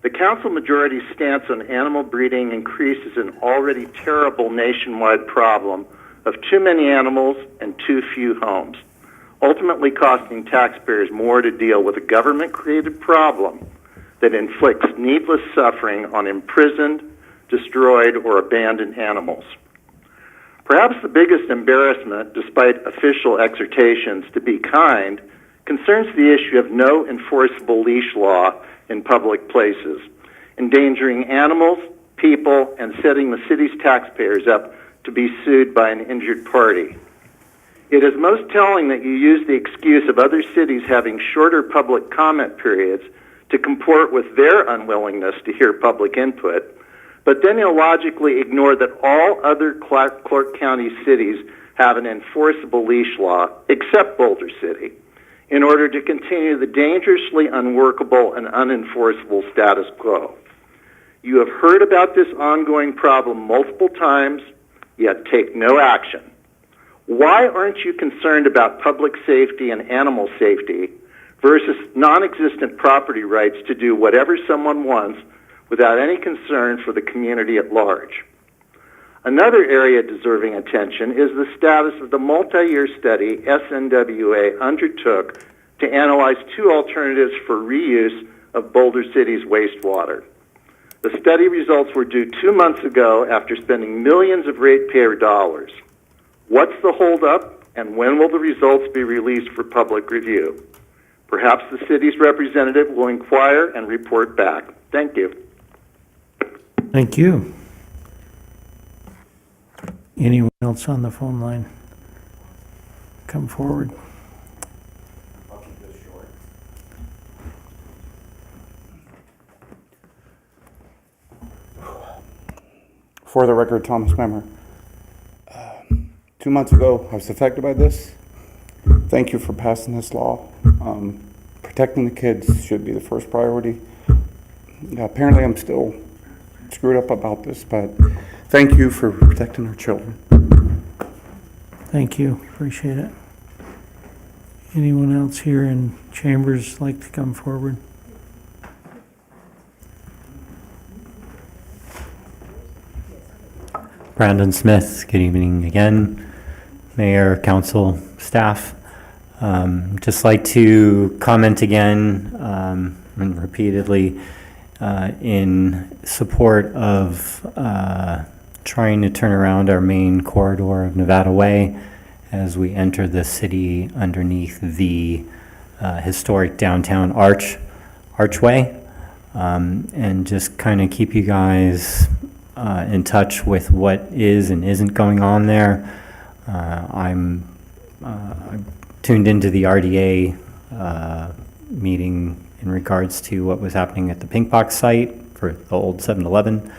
The council majority's stance on animal breeding increases an already terrible nationwide problem of too many animals and too few homes, ultimately costing taxpayers more to deal with a government-created problem that inflicts needless suffering on imprisoned, destroyed, or abandoned animals. Perhaps the biggest embarrassment, despite official exhortations to be kind, concerns the issue of no enforceable leash law in public places, endangering animals, people, and setting the city's taxpayers up to be sued by an injured party. It is most telling that you use the excuse of other cities having shorter public comment periods to comport with their unwillingness to hear public input, but then illogically ignore that all other Clark County cities have an enforceable leash law, except Boulder City, in order to continue the dangerously unworkable and unenforceable status quo. You have heard about this ongoing problem multiple times, yet take no action. Why aren't you concerned about public safety and animal safety versus non-existent property rights to do whatever someone wants without any concern for the community at large? Another area deserving attention is the status of the multi-year study SNWA undertook to analyze 2 alternatives for reuse of Boulder City's wastewater. The study results were due 2 months ago after spending millions of ratepayer dollars. What's the holdup, and when will the results be released for public review? Perhaps the city's representative will inquire and report back. Thank you. Thank you. Anyone else on the phone line? Come forward. I'll keep this short. For the record, Thomas Memmer. 2 months ago, I was affected by this. Thank you for passing this law. Protecting the kids should be the first priority. Apparently, I'm still screwed up about this, but thank you for protecting our children. Thank you. Appreciate it. Anyone else here in chambers like to come forward? Brandon Smith, good evening again. Mayor, council, staff. Just like to comment again and repeatedly in support of trying to turn around our main corridor of Nevada Way as we enter the city underneath the historic downtown archway, and just kind of keep you guys in touch with what is and isn't going on there. I'm tuned into the RDA meeting in regards to what was happening at the Pink Box site for the old 7-Eleven.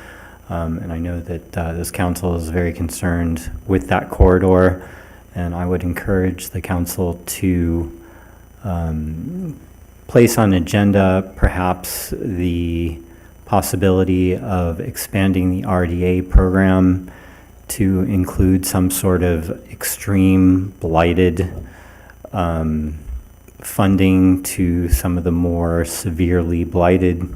And I know that this council is very concerned with that corridor, and I would encourage the council to place on agenda perhaps the possibility of expanding the RDA program to include some sort of extreme blighted funding to some of the more severely blighted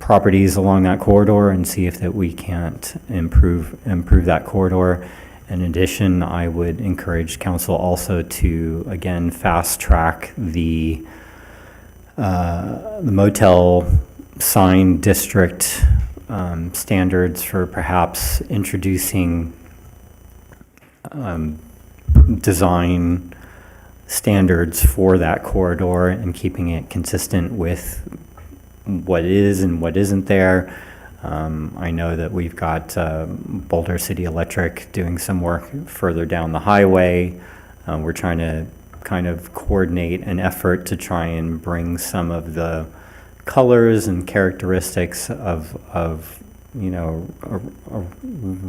properties along that corridor and see if that we can't improve that corridor. In addition, I would encourage council also to, again, fast track the motel sign district standards for perhaps introducing design standards for that corridor and keeping it consistent with what is and what isn't there. I know that we've got Boulder City Electric doing some work further down the highway. We're trying to kind of coordinate an effort to try and bring some of the colors and characteristics of you know, a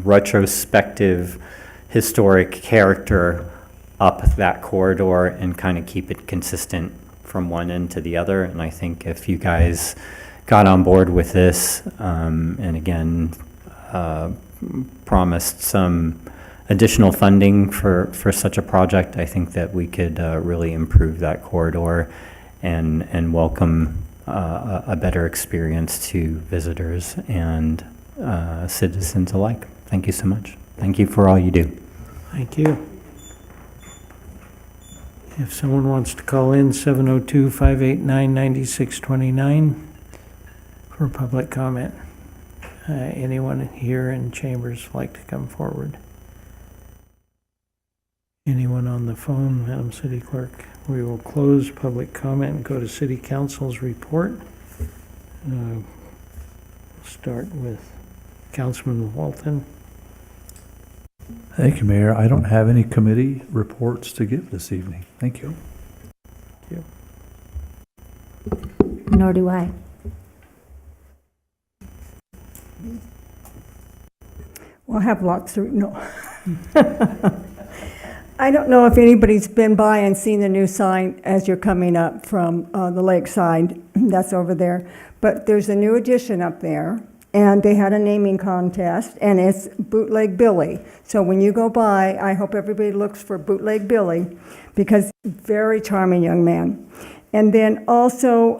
retrospective historic character up that corridor and kind of keep it consistent from one end to the other. And I think if you guys got on board with this, and again, promised some additional funding for such a project, I think that we could really improve that corridor and welcome a better experience to visitors and citizens alike. Thank you so much. Thank you for all you do. Thank you. If someone wants to call in, 702-589-9629 for public comment. Anyone here in chambers like to come forward? Anyone on the phone, Madam City Clerk? We will close public comment and go to City Council's report. We'll start with Councilman Walton. Thank you, Mayor. I don't have any committee reports to give this evening. Thank you. Thank you. Nor do I. Well, I have lots to, no. I don't know if anybody's been by and seen the new sign as you're coming up from the lakeside. That's over there. But there's a new addition up there, and they had a naming contest, and it's Bootleg Billy. So when you go by, I hope everybody looks for Bootleg Billy, because very charming young man. And then also,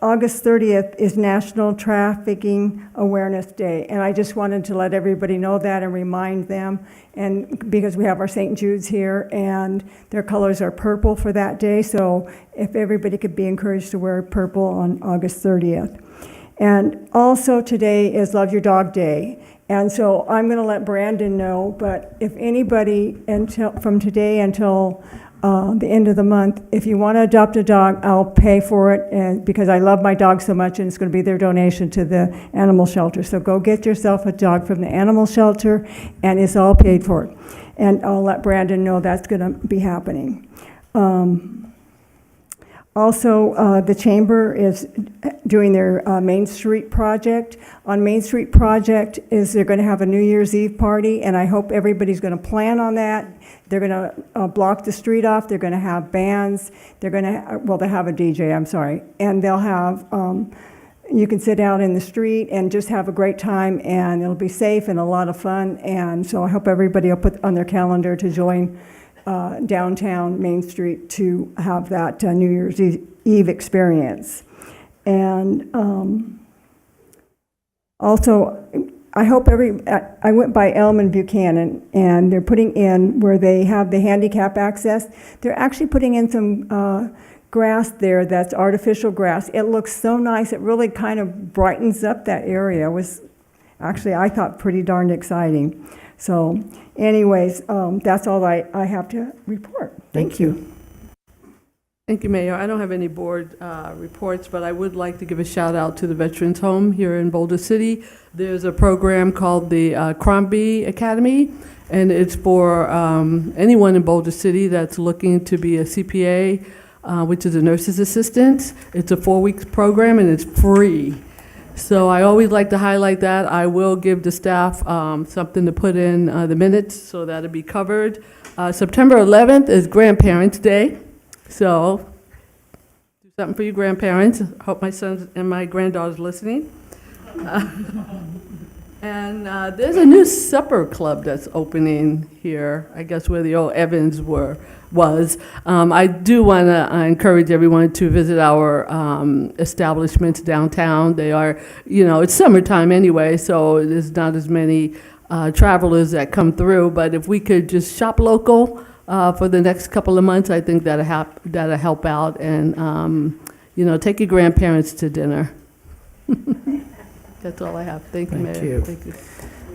August 30th is National Trafficking Awareness Day. And I just wanted to let everybody know that and remind them. And because we have our St. Jude's here, and their colors are purple for that day. So if everybody could be encouraged to wear purple on August 30th. And also today is Love Your Dog Day. And so I'm going to let Brandon know, but if anybody from today until the end of the month, if you want to adopt a dog, I'll pay for it, and because I love my dog so much, and it's going to be their donation to the animal shelter. So go get yourself a dog from the animal shelter, and it's all paid for. And I'll let Brandon know that's going to be happening. Also, the Chamber is doing their Main Street project. On Main Street project they're going to have a New Year's Eve party, and I hope everybody's going to plan on that. They're going to block the street off. They're going to have bands. They're going to, well, they have a DJ, I'm sorry. And they'll have, you can sit out in the street and just have a great time, and it'll be safe and a lot of fun. And so I hope everybody will put on their calendar to join downtown Main Street to have that New Year's Eve experience. And also, I hope I went by Elm and Buchanan, and they're putting in where they have the handicap access. They're actually putting in some grass there that's artificial grass. It looks so nice. It really kind of brightens up that area. It was actually, I thought, pretty darn exciting. So anyways, that's all I have to report. Thank you. Thank you, Mayor. I don't have any board reports, but I would like to give a shout out to the Veterans Home here in Boulder City. There's a program called the Crombie Academy, and it's for anyone in Boulder City that's looking to be a CPA, which is a nurse's assistant. It's a 4-week program, and it's free. So I always like to highlight that. I will give the staff something to put in the minutes so that'll be covered. September 11th is Grandparents' Day. So do something for your grandparents. I hope my sons and my granddaughter's listening. And there's a new supper club that's opening here, I guess where the old Evans were. was. I do want to encourage everyone to visit our establishments downtown. They are, it's summertime anyway, so there's not as many travelers that come through. But if we could just shop local for the next couple of months, I think that'll help out. And, take your grandparents to dinner. That's all I have. Thank you, Mayor. Thank you. Thank you.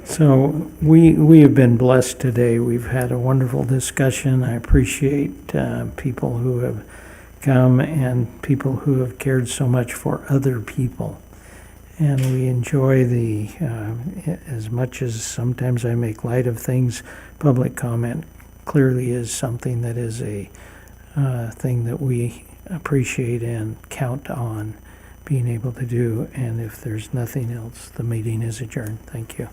So we have been blessed today. We've had a wonderful discussion. I appreciate people who have come and people who have cared so much for other people. And we enjoy as much as sometimes I make light of things, public comment clearly is something that is a thing that we appreciate and count on being able to do. And if there's nothing else, the meeting is adjourned. Thank you.